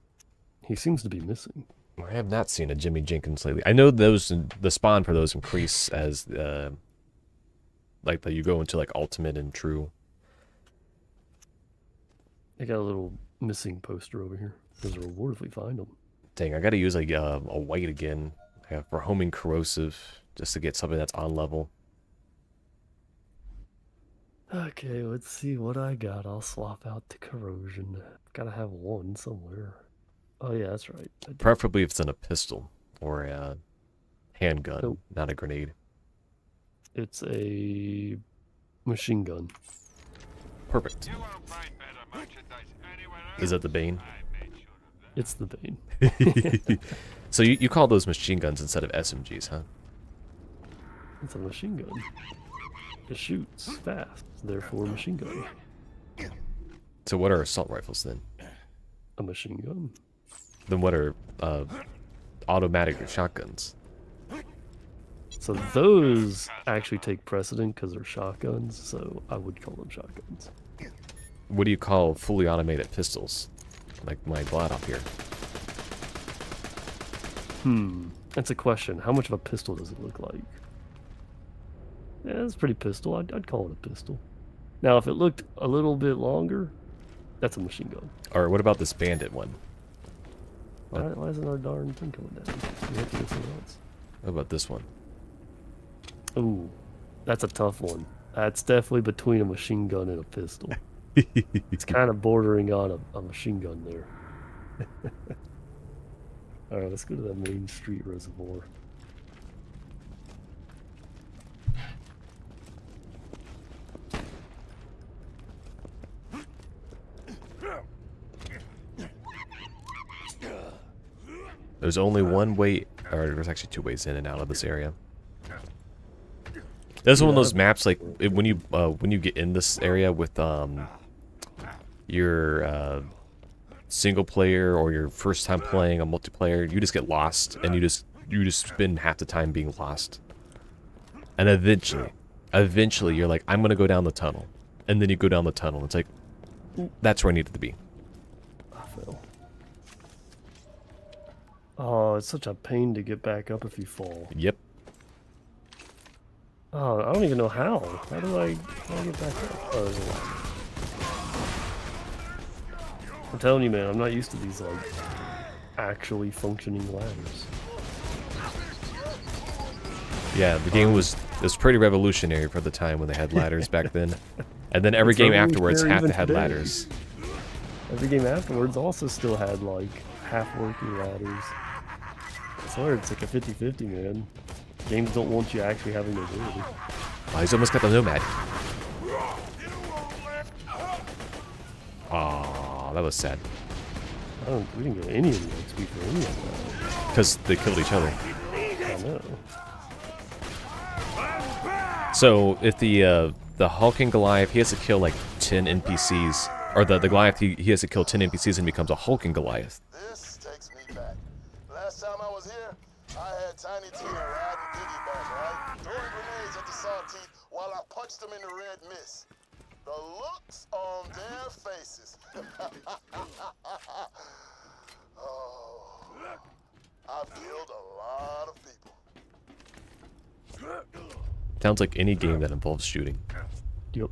He seems to be missing. I have not seen a Jimmy Jenkins lately. I know those, the spawn for those increase as, like, that you go into, like, ultimate and true. I got a little missing poster over here. There's a reward if we find them. Dang, I gotta use, like, a white again for homing corrosive, just to get something that's on level. Okay, let's see what I got. I'll swap out the corrosion. Gotta have one somewhere. Oh yeah, that's right. Preferably if it's in a pistol or a handgun, Nope. not a grenade. It's a machine gun. Perfect. Is that the Bane? It's the Bane. So you call those machine guns instead of SMGs, huh? It's a machine gun. It shoots fast, therefore machine gun. So what are assault rifles then? A machine gun. Then what are automatic shotguns? So those actually take precedent because they're shotguns, so I would call them shotguns. What do you call fully automated pistols? Like my glad up here. That's a question. How much of a pistol does it look like? Yeah, it's pretty pistol. I'd call it a pistol. Now, if it looked a little bit longer, that's a machine gun. Or what about this bandit one? Why isn't our darn thing coming down? We have to get something else. What about this one? Ooh, that's a tough one. That's definitely between a machine gun and a pistol. It's kind of bordering on a machine gun there. Alright, let's go to that Main Street reservoir. There's only one way, or there's actually two ways in and out of this area. There's one of those maps, like when you get in this area with your single player or your first time playing a multiplayer, you just get lost and you just spend half the time being lost. And eventually you're like, I'm gonna go down the tunnel, and then you go down the tunnel. It's like, that's where I needed to be. I fell. Oh, it's such a pain to get back up if you fall. Yep. Oh, I don't even know how. How do I get back up? Oh, there's a ladder. I'm telling you, man, I'm not used to these, like, actually functioning ladders. Yeah, the game was pretty revolutionary for the time when they had ladders back then. And then every It's game afterwards revolutionary had to even have today. ladders. Every game afterwards also still had, like, half-working ladders. I swear it's like a 50-50, man. Games don't want you actually having the ability. Oh, he's almost got the Nomad. Aw, that was sad. We didn't get any of the XP for any of that. Because they killed each other. I know. So, if the hulking Goliath, he has to kill like 10 NPCs. Or the Goliath, he has to kill 10 NPCs and becomes a hulking Goliath. This takes me back. Last time I was here, I had had Tiny Tina riding piggyback, right? Throwing grenades at the sawteeth while I punched them in the red mist. The looks on their faces. Oh, I've killed a lot of people. Sounds like any game that involves shooting. Yep.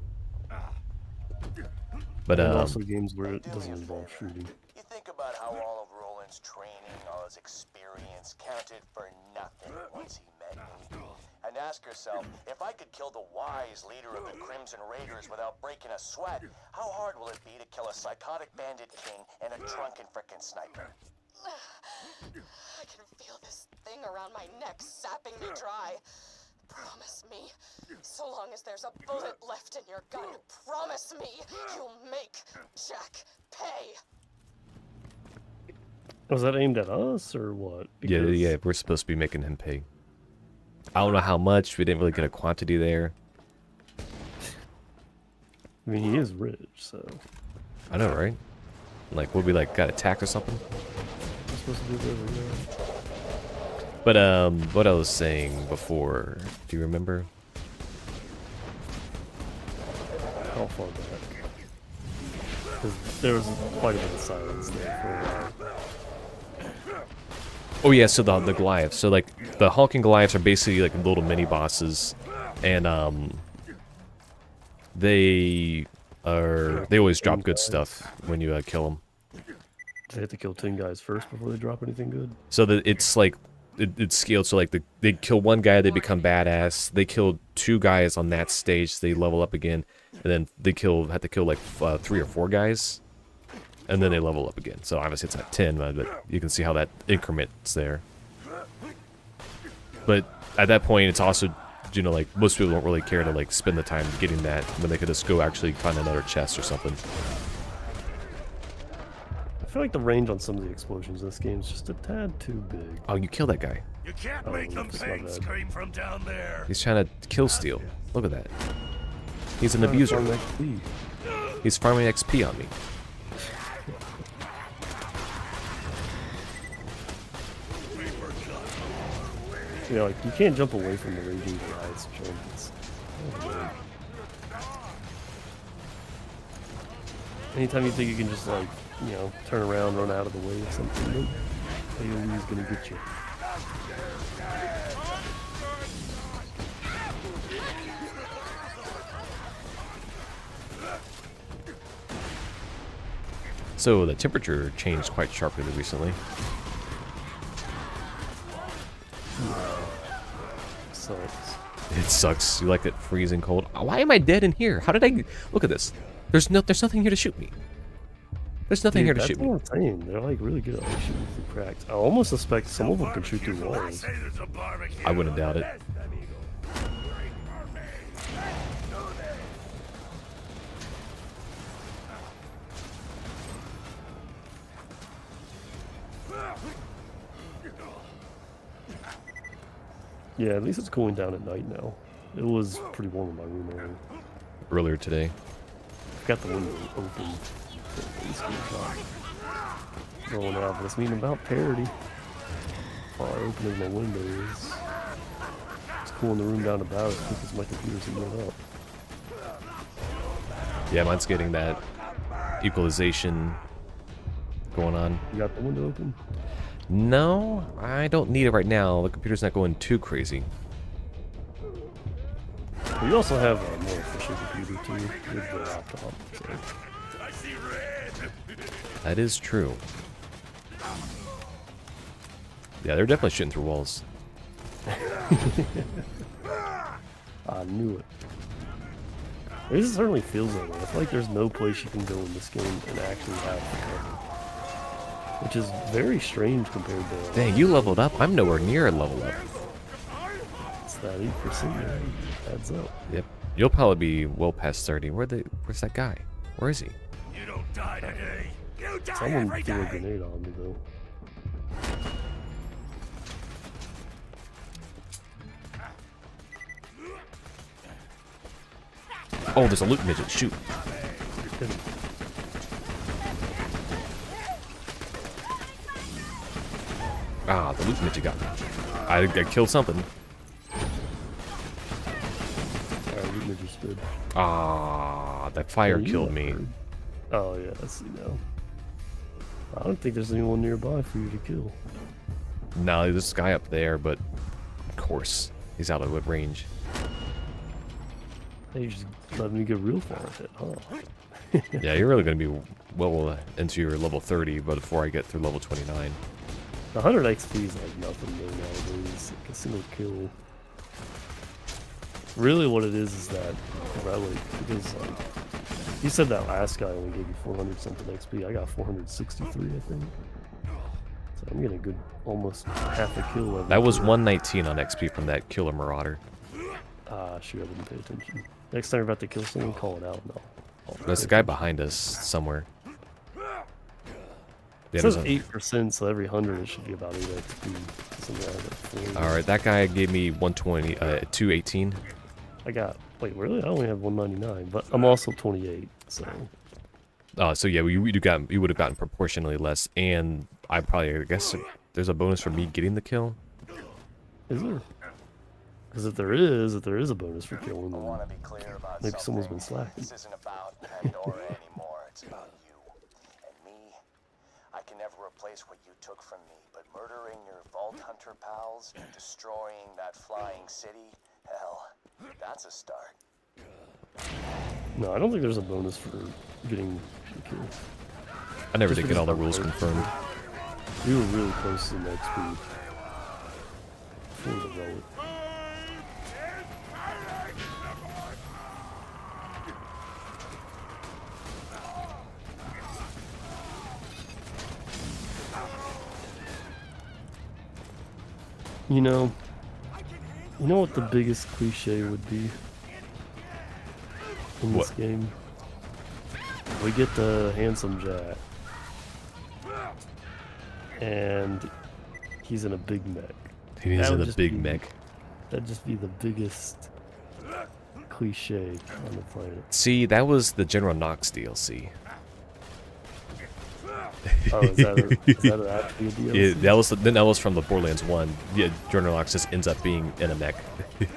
But and also games where it doesn't involve shooting. You think about how all of Roland's training, all his experience counted for nothing once he met me. And ask yourself, if I could kill the wise leader of the Crimson Raiders without breaking a sweat, how hard will it be to kill a psychotic bandit king and a drunken frickin' sniper? I can feel this thing around my neck sapping me dry. Promise me, so long as there's a bullet left in your gun, promise me you'll make Jack pay. Was that aimed at us or what? Yeah, we're supposed to be making him pay. I don't know how much. We didn't really get a quantity there. I mean, he is rich, so. I know, right? Like, would we like got attacked or something? We're supposed to do this, yeah. But what I was saying before, do you remember? How far back? Because there was quite a bit of silence there for a while. Oh yeah, so the Goliaths. So like the hulking Goliaths are basically like little mini bosses, and they always drop good stuff when you kill them. They have to kill 10 guys first before they drop anything good. So that it's like it's scaled. So like they kill one guy, they become badass. They kill 2 guys on that stage, they level up again, and then they have to kill like 3 or 4 guys. And then they level up again. So obviously it's at 10, but you can see how that increment's there. But at that point, it's also, you know, like most people don't really care to like spend the time getting that when they could just go actually find another chest or something. I feel like the range on some of the explosions in this game is just a tad too big. Oh, you killed that guy. You can't make them pain scream from down there. He's trying to kill steal. Look at that. He's an abuser. He's farming XP on me. Yeah, like you can't jump away from the raging Goliath's jump. Anytime you think you can just like, you know, turn around, run out of the way or something, nope. AoE's gonna get you. So the temperature changed quite sharply recently. Sucks. It sucks. You like it freezing cold. Why am I dead in here? How did I look at this? There's nothing here to shoot me. There's nothing here to shoot me. That's what I'm saying. They're like really good at like, shooting through cracks. I almost suspect some of them can shoot through walls. I wouldn't doubt it. Yeah, at least it's cooling down at night now. It was pretty warm in my room earlier today. I've got the window open. Rolling out, but it's mean about parity. Far open as my window is. It's cooling the room down about as quick as my computer's heating up. Yeah, mine's getting that equalization going on. You got the window open? No, I don't need it right now. The computer's not going too crazy. Well, you also have a more efficient computer too with the laptop. So. That is true. Yeah, they're definitely shooting through walls. I knew it. It certainly feels that way. I feel like there's no place you can go in this game and actually have cover. Which is very strange compared to... Dang, you leveled up. I'm nowhere near a level up. It's that 8%, man. Adds up. Yep. You'll probably be well past 30. Where's that guy? Where is he? You don't die today. You die Someone every threw a day. grenade on me, though. Oh, there's a loot midget. Shoot. Ah, the loot midget got me. I killed something. Alright, we just did. Ah, that fire Yeah, you killed got me. hurt. Oh yeah, I see now. I don't think there's anyone nearby for you to kill. No, there's this guy up there, but of course he's out of range. Hey, you just let me get real far ahead, huh? Yeah, you're really gonna be well into your level 30, but before I get through level 29. The 100 XP is like nothing though nowadays. Like a single kill. Really, what it is that relic, because like you said that last guy only gave you 400 something XP. I got 463, I think. So I'm getting a good, almost half a kill. Every That was kill. 119 on XP from that killer marauder. Ah, shoot, I didn't pay attention. Next time you're about to kill someone, call it out. No. There's a guy behind us somewhere. It Yeah, says 8%, so every 100 it should be about 8 XP. Alright, that guy gave me 120, 218. I got, wait, really? I only have 199, but I'm also 28, so. Oh, so yeah, you would have gotten proportionally less, and I guess there's a bonus for me getting the kill. Is there? Because if there is a bonus for killing, then maybe someone's been slacking. This isn't about Pandora anymore. It's about you and me. I can never replace what you took from me, but murdering your Vault Hunter pals and destroying that flying city, hell, that's a start. No, I don't think there's a bonus for getting the kill. I never Just did get all the because rules I'm confirmed. We were really close to the next speed. For the relic. You know what the biggest cliche would be in this game? We get the handsome Jack, and he's in a big mech. He's That in would a just big be- mech. That'd just be the biggest cliche on the planet. See, that was the General Knox DLC. Oh, is that actually a DLC? Yeah, that was from the Borderlands 1. Yeah, General Knox just ends up being in a mech. Yeah.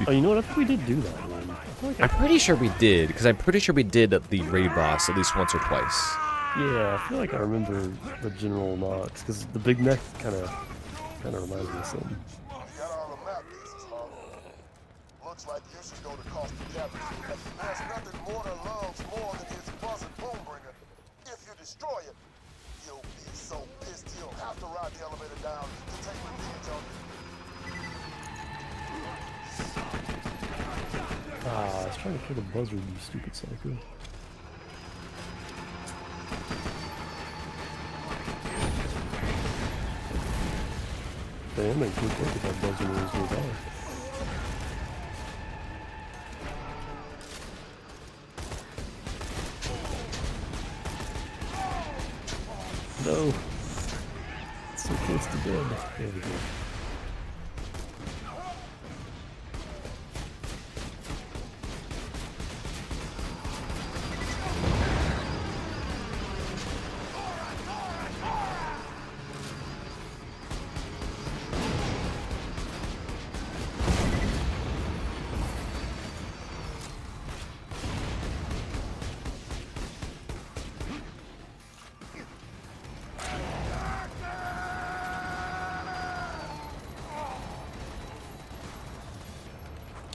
Oh, you know what? I think we did do that one. I feel like I'm pretty sure we did, because I'm pretty sure we did the raid boss at least once or twice. Yeah, I feel like I remember the General Knox, because the big mech kind of reminds me of something. Got all the map pieces, huh? Looks like you should go to Costa Cabin. There's nothing Mortar loves more than his buzzing boombringer. If you destroy it, you'll be so pissed he'll have to ride the elevator down to take revenge on you. Ah, I was trying to kill the buzzard, you stupid psycho. Damn, I can't think if that buzzard was going to die. No. So close to dead. There we go.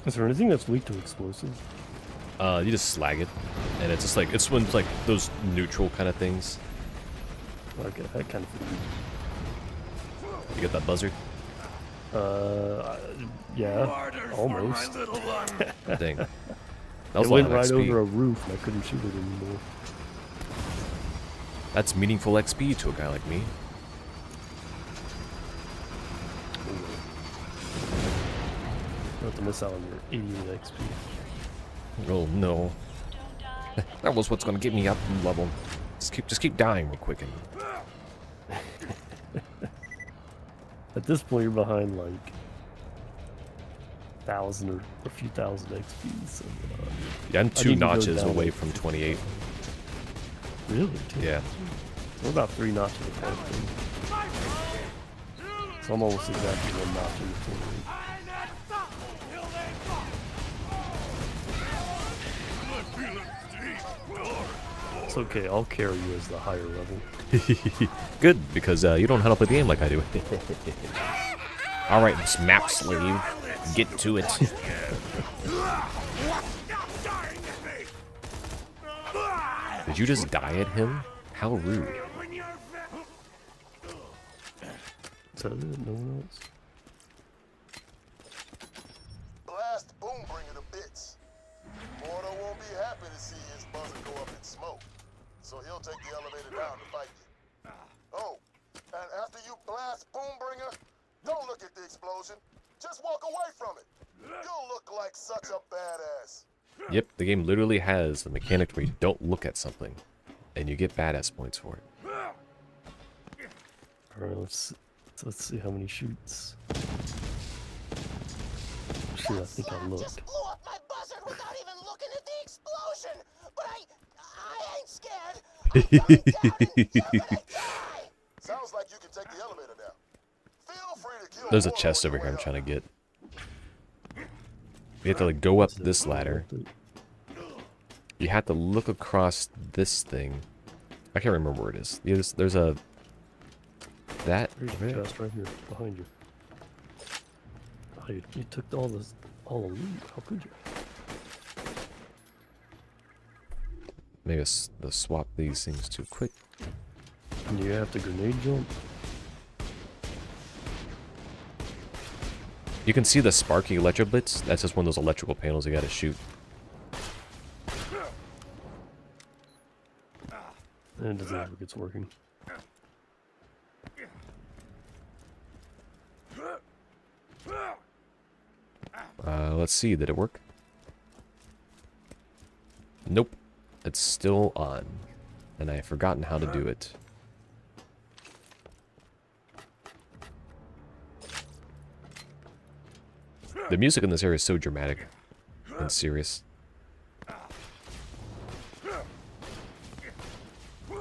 Is there anything that's weak to explosives? You just slag it, and it's just like it's when like those neutral kind of things. Okay, that kind of thing. You get that buzzard? Yeah, almost. Dang. That was It a lot went of right XP. over a roof and I couldn't shoot it anymore. That's meaningful XP to a guy like me. You have to miss out on your 88 XP. Oh no. That was what's gonna get me up in level. Just keep dying real quick. At this point, you're behind like 1,000 or a few thousand XP. So, Yeah, I'm I 2 need to go notches down away like from 28. Really? Yeah. We're about 3 notches apart. Then. So I'm almost exactly one notch in the 28. It's okay, I'll carry you as the higher level. Good, because you don't know how to play the game like I do. Alright, this map slave. Get to it. Did you just die at him? How rude. Is that it? No one else? Blast Boombringer to bits. Mordo won't be happy to see his buzzer go up in smoke, so he'll take the elevator down to fight you. Oh, and after you blast Boombringer, don't look at the explosion. Just walk away from it. You'll look like such a badass. Yep, the game literally has the mechanic where you don't look at something, and you get badass points for it. Alright, let's see how many shoots. Shoot, I think I looked. Just blew up my buzzer without even looking at the explosion. But I ain't scared. I'm going down and you're gonna die. Sounds like you can take the elevator down. Feel free to kill There's a Mordo chest on over your here I'm way trying to up. get. You have to like go up this ladder. You have to look across this thing. I can't remember where it is. There's a... That? There's a chest right here, behind you. Oh, you took all the loot. How could you? Maybe let's swap these things too quick. And you have to grenade jump? You can see the sparky electro blitz. That's just one of those electrical panels you gotta shoot. And it doesn't look like it's working. Let's see, did it work? Nope. It's still on. And I've forgotten how to do it. The music in this area is so dramatic and serious. I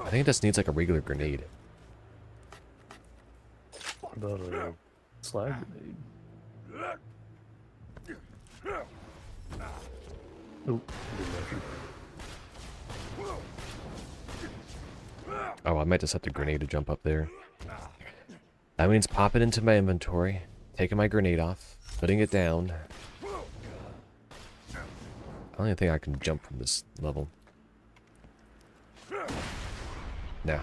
think it just needs like a regular grenade. What about a slag grenade? Nope. Oh, I might just have to grenade to jump up there. That means pop it into my inventory, taking my grenade off, putting it down. I don't even think I can jump from this level. Nah.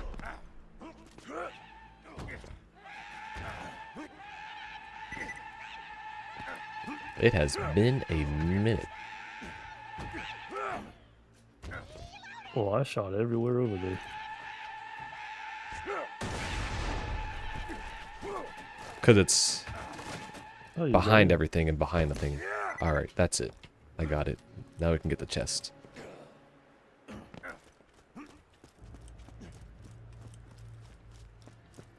It has been a minute. Oh, I shot everywhere over there. Because it's Oh, you behind got it. everything and behind the thing. Alright, that's it. I got it. Now we can get the chest.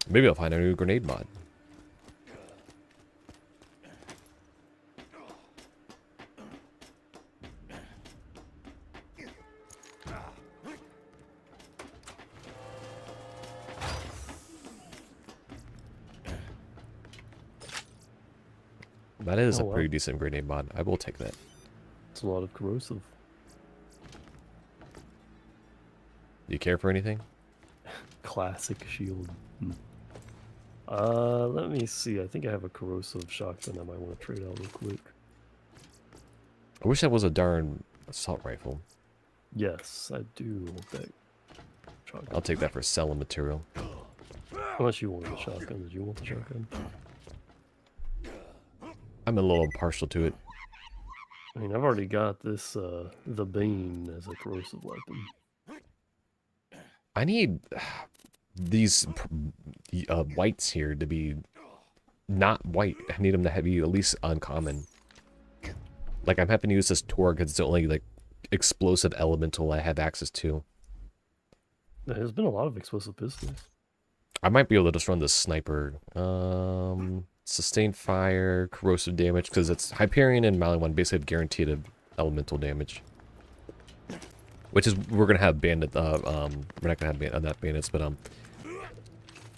Maybe I'll find a new grenade mod. That is Oh, a wow. pretty decent grenade mod. I will take that. It's a lot of corrosive. Do you care for anything? Classic shield. Let me see. I think I have a corrosive shotgun I might want to trade out real quick. I wish that was a darn assault rifle. Yes, I do want that shotgun. I'll take that for selling material. Unless you wanted the shotgun. Did you want the shotgun? I'm a little partial to it. I mean, I've already got this, the Bane as a corrosive weapon. I need these whites here to be not white. I need them to be at least uncommon. Like, I'm having to use this Torg because it's the only, like, explosive elemental I have access to. There's been a lot of explosive pistols. I might be able to just run the sniper. Sustained fire, corrosive damage, because it's Hyperion and Maliwan basically have guaranteed elemental damage. Which is, we're gonna have bandit, we're not gonna have not bandits, but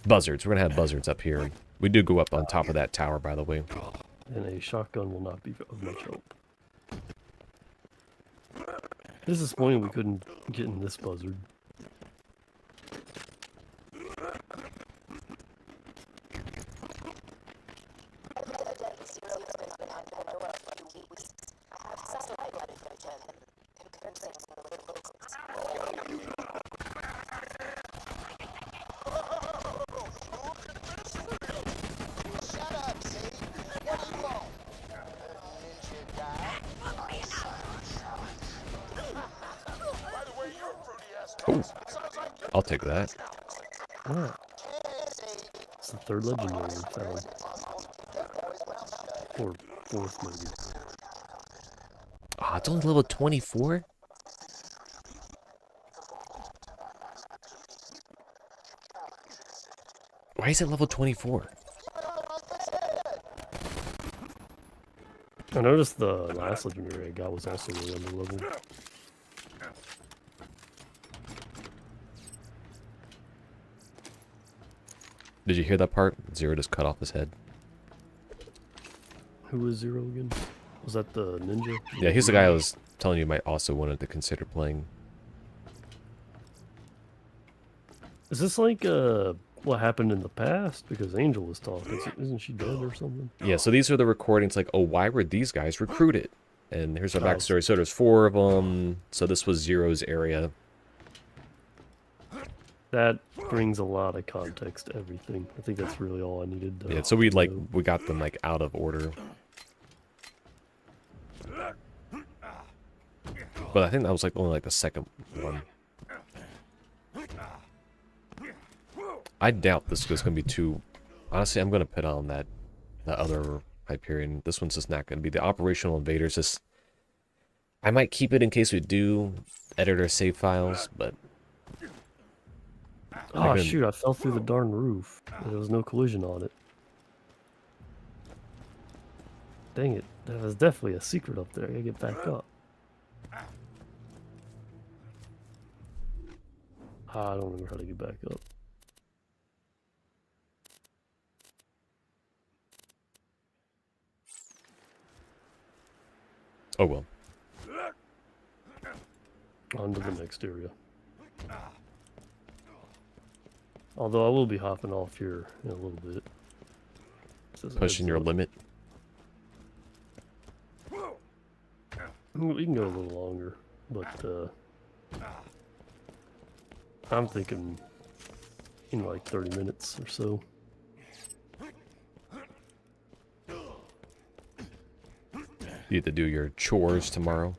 buzzards. We're gonna have buzzards up here. We do go up on top of that tower, by the way. And a shotgun will not be of much help. It's disappointing we couldn't get in this buzzard. Oh, I'll take that. Yeah. It's the third legendary we found. Or fourth, maybe. Ah, it's only level 24? Why is it level 24? I noticed the last legendary I got was also really under level. Did you hear that part? Zero just cut off his head. Who was Zero again? Was that the ninja? Yeah, he's the guy I was telling you might also wanted to consider playing. Is this like what happened in the past? Because Angel was talking. Isn't she dead or something? Yeah, so these are the recordings like, oh, why were these guys recruited? And here's our backstory. So there's 4 of them. So this was Zero's area. That brings a lot of context to everything. I think that's really all I needed to Yeah, so we got them like out of order. But I think that was like only like the second one. I doubt this is gonna be too. Honestly, I'm gonna put on that other Hyperion. This one's just not gonna be the operational invaders. Just I might keep it in case we do edit our save files, but. Oh shoot, I fell through the darn roof. There was no collision on it. Dang it, there was definitely a secret up there. I gotta get back up. I don't remember how to get back up. Oh well. On to the next area. Although I will be hopping off here in a little bit. Pushing your limit. We can go a little longer, but I'm thinking in like 30 minutes or so. You have to do your chores tomorrow.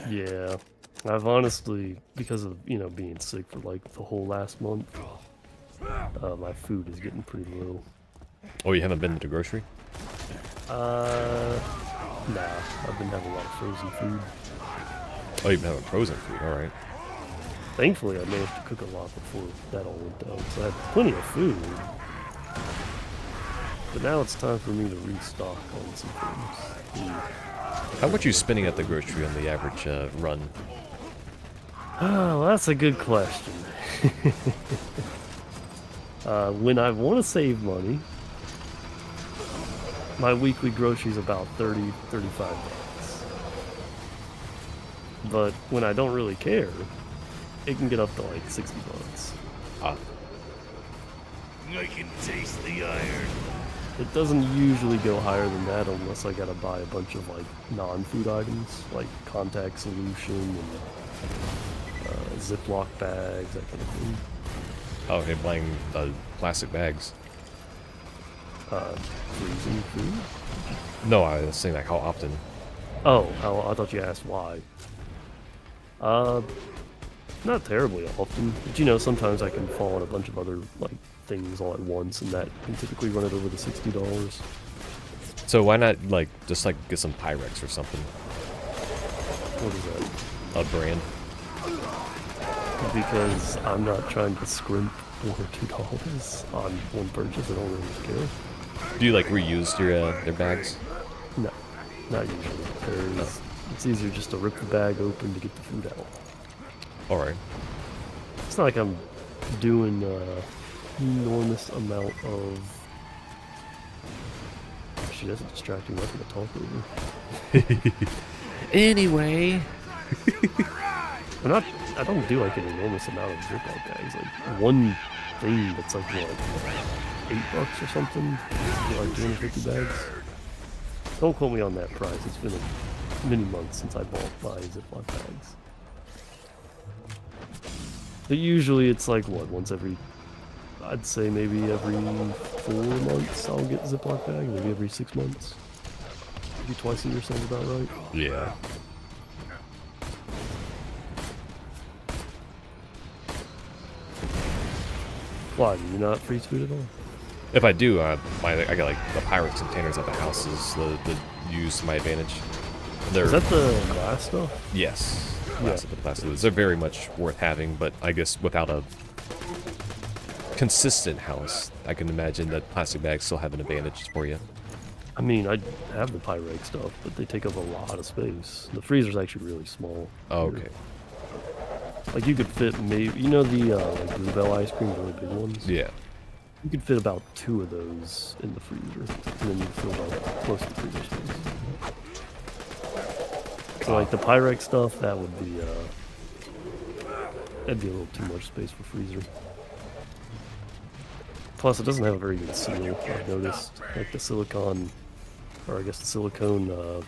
Yeah, I've honestly, because of being sick for like the whole last month, my food is getting pretty low. Oh, you haven't been to the grocery? Nah, I've been having a lot of frozen food. Oh, you've been having frozen food, alright. Thankfully, I managed to cook a lot before that all went down, so I had plenty of food. But now it's time for me to restock on some things. How much are you spending at the grocery on the average run? Oh, that's a good question. When I want to save money, my weekly groceries about 30, 35 bucks. But when I don't really care, it can get up to like 60 bucks. Ah. I can taste the iron. It doesn't usually go higher than that unless I gotta buy a bunch of like non-food items, like contact solution and Ziploc bags, that kind of thing. Oh, you're buying plastic bags. Freezing food? No, I was saying like how often. Oh, I thought you asked why. Not terribly often, but sometimes I can fall on a bunch of other like things all at once, and that can typically run it over the $60. So why not like just like get some Pyrex or something? What is that? A brand. Because I'm not trying to scrimp over $2 on one purchase. I don't really care. Do you like reuse your their bags? No, not usually. It's easier just to rip the bag open to get the food out. Alright. It's not like I'm doing enormous amount of shit, that's a distracting weapon to talk over. Anyway. I don't do like an enormous amount of Ziploc bags. Like one thing that's like what, $8 or something. Get like 250 bags. Don't quote me on that price. It's been many months since I bought my Ziploc bags. But usually it's like what, once every, I'd say maybe every 4 months I'll get a Ziploc bag. Maybe every 6 months. Maybe twice a year sounds about right. Yeah. Why, do you not freeze food at all? If I do, I got like the Pyrex containers at the houses that use to my advantage. Is that the glass stuff? Yes. Glass of the plastic. They're very much worth having, but I guess without a consistent house, I can imagine that plastic bags still have an advantage for you. I mean, I have the Pyrex stuff, but they take up a lot of space. The freezer's actually really small. Oh, okay. Like you could fit maybe, you know the like Bluebell ice cream, the really big ones? Yeah. You could fit about 2 of those in the freezer, and then you'd fill up most of the freezer space. So like the Pyrex stuff, that would be, that'd be a little too much space for freezer. Plus, it doesn't have a very good seal, I've noticed. Like the silicone, or I guess the silicone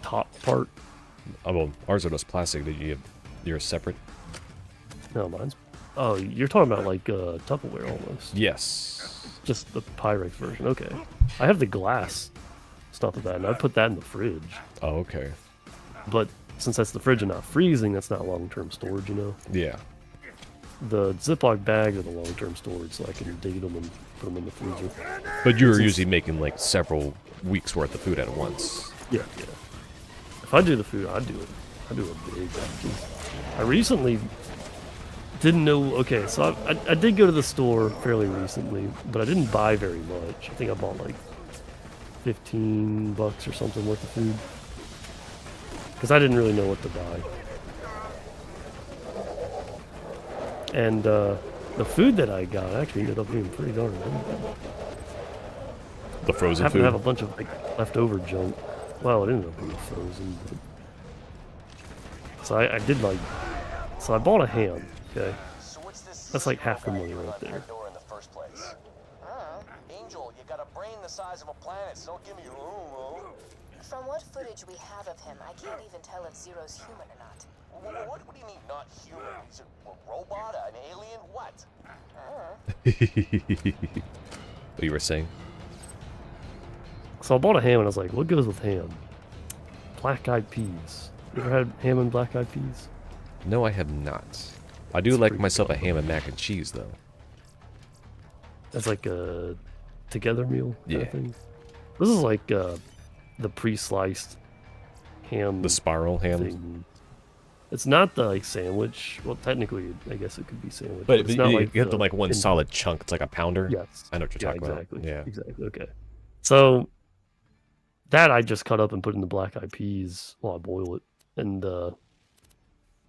top part. Oh, well, ours are just plastic. Did you have yours separate? No, mine's... Oh, you're talking about like Tupperware almost. Yes. Just the Pyrex version, okay. I have the glass stuff of that, and I put that in the fridge. Oh, okay. But since that's the fridge and not freezing, that's not long-term storage, you know? Yeah. The Ziploc bags are the long-term storage, so I can date them and put them in the freezer. But you were usually making like several weeks worth of food at once. Yeah, yeah. If I do the food, I do it. I do a big batch. I recently didn't know. Okay, so I did go to the store fairly recently, but I didn't buy very much. I think I bought like $15 or something worth of food because I didn't really know what to buy. And the food that I got actually ended up being pretty darn good. The frozen I happened food? to have a bunch of like leftover junk. Well, it ended up being frozen. But... So I did like. So I bought a ham. Okay, that's like half the money right there. Angel, you got a brain the size of a planet, so don't give me From what footage we have of him, I can't even tell if Zero's human or not. What do you mean not human? Is it a robot, an alien, what? What you were saying? So I bought a ham and I was like, what goes with ham? Black-eyed peas. You ever had ham and black-eyed peas? No, I have not. I do like myself a ham and mac and cheese, though. That's like a together meal kind Yeah. of thing. This is like the pre-sliced ham. The spiral ham? Thing. It's not the like sandwich. Well, technically, I guess it could be sandwich. But it's not you like get the like one in- solid chunk. It's like a pounder. Yes. I know what you're talking exactly. about. Yeah. Exactly. Okay. So that I just cut up and put in the black-eyed peas while I boil it, and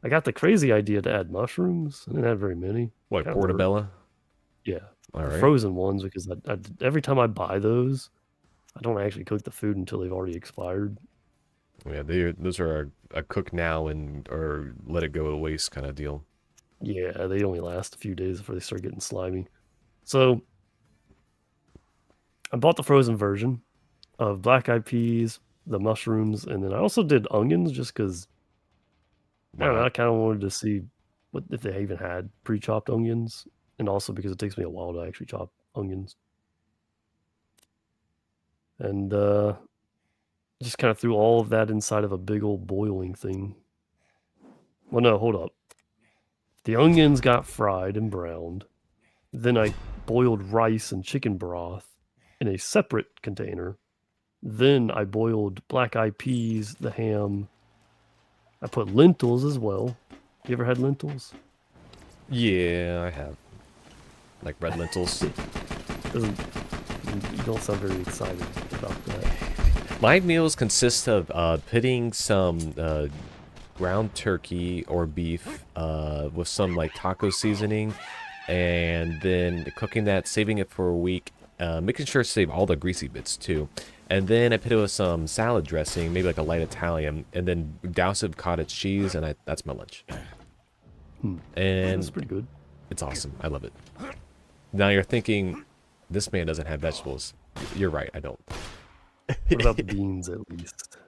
I got the crazy idea to add mushrooms. I didn't have very many. What, Kinda portobello? Yeah. All right. Frozen ones, because every time I buy those, I don't actually cook the food until they've already expired. Yeah, those are a cook now and or let it go to waste kind of deal. Yeah, they only last a few days before they start getting slimy. So I bought the frozen version of black-eyed peas, the mushrooms, and then I also did onions just because I don't know, I kind of wanted to see what if they even had pre-chopped onions, and also because it takes me a while to actually chop onions. And just kind of threw all of that inside of a big old boiling thing. Well, no, hold up. The onions got fried and browned. Then I boiled rice and chicken broth in a separate container. Then I boiled black-eyed peas, the ham. I put lentils as well. You ever had lentils? Yeah, I have. Like red lentils. You don't sound very excited about that. My meals consist of pitting some ground turkey or beef with some like taco seasoning, and then cooking that, saving it for a week, making sure to save all the greasy bits too. And then I put it with some salad dressing, maybe like a light Italian, and then douse it with cottage cheese, and that's my lunch. And That's pretty good. it's awesome. I love it. Now you're thinking, this man doesn't have vegetables. You're right, I don't. What about the beans, at least?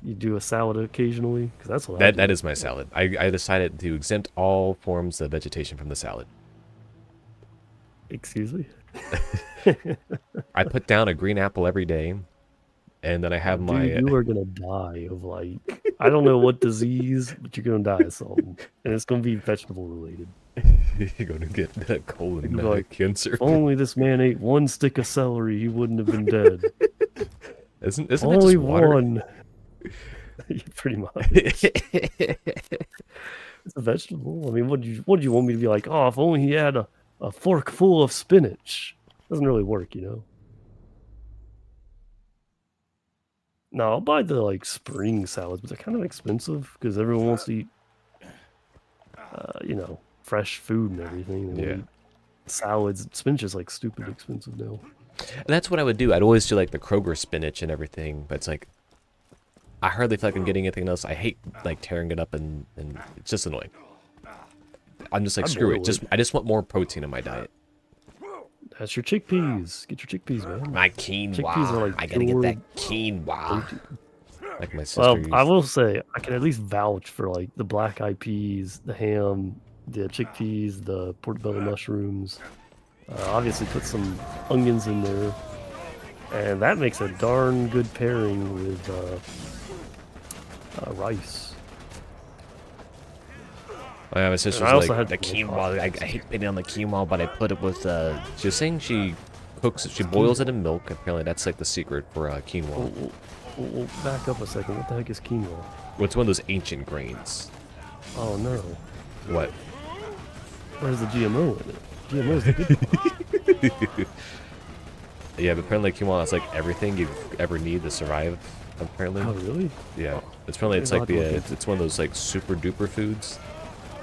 You do a salad occasionally? Because that's what That is my salad. I decided to exempt all forms of vegetation from the salad. Excuse me? I put down a green apple every day, and then I have my... Dude, you are gonna die of like, I don't know what disease, but you're gonna die of something. And it's gonna be vegetable related. You're gonna get that colon Like, cancer. if only this man ate one stick of celery, he wouldn't have been dead. Isn't Only it just water? one. Yeah, pretty much. It's a vegetable. I mean, what do you want me to be like? Oh, if only he had a fork full of spinach. Doesn't really work, you know. No, I'll buy the like spring salads, but they're kind of expensive because everyone wants to eat, you know, fresh food and everything. They Yeah. eat salads. Spinach is like stupid expensive now. And that's what I would do. I'd always do like the Kroger spinach and everything, but it's like I hardly feel like I'm getting anything else. I hate like tearing it up and it's just annoying. I'm just like, screw it. I just want more protein in my diet. That's your chickpeas. Get your chickpeas, man. My quinoa. Chickpeas are like I gotta get that pure quinoa. Like my sister Well, used. I will say I can at least vouch for like the black eyed peas, the ham, the chickpeas, the portobello mushrooms. Obviously, put some onions in there, and that makes a darn good pairing with rice. My sister's I also like had the quinoa. I hate putting on the quinoa, but I put it with. She was saying she cooks it. She boils it in milk. Apparently, that's like the secret for quinoa. We'll back up a second. What the heck is quinoa? Well, it's one of those ancient grains. Oh no! What? Where's the GMO in it? GMO is the good part. Yeah, but apparently quinoa is like everything you ever need to survive. Apparently. Oh really? Yeah, it's probably it's like it's one of those like super duper foods.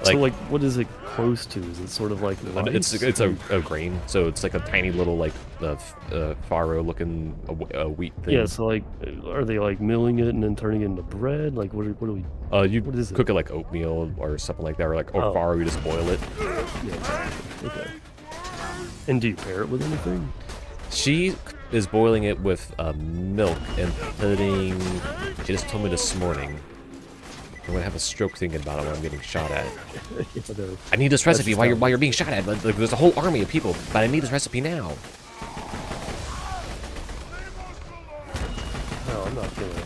So like, what is it close to? Is it sort of like rice? It's a grain, so it's like a tiny little like farro looking wheat thing. Yeah, so like, are they like milling it and then turning it into bread? Like, what do we? You what is cook it like oatmeal or something like that, or like farro, you just boil it. Yeah, exactly. Okay. And do you pair it with anything? She is boiling it with milk and putting. She just told me this morning. I'm gonna have a stroke thinking about it when I'm getting shot at. I need this recipe while you're being shot at. Like, there's a whole army of people, but I need this recipe now. No, I'm not gonna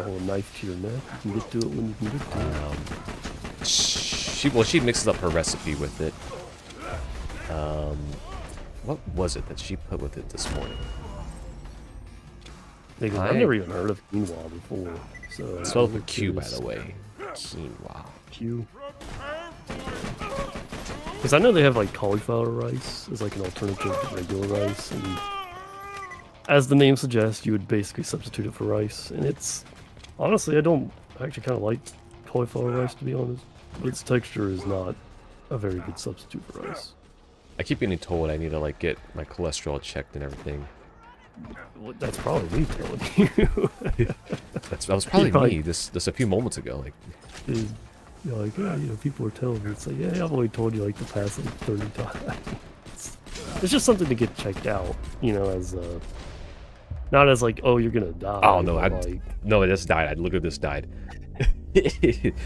hold a knife to your neck. You can get to it when you can get to it. She mixes up her recipe with it. What was it that she put with it this morning? Because I've never even heard of quinoa before. So it's spelled with Q, by the way. Quinoa. Q. Because I know they have like cauliflower rice as like an alternative to regular rice, and as the name suggests, you would basically substitute it for rice. And it's honestly, I actually kind of like cauliflower rice, to be honest. But its texture is not a very good substitute for rice. I keep getting told I need to like get my cholesterol checked and everything. Well, that's probably me telling you. That was probably me just a few moments ago. Like, you know, like, yeah, you know, people are telling me, it's like, yeah, I've only told you like the past like 30 times. It's just something to get checked out, you know, as not as like, oh, you're gonna die. Oh no, no, it just died. Look at this died.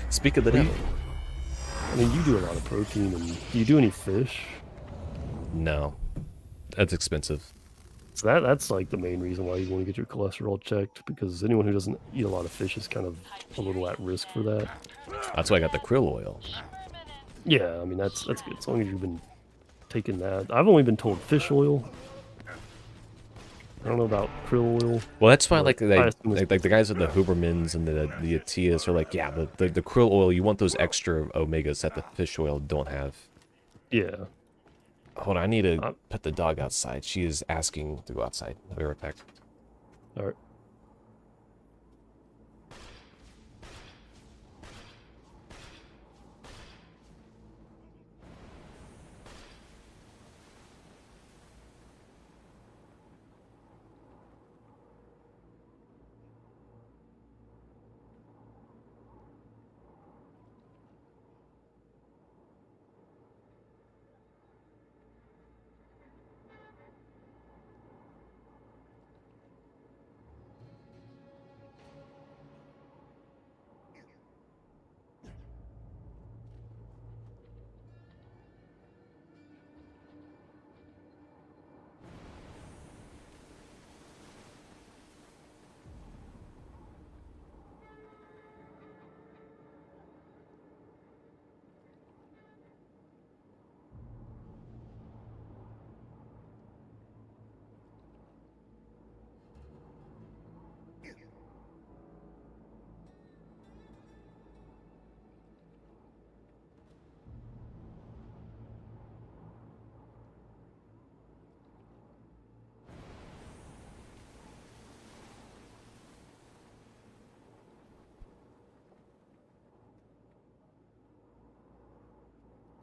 Speak of the devil. I mean, you do a lot of protein, and do you do any fish? No, that's expensive. So that's like the main reason why you want to get your cholesterol checked, because anyone who doesn't eat a lot of fish is kind of a little at risk for that. That's why I got the krill oil. Yeah, I mean that's good as long as you've been taking that. I've only been told fish oil. I don't know about krill oil. Well, that's why like the guys with the Hubermans and the Atias are like, yeah, the krill oil, you want those extra omegas that the fish oil don't have. Yeah. Hold on, I need to put the dog outside. She is asking to go outside. I'll be right back. All right.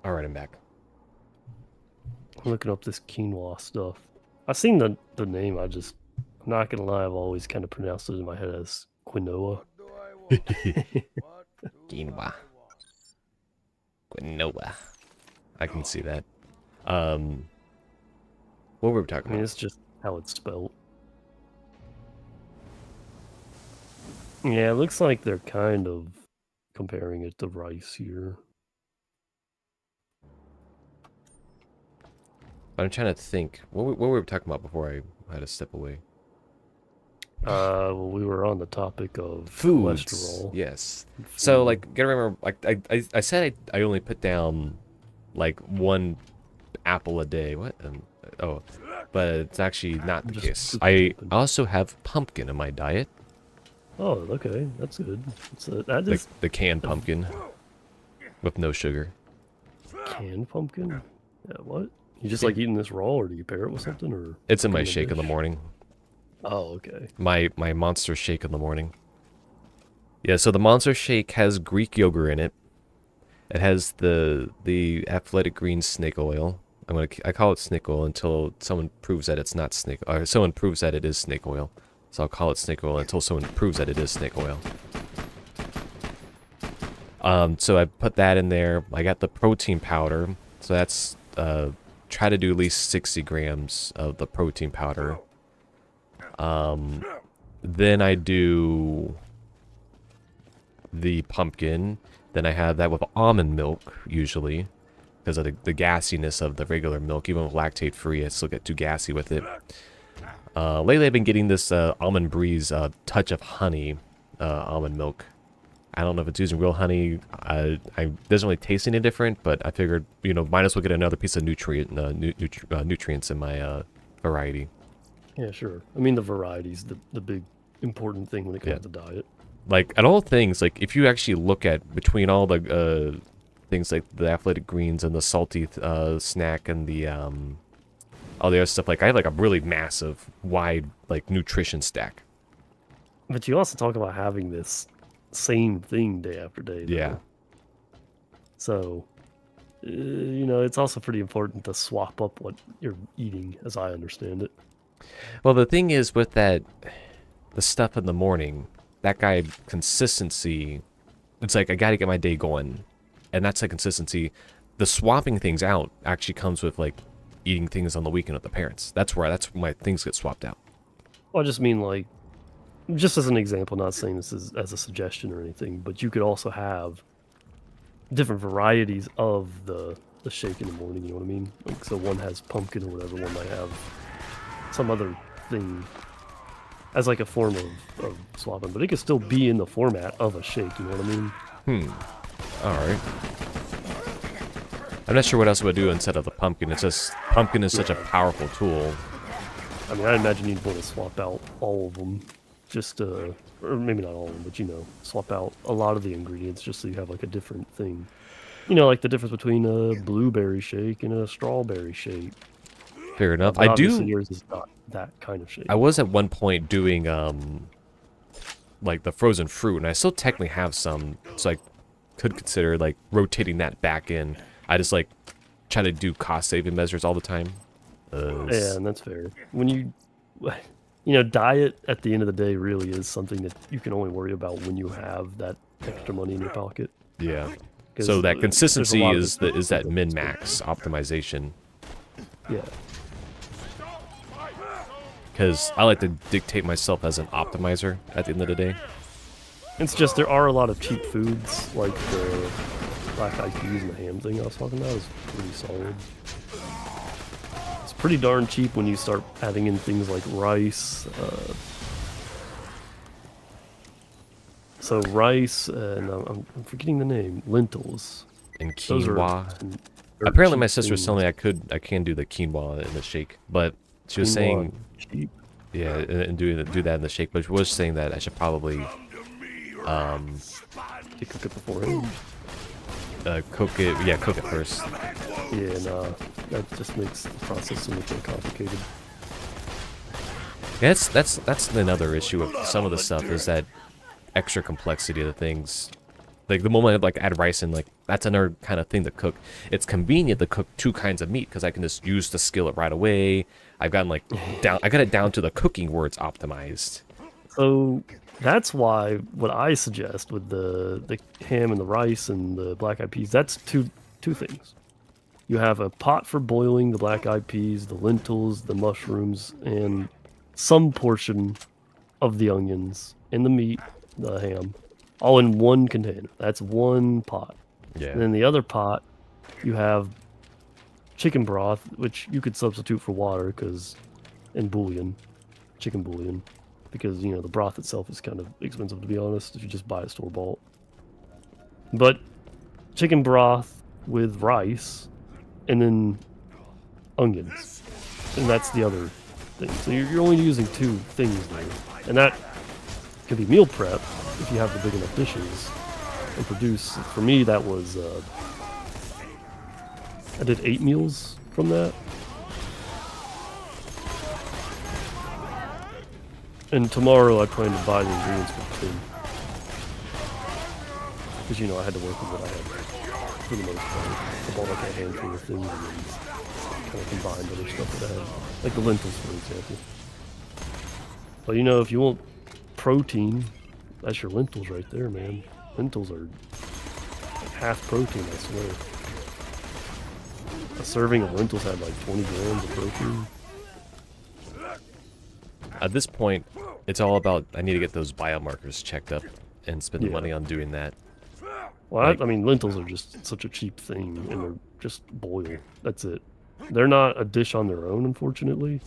All right, I'm back. I'm looking up this quinoa stuff. I've seen the name. I'm not gonna lie. I've always kind of pronounced it in my head as quinoa. Quinoa. Quinoa. I can see that. What were we talking I mean, about? it's just how it's spelled. Yeah, it looks like they're kind of comparing it to rice here. I'm trying to think. What were we talking about before I had to step away? Well, we were on the topic of Foods. cholesterol. Yes. So, like, gotta remember, like, I said I only put down, like, 1 apple a day. What? Oh, but it's actually not the case. I also have pumpkin in my diet. Oh, okay, that's good. That is The canned pumpkin with no sugar. canned pumpkin. Yeah, what? You just like eating this raw, or do you pair it with something, or? It's in my put it shake in the dish? morning. Oh, okay. My monster shake in the morning. Yeah, so the monster shake has Greek yogurt in it. It has the athletic green snake oil. I call it snake oil until someone proves that it's not snake, or someone proves that it is snake oil. So I'll call it snake oil until someone proves that it is snake oil. So I put that in there. I got the protein powder. So that's try to do at least 60 grams of the protein powder. Then I do the pumpkin. Then I have that with almond milk, usually, because of the gassiness of the regular milk. Even with lactate free, I still get too gassy with it. Lately I've been getting this Almond Breeze touch of honey almond milk. I don't know if it's using real honey. I doesn't really taste any different, but I figured, you know, might as well get another piece of nutrients in my variety. Yeah, sure. I mean, the variety's the big important thing when it comes to diet. Like, at all things, like, if you actually look at between all the things like the athletic greens and the salty snack and the all the other stuff, like, I have like a really massive, wide, like, nutrition stack. But you also talk about having this same thing day after day. Though. Yeah. So, you know, it's also pretty important to swap up what you're eating, as I understand it. Well, the thing is with that, the stuff in the morning, that guy consistency, it's like I got to get my day going, and that's the consistency. The swapping things out actually comes with like eating things on the weekend with the parents. That's where my things get swapped out. Well, I just mean like, just as an example, not saying this is as a suggestion or anything, but you could also have different varieties of the shake in the morning. You know what I mean? Like, so one has pumpkin or whatever, one might have some other thing as like a form of swapping, but it could still be in the format of a shake, you know what I mean? Alright. I'm not sure what else I would do instead of the pumpkin. It's just, pumpkin is such a powerful tool. I mean, I imagine you'd want to swap out all of them, just or maybe not all of them, but you know, swap out a lot of the ingredients just so you have like a different thing. You know, like the difference between a blueberry shake and a strawberry shake. Fair enough. But I do. obviously yours is not that kind of shake. I was at one point doing like the frozen fruit, and I still technically have some, so I could consider like rotating that back in. I just like try to do cost saving measures all the time. Yeah, and that's fair. When you know, diet at the end of the day really is something that you can only worry about when you have that extra money in your pocket. Yeah. So that consistency is that min-max optimization. Yeah. Because I like to dictate myself as an optimizer at the end of the day. It's just there are a lot of cheap foods, like the black eyed peas and the ham thing I was talking about is pretty solid. It's pretty darn cheap when you start adding in things like rice. So rice, and I'm forgetting the name, lentils. And Those quinoa. are Apparently my cheap sister was telling me I can do the quinoa in the shake, but she was saying, cheap. yeah, and do that in the shake, but she was saying that I should probably You cook it beforehand. cook it first. Yeah, nah, that just makes the process so much more complicated. Yeah, that's another issue with some of the stuff is that extra complexity of the things. Like the moment I like add rice in, like that's another kind of thing to cook. It's convenient to cook 2 kinds of meat because I can just use the skillet right away. I've gotten like down. I got it down to the cooking where it's optimized. So that's why what I suggest with the ham and the rice and the black eyed peas, that's two things. You have a pot for boiling the black eyed peas, the lentils, the mushrooms, and some portion of the onions and the meat, the ham, all in one container. That's one pot. Yeah. And then the other pot, you have chicken broth, which you could substitute for water and bouillon, chicken bouillon, because you know the broth itself is kind of expensive to be honest if you just buy it store bought. But chicken broth with rice and then onions, and that's the other thing. So you're only using 2 things there, and that can be meal prep if you have the big enough dishes and produce. For me, that was I did 8 meals from that. And tomorrow I plan to buy the ingredients for 10. Because, you know, I had to work with what I had for the most part. I bought like a handful of things and then kind of combined other stuff that I had. Like the lentils, for example. But, you know, if you want protein, that's your lentils right there, man. Lentils are like half protein, I swear. A serving of lentils had like 20 grams of protein. At this point, it's all about I need to get those biomarkers checked up and spend the money on doing that. Well, Like, I mean, lentils are just such a cheap thing, and they're just boiled. That's it. They're not a dish on their own, unfortunately.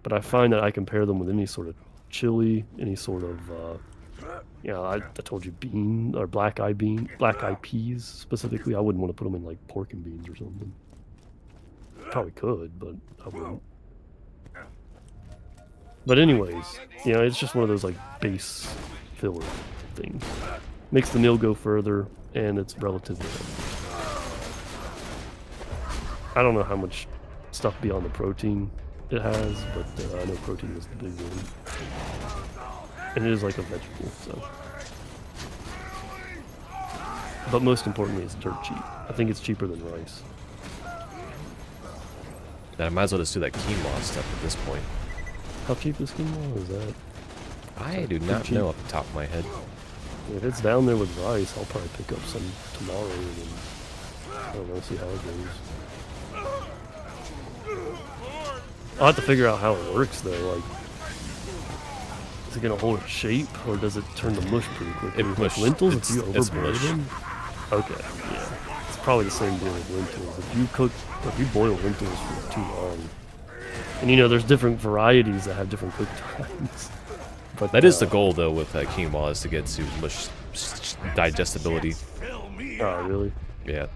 But I find that I can pair them with any sort of chili, any sort of, you know, I told you bean or black eye peas specifically. I wouldn't want to put them in like pork and beans or something. Probably could, but I wouldn't. But anyways, you know, it's just one of those like base filler things. Makes the meal go further, and it's relatively I don't know how much stuff beyond the protein it has, but I know protein is the big one. And it is like a vegetable, so. But most importantly, it's dirt cheap. I think it's cheaper than rice. then I might as well just do that quinoa stuff at this point. How cheap is quinoa? Is that? I do not know off the top of my head. If it's down there with rice, I'll probably pick up some tomorrow and then, I don't know, see how it goes. I'll have to figure out how it works though, like, is it gonna hold its shape or does it turn to mush pretty quickly? Like lentils, if you overboil them? Okay, yeah. It's probably the same deal with lentils. If you boil lentils for too long, and you know, there's different varieties that have different cook times. But that is the goal, though, with quinoa, is to get to much digestibility. Oh, really? Yeah.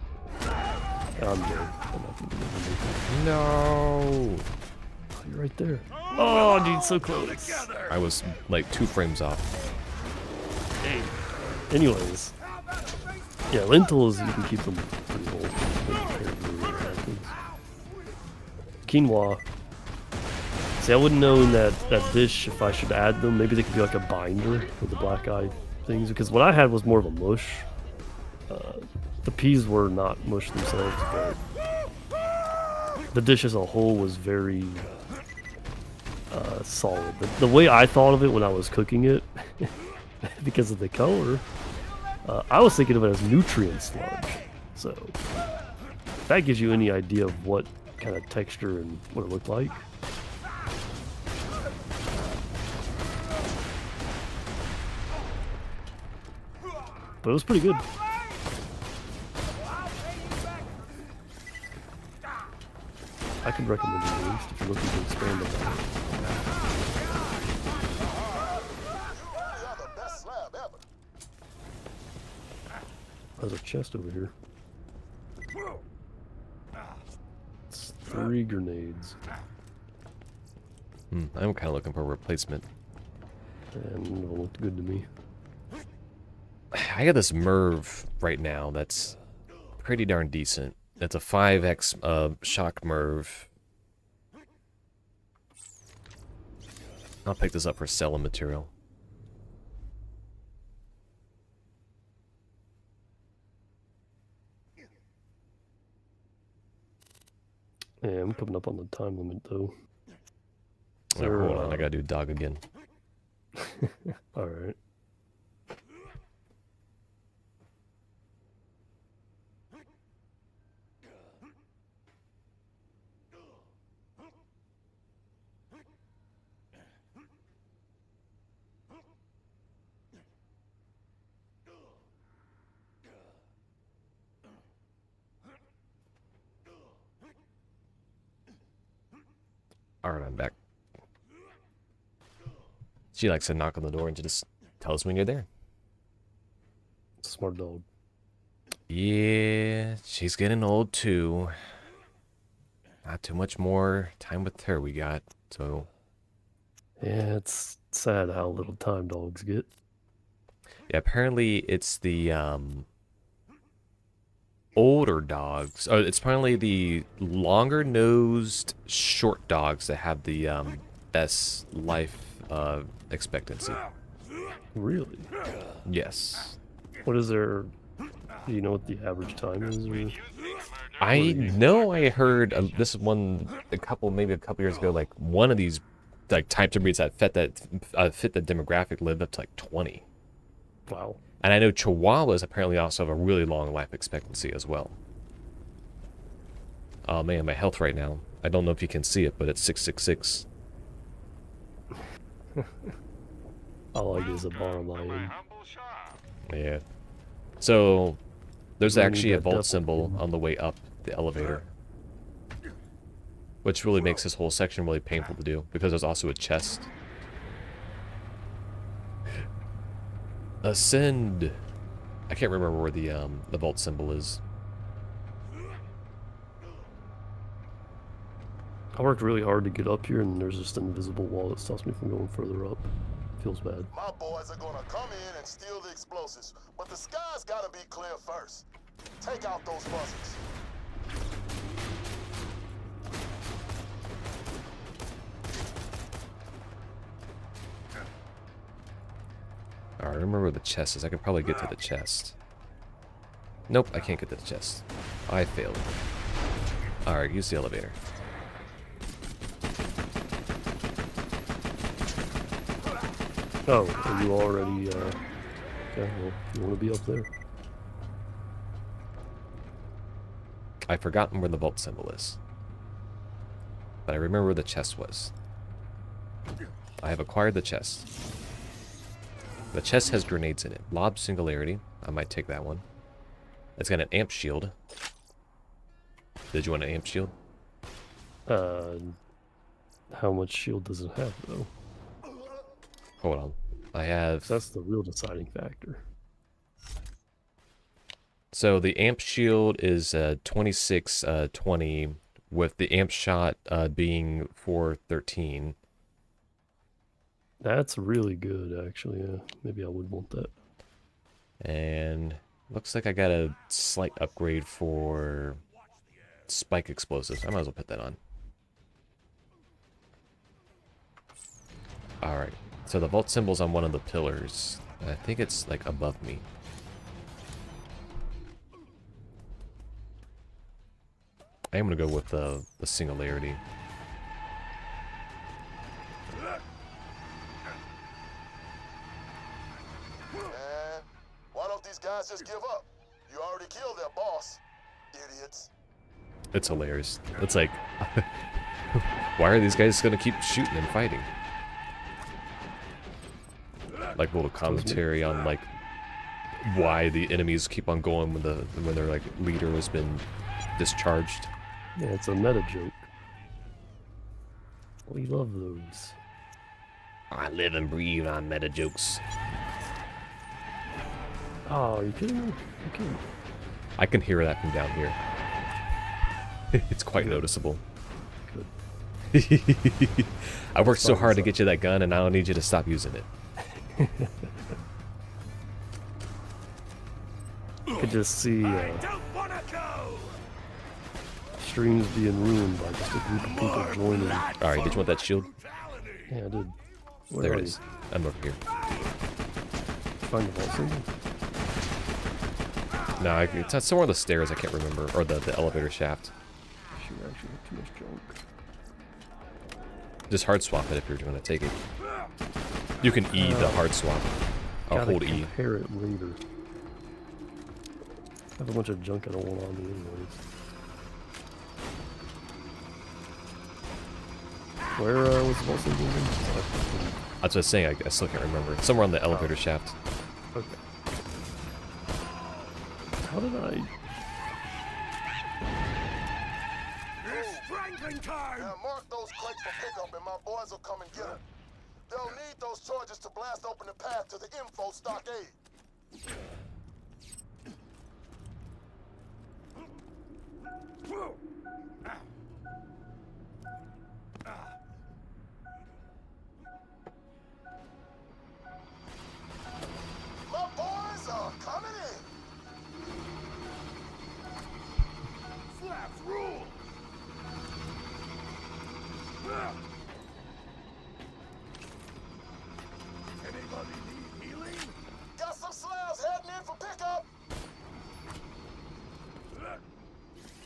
I'm dead. I'm not gonna do anything. No. Oh, you're right there. Oh, dude, so close. I was like 2 frames off. Dang. Anyways, yeah, lentils you can keep them pretty whole. Quinoa. See, I wouldn't know in that dish if I should add them. Maybe they could be like a binder with the black eye things. Because what I had was more of a mush. The peas were not mush themselves, but the dish as a whole was very solid. The way I thought of it when I was cooking it, because of the color, I was thinking of it as nutrient sludge. So if that gives you any idea of what kind of texture and what it looked like. But it was pretty good. I could recommend it at least if you're looking to expand on that. There's a chest over here. It's 3 grenades. I'm kind of looking for a replacement. And none of them looked good to me. I got this Merv right now that's pretty darn decent. It's a 5x shock Merv. I'll pick this up for selling material. Yeah, I'm coming up on the time limit though. Oh, hold on, I gotta do dog again. All right. Alright, I'm back. She likes to knock on the door and just tells me when you're there. Smart dog. Yeah, she's getting old too. Not too much more time with her we got, so... Yeah, it's sad how little time dogs get. Yeah, apparently it's the, older dogs. Oh, it's apparently the longer-nosed, short dogs that have the, best life, expectancy. Really? Yes. What is their... Do you know what the average time is? Or... I know I heard this one maybe a couple years ago, like one of these like types of breeds that fit the demographic lived up to like 20. Wow. And I know Chihuahuas apparently also have a really long life expectancy as well. Oh man, my health right now. I don't know if you can see it, but it's 666. All I get is a bar on my end. Yeah. So there's You need actually a that vault double symbol on the way up the elevator, which really makes this whole section really painful to do because there's also a chest. Ascend. I can't remember where the vault symbol is. I worked really hard to get up here, and there's just an invisible wall that stops me from going further up. Feels bad. My boys are gonna come in and steal the explosives, but the sky's gotta be clear first. Take out those buzzers. Alright, remember where the chest is. I could probably get to the chest. Nope, I can't get to the chest. I failed. Alright, use the elevator. Oh, are you already, okay, well, you want to be up there? I've forgotten where the vault symbol is. But I remember where the chest was. I have acquired the chest. The chest has grenades in it. Lob Singularity. I might take that one. It's got an amp shield. Did you want an amp shield? How much shield does it have, though? Hold on. I have... That's the real deciding factor. So the amp shield is 2620 with the amp shot being 413. That's really good, actually. Yeah, maybe I would want that. And looks like I got a slight upgrade for spike explosives. I might as well put that on. Alright, so the vault symbol's on one of the pillars. I think it's like above me. I am gonna go with the singularity. Man, why don't these guys just give up? You already killed their boss. Idiots. It's hilarious. It's like, why are these guys gonna keep shooting and fighting? Like a little commentary on like why the enemies keep on going when their like leader has been discharged. Yeah, it's a meta joke. We love those. I live and breathe on meta jokes. Oh, are you kidding me? Okay. I can hear that from down here. It's quite noticeable. Good. I worked so hard to get you that gun, and I don't need you to stop using it. I could just see streams being ruined by just a group of people joining. Alright, did you want that shield? Yeah, I did. Where There are it is. I'm over here. Find the vault symbol? No, it's not somewhere on the stairs, I can't remember. Or the elevator shaft. Sure, actually have too much junk. Just hard swap it if you're going to take it. You can E the hard swap. Or Gotta hold E. compare it later. I have a bunch of junk I don't want on me anyways. Where was the Volson building? That's what I was saying, I still can't remember. Somewhere on the elevator shaft. Okay. How did I... It's strangling time! Now mark those crates for pickup and my boys will come and get them. They'll need those charges to blast open the path to the info stockade. My boys are coming in. Slaps rule. Anybody need healing? Got some slabs heading in for pickup.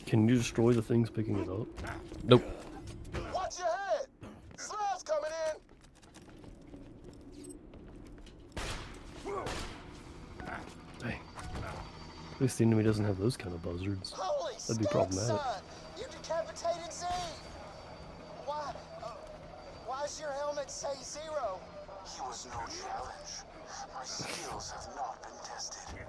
Can you destroy the things picking it up? Nope. Watch your head. Slabs coming in. Dang. At least the enemy doesn't have those kind of buzzards. Holy That'd be problematic. son! You decapitated Z! Why's your helmet say 0? He was no challenge. My skills have not been tested.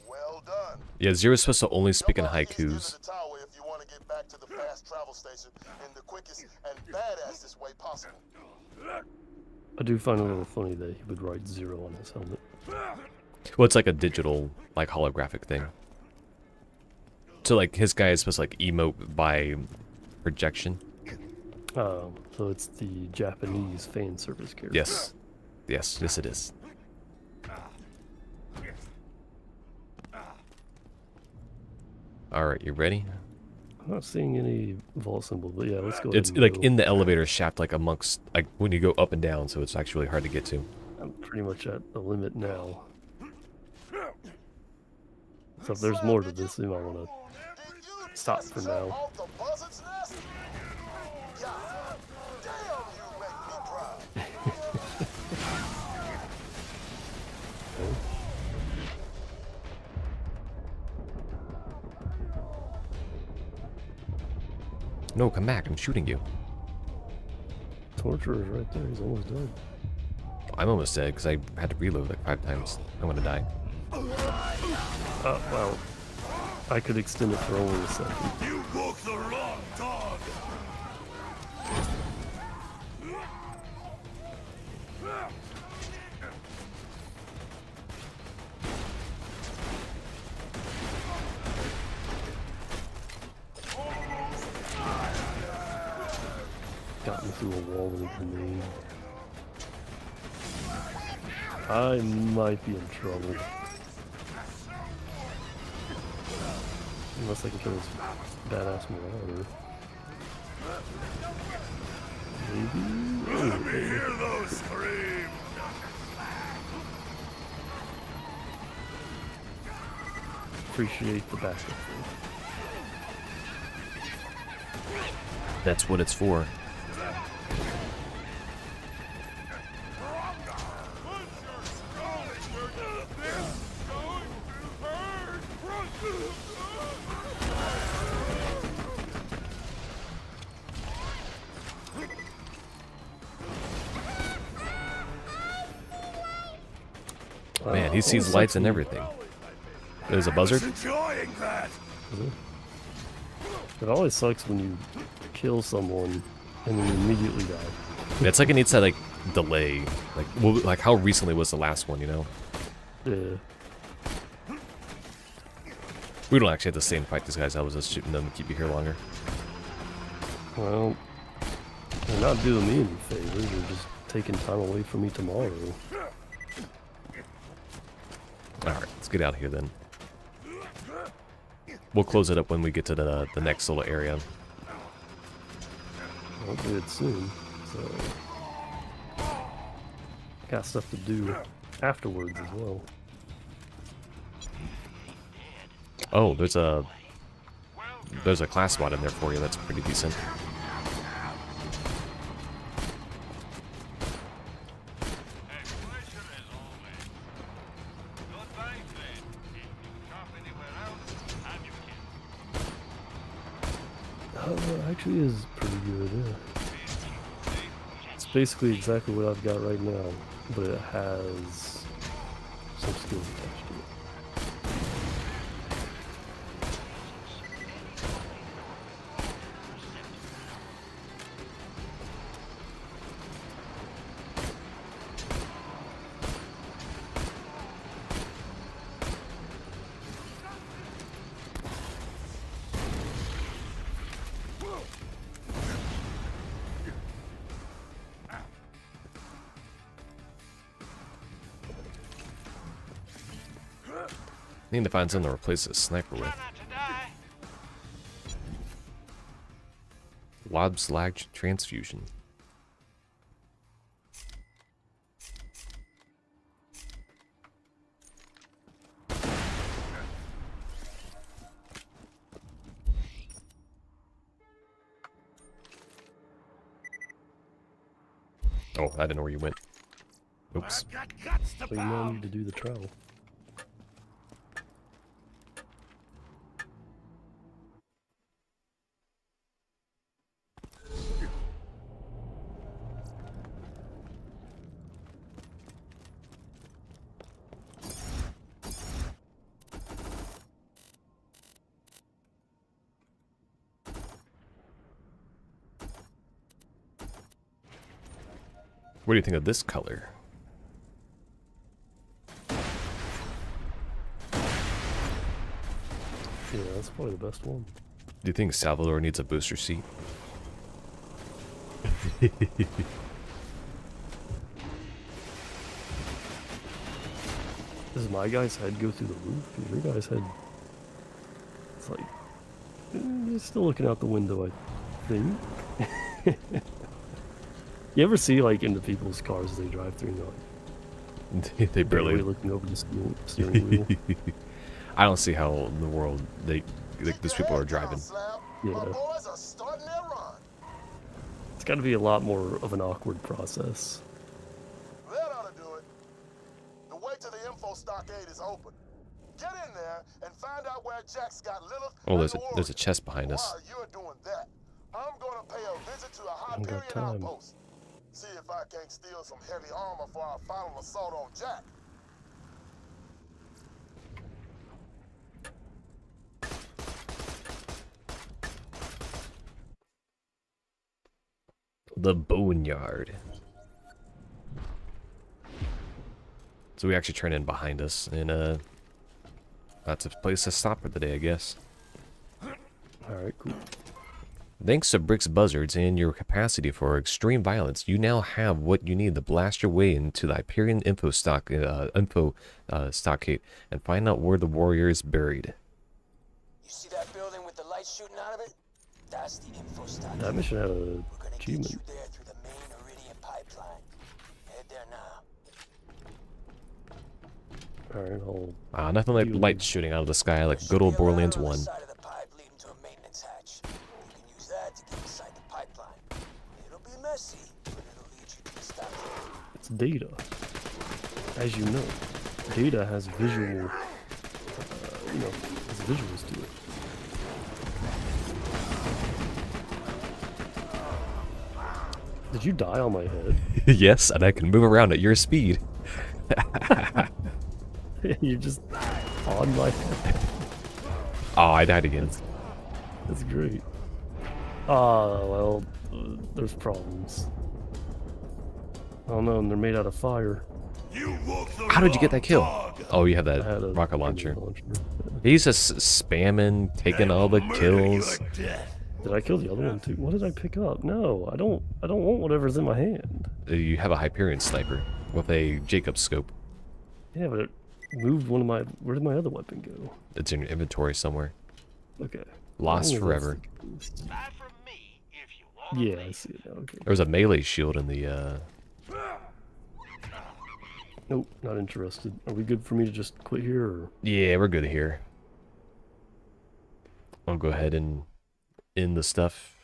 Well done. Yeah, Zero's supposed to only speak in Jump out east into haikus. the tower if you want to get back to the fast travel station in the quickest and badassest way possible. I do find it a little funny that he would write 0 on his helmet. Well, it's like a digital, like, holographic thing. So, like, his guy is supposed to, like, emote by projection. So it's the Japanese fan service character. Yes. Yes, yes it is. Alright, you ready? I'm not seeing any vault symbol, but yeah, let's go It's, ahead and like, go. in the elevator shaft, like, amongst, like, when you go up and down, so it's actually hard to get to. I'm pretty much at the limit now. So if there's more to this, you might want to stop for now. Off the buzzard's nest? God damn, you make me proud. No, come back, I'm shooting you. Torturer's right there, he's almost dead. I'm almost dead, because I had to reload like 5 times. I'm gonna die. Well, I could extend it for only a second. You woke the wrong dog. Got me through a wall with a grenade. I might be in trouble. Unless I can kill this badass marauder. Maybe? Let me hear those screams. Appreciate the backup. That's what it's for. Man, he sees lights and everything. There's a buzzard? Enjoying that. It always sucks when you kill someone and then you immediately die. It's like it needs that, like, delay. Like, well, like how recently was the last one, you know? Yeah. We don't actually have to stay and fight these guys. I was just shooting them to keep you here longer. Well, they're not doing me any favors. They're just taking time away from me tomorrow. Alright, let's get out of here then. We'll close it up when we get to the next solo area. Hopefully it's soon. So, got stuff to do afterwards as well. Oh, there's a there's a class spot in there for you. That's pretty decent. Actually is pretty good, yeah. It's basically exactly what I've got right now, but it has some skills attached to it. Need to find something to replace this sniper with. Lob slag transfusion. Oh, I didn't know where you went. Oops. So you now need to do the travel. What do you think of this color? Yeah, that's probably the best one. Do you think Salvador needs a booster seat? Does my guy's head go through the roof? Because your guy's head... It's like... He's still looking out the window, I think. You ever see, like, into people's cars they drive through and they're like... They barely... looking over the steering wheel. I don't see how in the world like these people are driving. Yeah. It's got to be a lot more of an awkward process. That ought to do it. The way to the info stockade is open. Get in there and find out where Jack's got Lilith. Oh, there's a chest behind us. While you're doing that, I'm gonna pay a visit to a Hyperion outpost. See if I can't steal some heavy armor for our final assault on Jack. The boneyard. So we actually turn in behind us, and that's a place to stop for the day, I guess. Alright, cool. Thanks to Brick's buzzards and your capacity for extreme violence, you now have what you need to blast your way into the Hyperion stockade and find out where the warrior is buried. You see that building with the light shooting out of it? That's the info stockade. That mission had a achievement. You there through the main Iridium pipeline. Head there now. Alright, nothing like light shooting out of the sky like good old Borderlands 1. It's data. As you know, data has visual, has visuals to it. Did you die on my head? Yes, and I can move around at your speed. You're just on my head. Oh, I died again. That's great. Well, there's problems. Oh no, and they're made out of fire. How did you get that kill? Oh, you have that rocket launcher. He's just spamming, taking all the kills. Did I kill the other one too? What did I pick up? No, I don't want whatever's in my hand. You have a Hyperion sniper with a Jacob scope. Yeah, but it moved one of my... Where did my other weapon go? It's in your inventory somewhere. Okay. Lost forever. Yeah, I see it now. Okay. There was a melee shield in the... Nope, not interested. Are we good for me to just quit here? Or? Yeah, we're good here. I'll go ahead and end the stuff.